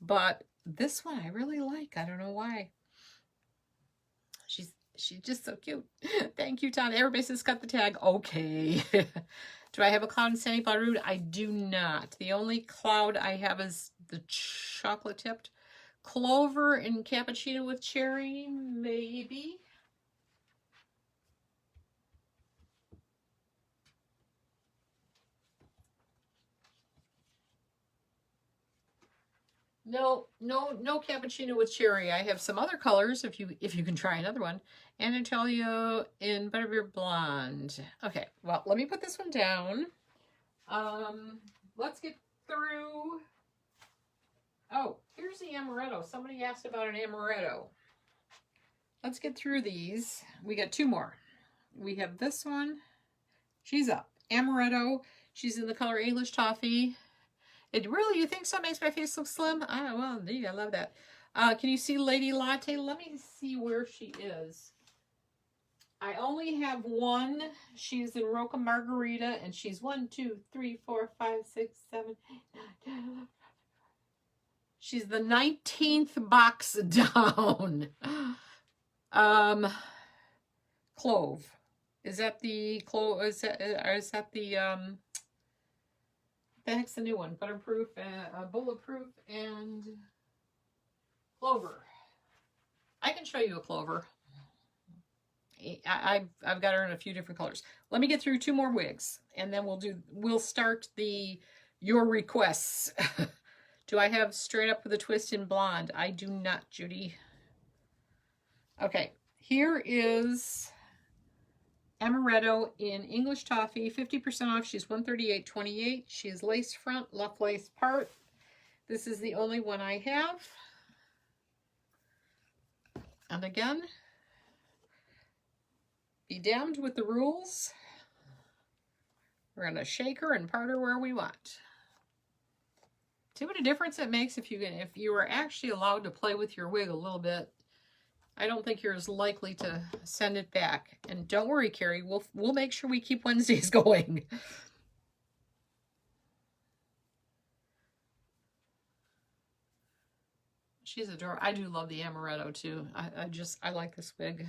but this one I really like. I don't know why. She's just so cute. Thank you, Todd. Everybody says cut the tag. Okay. Do I have a cloud in Sandy Cloud Root? I do not. The only cloud I have is the chocolate tipped. Clover and cappuccino with cherry, maybe. No cappuccino with cherry. I have some other colors if you can try another one. Anatolia in Butterbeer Blonde. Okay, well, let me put this one down. Let's get through. Oh, here's the amaretto. Somebody asked about an amaretto. Let's get through these. We got two more. We have this one. She's up. Amaretto. She's in the color English Toffee. It really, you think so? Makes my face look slim? Oh, well, gee, I love that. Can you see Lady Latte? Let me see where she is. I only have one. She's in Roca Margarita, and she's 1, 2, 3, 4, 5, 6, 7, 8, 9, 10, 11. She's the 19th box down. Clove. Is that the clove? Is that the the heck's the new one? Butterproof, bulletproof, and clover. I can show you a clover. I've got her in a few different colors. Let me get through two more wigs, and then we'll start your requests. Do I have straight up with a twist in blonde? I do not, Judy. Okay, here is Amaretto in English Toffee, 50% off. She's $138.28. She is lace front, left lace part. This is the only one I have. And again, be damned with the rules. We're going to shake her and part her where we want. See what a difference it makes if you are actually allowed to play with your wig a little bit. I don't think you're as likely to send it back. And don't worry, Carrie, we'll make sure we keep Wednesdays going. She's adorable. I do love the amaretto too. I like this wig.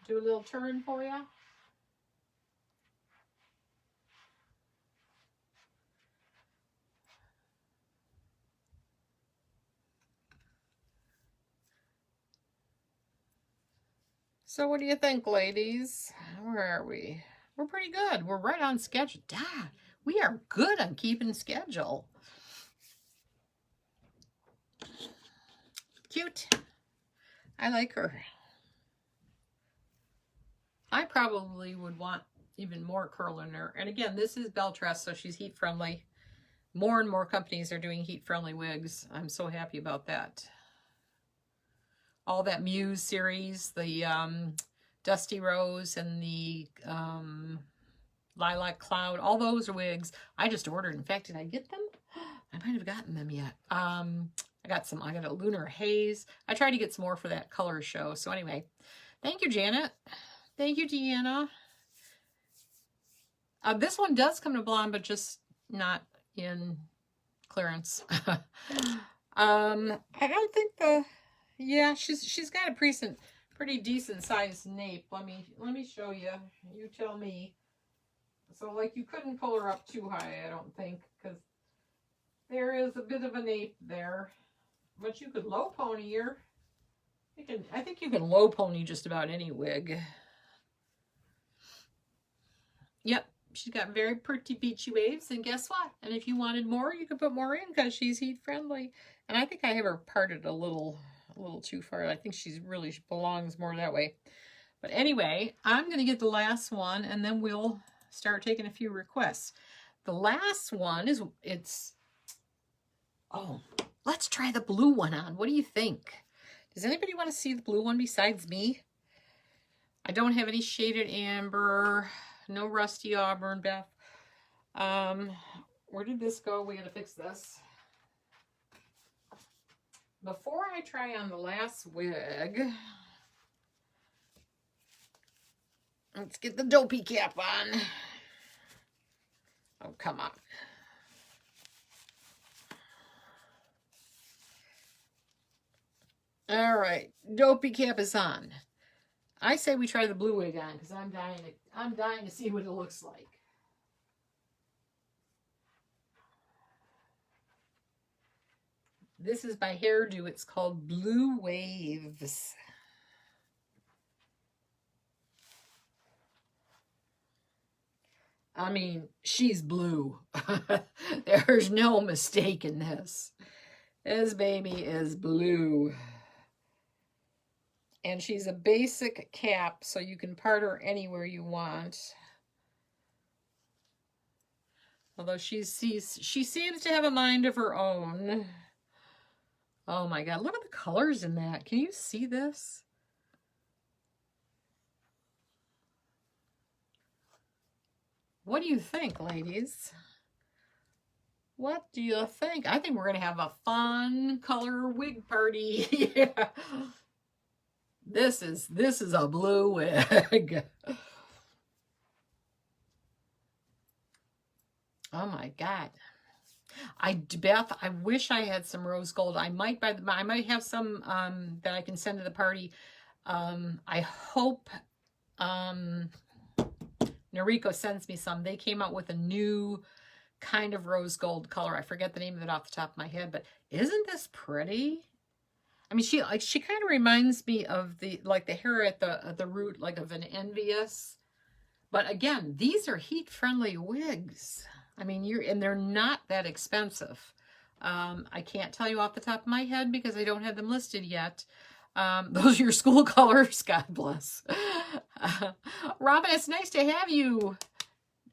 Do a little turn for you. So what do you think, ladies? Where are we? We're pretty good. We're right on schedule. Dad, we are good on keeping schedule. Cute. I like her. I probably would want even more curl in her. And again, this is Beltress, so she's heat friendly. More and more companies are doing heat friendly wigs. I'm so happy about that. All that Muse series, the Dusty Rose and the Lilac Cloud, all those wigs I just ordered. In fact, did I get them? I might have gotten them yet. I got a Lunar Haze. I tried to get some more for that color show. So anyway, thank you, Janet. Thank you, Deanna. This one does come to blonde, but just not in clearance. I don't think yeah, she's got a pretty decent sized nape. Let me show you. You tell me. So like you couldn't pull her up too high, I don't think, because there is a bit of a nape there. But you could low pony her. I think you can low pony just about any wig. Yep, she's got very pretty beachy waves, and guess what? And if you wanted more, you could put more in because she's heat friendly. And I think I have her parted a little too far. I think she belongs more that way. But anyway, I'm going to get the last one, and then we'll start taking a few requests. The last one is, let's try the blue one on. What do you think? Does anybody want to see the blue one besides me? I don't have any shaded amber, no rusty auburn, Beth. Where did this go? We got to fix this. Before I try on the last wig, let's get the dopey cap on. Oh, come on. All right, dopey cap is on. I say we try the blue wig on because I'm dying to see what it looks like. This is my hairdo. It's called Blue Waves. I mean, she's blue. There's no mistake in this. This baby is blue. And she's a basic cap, so you can part her anywhere you want. Although she seems to have a mind of her own. Oh my God, look at the colors in that. Can you see this? What do you think, ladies? What do you think? I think we're going to have a fun color wig party. Yeah. This is a blue wig. Oh my God. Beth, I wish I had some rose gold. I might have some that I can send to the party. I hope Noriko sends me some. They came out with a new kind of rose gold color. I forget the name of it off the top of my head, but isn't this pretty? I mean, she kind of reminds me of the hair at the root, like of an Envious. But again, these are heat friendly wigs. I mean, they're not that expensive. I can't tell you off the top of my head because I don't have them listed yet. Those are your school colors. God bless. Robin, it's nice to have you.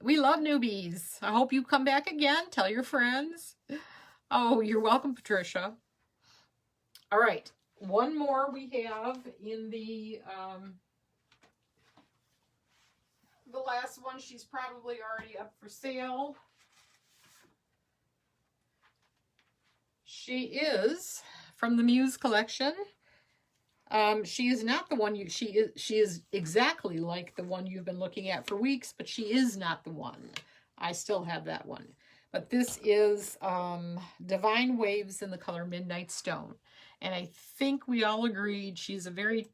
We love newbies. I hope you come back again. Tell your friends. Oh, you're welcome, Patricia. All right. one more we have in the last one. She's probably already up for sale. She is from the Muse collection. She is not the one she is exactly like the one you've been looking at for weeks, but she is not the one. I still have that one. But this is Divine Waves in the color Midnight Stone. And I think we all agreed she's a very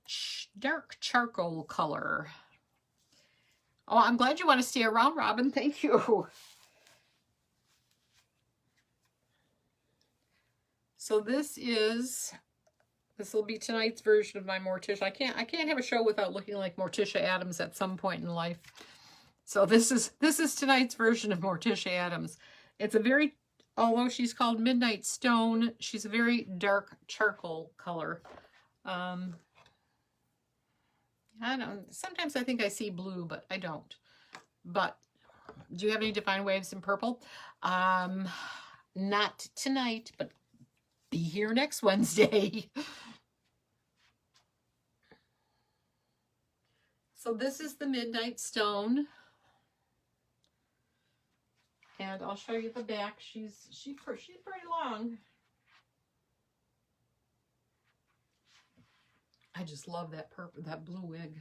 dark charcoal color. Oh, I'm glad you want to stay around, Robin. Thank you. So this will be tonight's version of my Morticia. I can't have a show without looking like Morticia Addams at some point in life. So this is tonight's version of Morticia Addams. It's a very, although she's called Midnight Stone, she's a very dark charcoal color. I don't, sometimes I think I see blue, but I don't. But do you have any Divine Waves in purple? Not tonight, but be here next Wednesday. So this is the Midnight Stone. And I'll show you the back. She's pretty long. I just love that purple, that blue wig.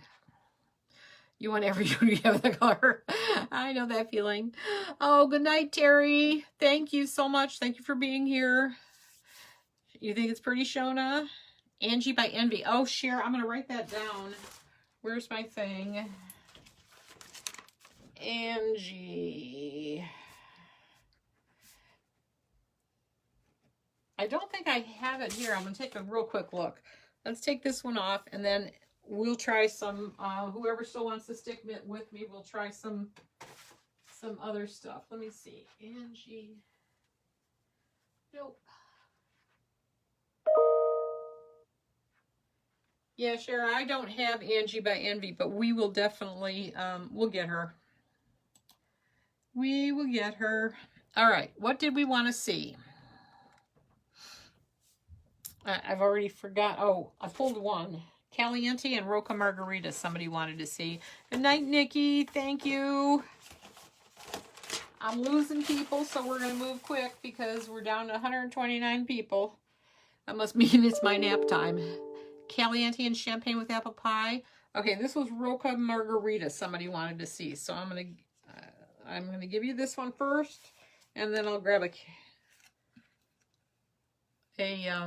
You want every you have the color. I know that feeling. Oh, good night, Terry. Thank you so much. Thank you for being here. You think it's pretty, Shona? Angie by Envy. Oh, Cher, I'm gonna write that down. Where's my thing? Angie. I don't think I have it here. I'm going to take a real quick look. Let's take this one off, and then we'll try some, whoever still wants to stick with me, we'll try some other stuff. Let me see. Angie. Nope. Yeah, Cher, I don't have Angie by Envy, but we will definitely, we'll get her. We will get her. All right, what did we want to see? I've already forgot. Oh, I pulled one. Caliante and Roca Margarita somebody wanted to see. Good night, Nikki. Thank you. I'm losing people, so we're going to move quick because we're down to 129 people. That must mean it's my nap time. Caliante and champagne with apple pie. Okay, this was Roca Margarita somebody wanted to see. So I'm going to give you this one first, and then I'll grab a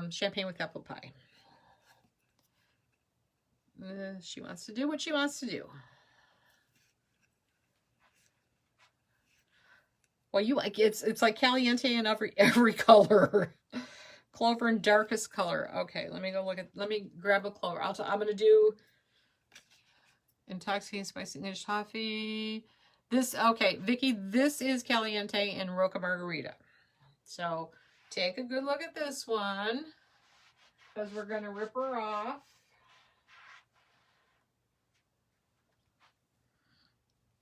champagne with apple pie. She wants to do what she wants to do. Well, you like it's like Caliante in every color. Clover in darkest color. Okay, let me go look at. Let me grab a clover. I'm gonna do intoxicating spicy English toffee. This okay, Vicky. This is Caliante and Roca Margarita. So. Take a good look at this one, because we're going to rip her off.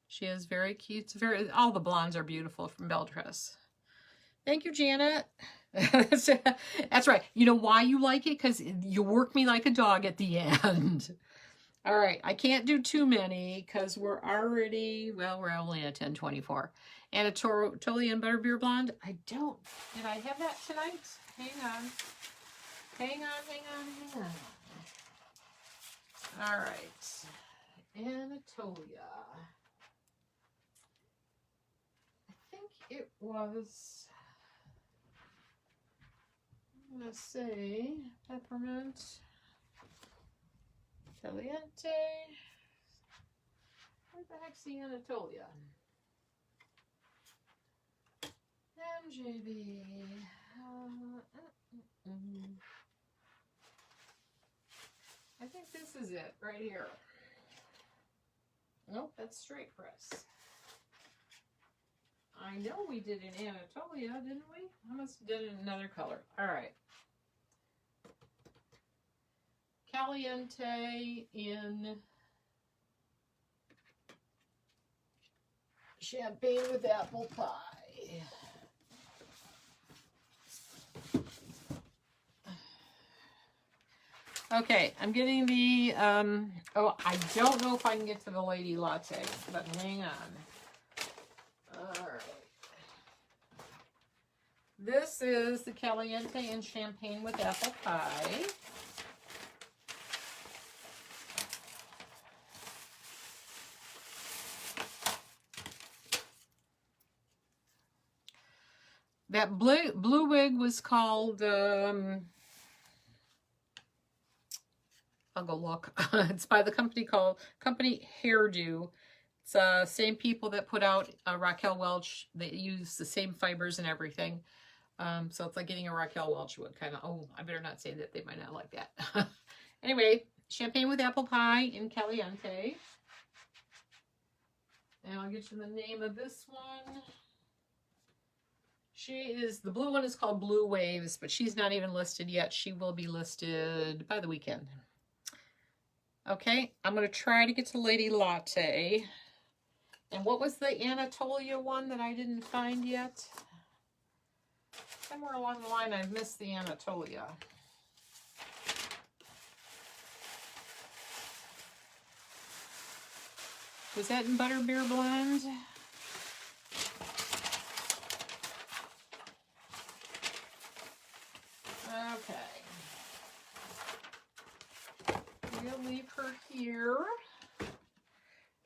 She is very cute. All the blondes are beautiful from Beltress. Thank you, Janet. That's right. You know why you like it? Because you work me like a dog at the end. All right. I can't do too many because we're already, well, we're only at 10:24. Anatolia and Butterbeer Blonde. Did I have that tonight? Hang on. Hang on. All right. Anatolia. I think it was, I'm going to say, peppermint, Caliante. Where the heck's the Anatolia? MJB. I think this is it right here. Nope, that's straight press. I know we did an Anatolia, didn't we? I must have done it in another color. All right. Caliante in champagne with apple pie. Okay, I'm getting the, oh, I don't know if I can get to the Lady Latte, but hang on. All right. This is the Caliante and Champagne with Apple Pie. That blue wig was called, I'll go look. It's by the company Hairdo. It's same people that put out Raquel Welch. They use the same fibers and everything. So it's like getting a Raquel Welch would kind of, oh, I better not say that. They might not like that. Anyway, Champagne with Apple Pie in Caliante. And I'll get you the name of this one. The blue one is called Blue Waves, but she's not even listed yet. She will be listed by the weekend. Okay, I'm going to try to get to Lady Latte. And what was the Anatolia one that I didn't find yet? Somewhere along the line I've missed the Anatolia. Was that in Butterbeer Blonde? Okay. We'll leave her here.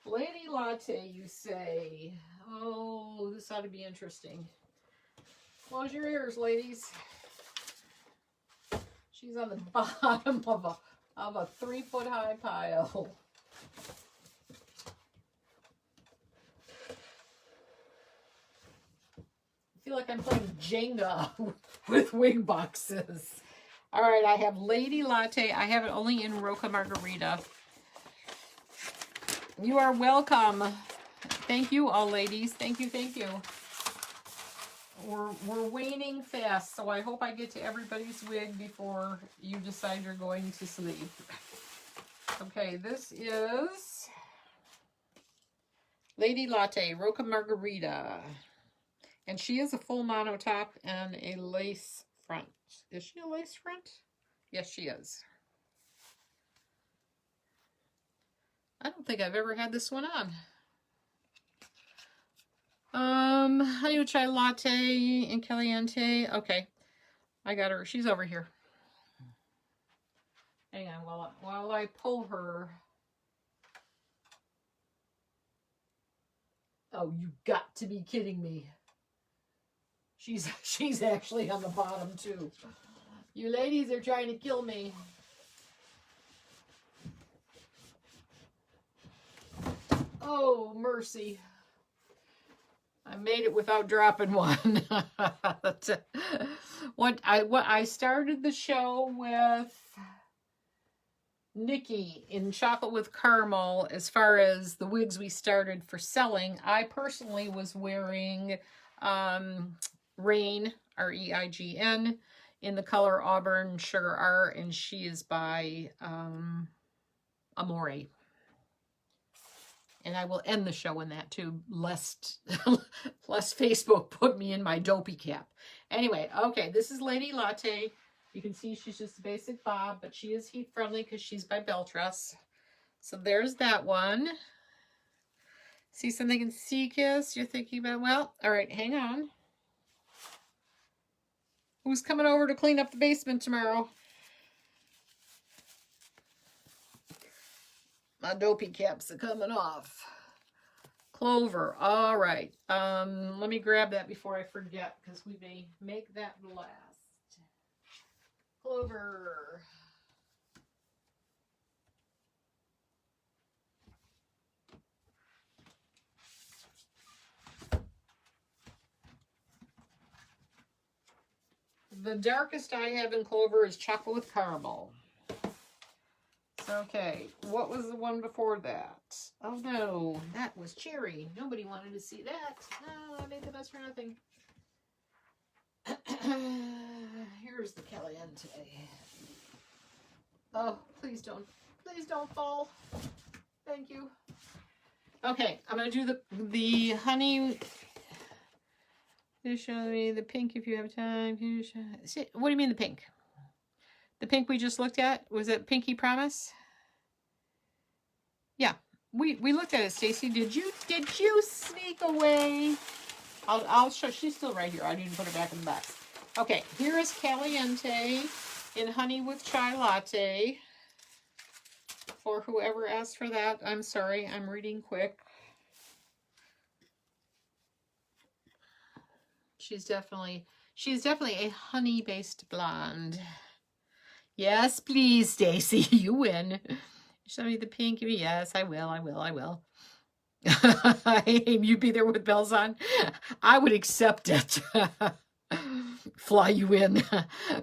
Lady Latte, you say. Oh, this ought to be interesting. Close your ears, ladies. She's on the bottom of a 3-foot-high pile. I feel like I'm playing Jenga with wig boxes. All right, I have Lady Latte. I have it only in Roca Margarita. You are welcome. Thank you, all ladies. Thank you, thank you. We're waning fast, so I hope I get to everybody's wig before you decide you're going to sleep. Okay, this is Lady Latte, Roca Margarita. And she is a full mono top and a lace front. Is she a lace front? Yes, she is. I don't think I've ever had this one on. Honey chai latte in Caliante. Okay, I got her. She's over here. Hang on while I pull her. Oh, you got to be kidding me. She's actually on the bottom too. You ladies are trying to kill me. Oh, mercy. I made it without dropping one. What I started the show with Nikki in Chocolate with Caramel. As far as the wigs we started for selling, I personally was wearing Reign, R-E-I-G-N, in the color Auburn Sugar R, and she is by Amore. And I will end the show in that too, lest Facebook put me in my dopey cap. Anyway, okay, this is Lady Latte. You can see she's just a basic bob, but she is heat friendly because she's by Beltress. So there's that one. See something in Seakiss you're thinking about? Well, all right, hang on. Who's coming over to clean up the basement tomorrow? My dopey caps are coming off. Clover. All right. Let me grab that before I forget, because we may make that last. Clover. The darkest I have in Clover is Chocolate with Caramel. Okay, what was the one before that? Oh no, that was Cherry. Nobody wanted to see that. No, I made the best for nothing. Here's the Caliante. Oh, please don't fall. Thank you. Okay, I'm gonna do the honey. You show me the pink if you have time. See, what do you mean the pink? The pink we just looked at, was it Pinky Promise? Yeah, we looked at it, Stacy. Did you sneak away? I'll show. She's still right here. I need to put her back in the box. Okay, here is Caliante in Honey with Chai Latte. For whoever asked for that, I'm sorry. I'm reading quick. She's definitely a honey-based blonde. Yes, please, Stacy, you win. Show me the pink. Yes, I will. You'd be there with bells on. I would accept it. Fly you in.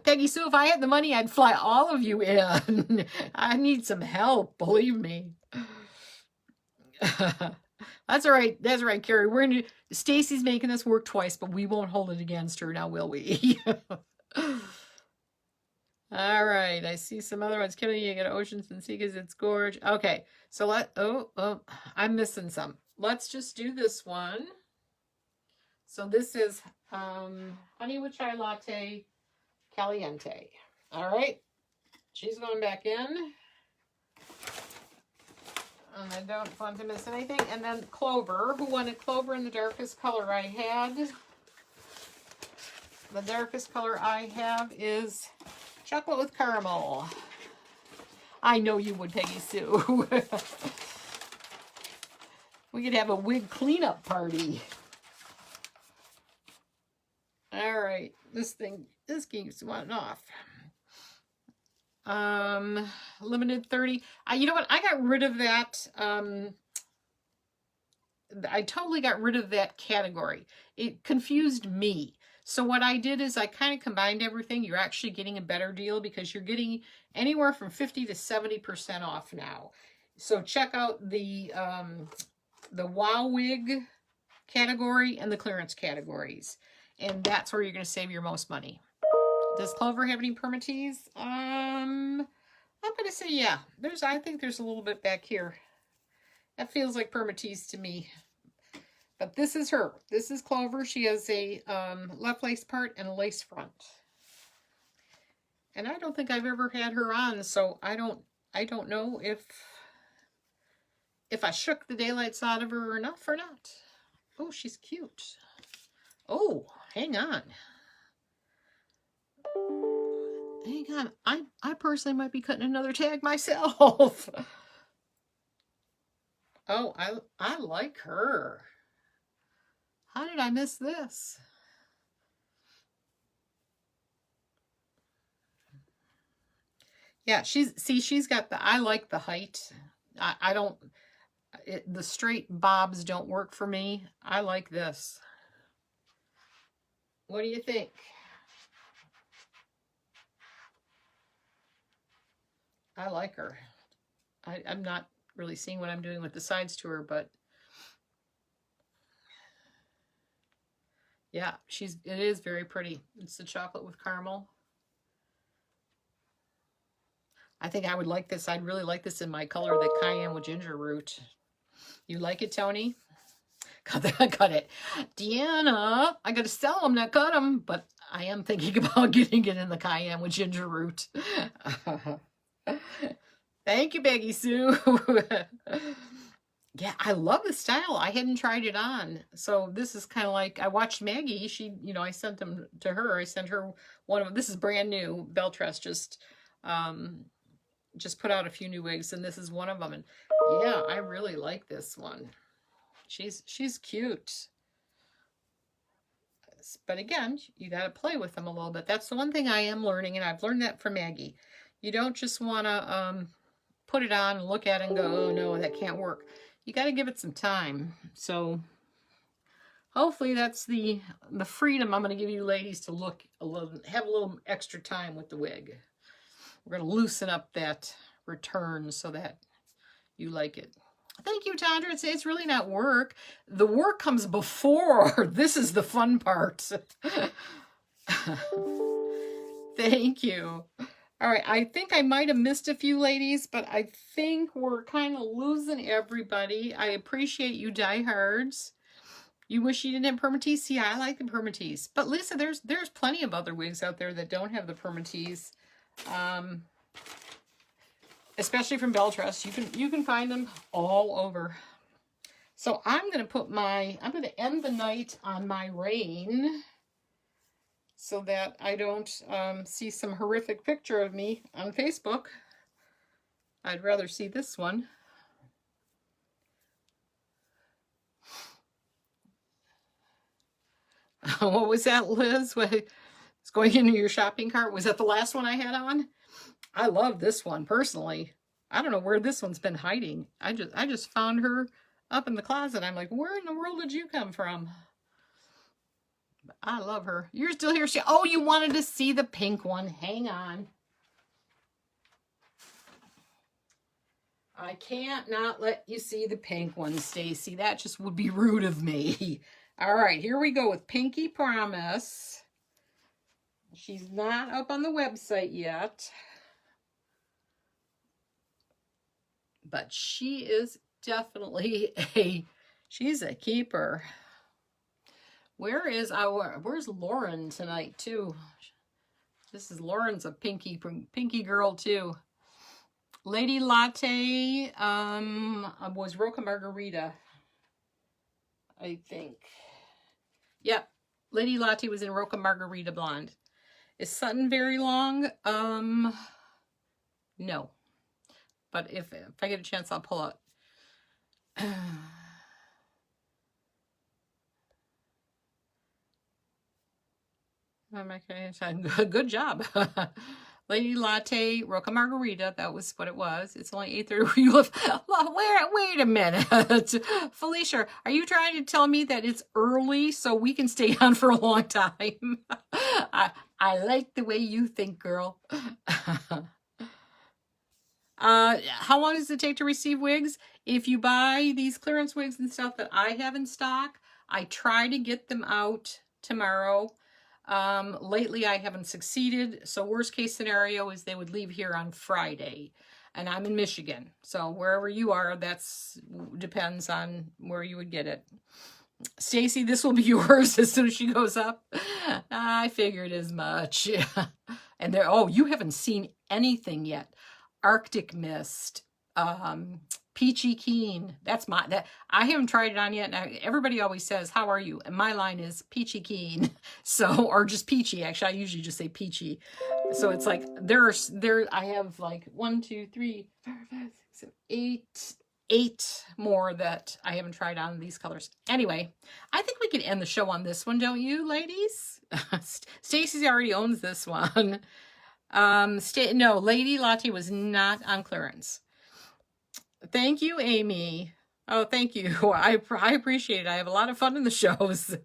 Peggy Sue, if I had the money, I'd fly all of you in. I need some help, believe me. That's all right. That's all right, Carrie. Stacy's making us work twice, but we won't hold it against her now, will we? All right. I see some other ones. Kimmy, you got Oceans and Seekers. It's gorge. Okay. So I'm missing some. Let's just do this one. So this is Honey with Chai Latte Caliente. All right. She's going back in. And I don't want to miss anything. And then Clover. Who wanted Clover in the darkest color I had? The darkest color I have is Chocolate with Caramel. I know you would, Peggy Sue. We could have a wig cleanup party. All right. This keeps wanting off. Limited 30. You know what? I got rid of that. I totally got rid of that category. It confused me. So what I did is I kind of combined everything. You're actually getting a better deal because you're getting anywhere from 50 to 70% off now. So check out the W.O.W wig category and the clearance categories. And that's where you're going to save your most money. Does Clover have any permatease? I'm going to say yeah. I think there's a little bit back here. That feels like permatease to me. But this is her. This is Clover. She has a left lace part and a lace front. And I don't think I've ever had her on, so I don't know if I shook the daylights out of her enough or not. Oh, she's cute. Oh, hang on. Hang on. I personally might be cutting another tag myself. Oh, I like her. How did I miss this? Yeah, she's got I like the height. I don't, the straight bobs don't work for me. I like this. What do you think? I like her. I'm not really seeing what I'm doing with the sides to her, but yeah, it is very pretty. It's the chocolate with caramel. I think I would like this. I'd really like this in my color, the cayenne with ginger root. You like it, Tony? Cut it. Deanna, I got to sell them, not cut them, but I am thinking about getting it in the cayenne with ginger root. Thank you, Peggy Sue. Yeah, I love the style. I hadn't tried it on. So this is kind of like, I watched Maggie. She, I sent them to her. I sent her one of them. This is brand new. Beltress just put out a few new wigs, and this is one of them. And yeah, I really like this one. She's cute. But again, you got to play with them a little bit. That's the one thing I am learning, and I've learned that from Maggie. You don't just want to put it on and look at it and go, oh no, that can't work. You got to give it some time. So hopefully that's the freedom I'm going to give you ladies to look a little, have a little extra time with the wig. We're going to loosen up that return so that you like it. Thank you, Tandra. It's really not work. The work comes before. This is the fun part. Thank you. All right, I think I might have missed a few ladies, but I think we're kind of losing everybody. I appreciate you diehards. You wish you didn't have permatease? Yeah, I like the permatease. But Lisa, there's plenty of other wigs out there that don't have the permatease. Especially from Belle Trust. You can find them all over. So I'm going to end the night on my rain so that I don't see some horrific picture of me on Facebook. I'd rather see this one. What was that, Liz? It's going into your shopping cart. Was that the last one I had on? I love this one personally. I don't know where this one's been hiding. I just found her up in the closet. I'm like, where in the world did you come from? I love her. You're still here. Oh, you wanted to see the pink one. Hang on. I can't not let you see the pink one, Stacy. That just would be rude of me. All right, here we go with Pinky Promise. She's not up on the website yet. But she is definitely she's a keeper. Where's Lauren tonight too? This is Lauren's a pinky girl too. Lady Latte was Roca Margarita, I think. Yep, Lady Latte was in Roca Margarita Blonde. Is Sutton very long? No. But if I get a chance, I'll pull it. Good job. Lady Latte, Roca Margarita, that was what it was. It's only 8:30 where you live. Wait a minute. Felicia, are you trying to tell me that it's early so we can stay on for a long time? I like the way you think, girl. How long does it take to receive wigs? If you buy these clearance wigs and stuff that I have in stock, I try to get them out tomorrow. Lately I haven't succeeded, so worst case scenario is they would leave here on Friday, and I'm in Michigan, so wherever you are, that's depends on where you would get it. Stacy, this will be yours as soon as she goes up. I figured as much. And there, oh, you haven't seen anything yet. Arctic Mist, Peachy Keen. That's I haven't tried it on yet. Now, everybody always says, how are you? And my line is Peachy Keen. So, or just Peachy. Actually, I usually just say Peachy. So it's like, I have like 1, 2, 3, 4, 5, 6, 7, 8 more that I haven't tried on these colors. Anyway, I think we could end the show on this one, don't you, ladies? Stacy already owns this one. No, Lady Latte was not on clearance. Thank you, Amy. Oh, thank you. I appreciate it. I have a lot of fun in the shows.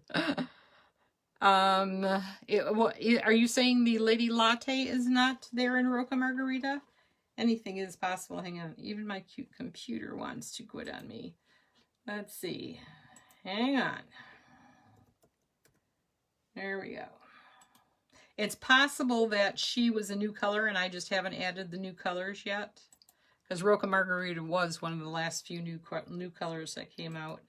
Are you saying the Lady Latte is not there in Roca Margarita? Anything is possible. Hang on. Even my cute computer wants to quit on me. Let's see. Hang on. There we go. It's possible that she was a new color and I just haven't added the new colors yet. Because Roca Margarita was one of the last few new colors that came out.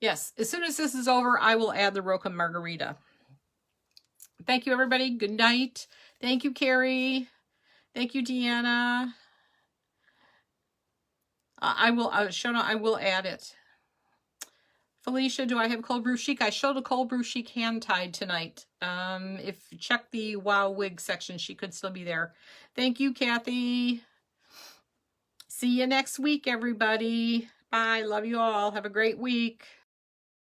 Yes, as soon as this is over, I will add the Roca Margarita. Thank you, everybody. Good night. Thank you, Carrie. Thank you, Deanna. Shona, I will add it. Felicia, do I have cold brew chic? I showed a cold brew chic hand tied tonight. If you check the WOW wig section, she could still be there. Thank you, Kathy. See you next week, everybody. Bye. Love you all. Have a great week.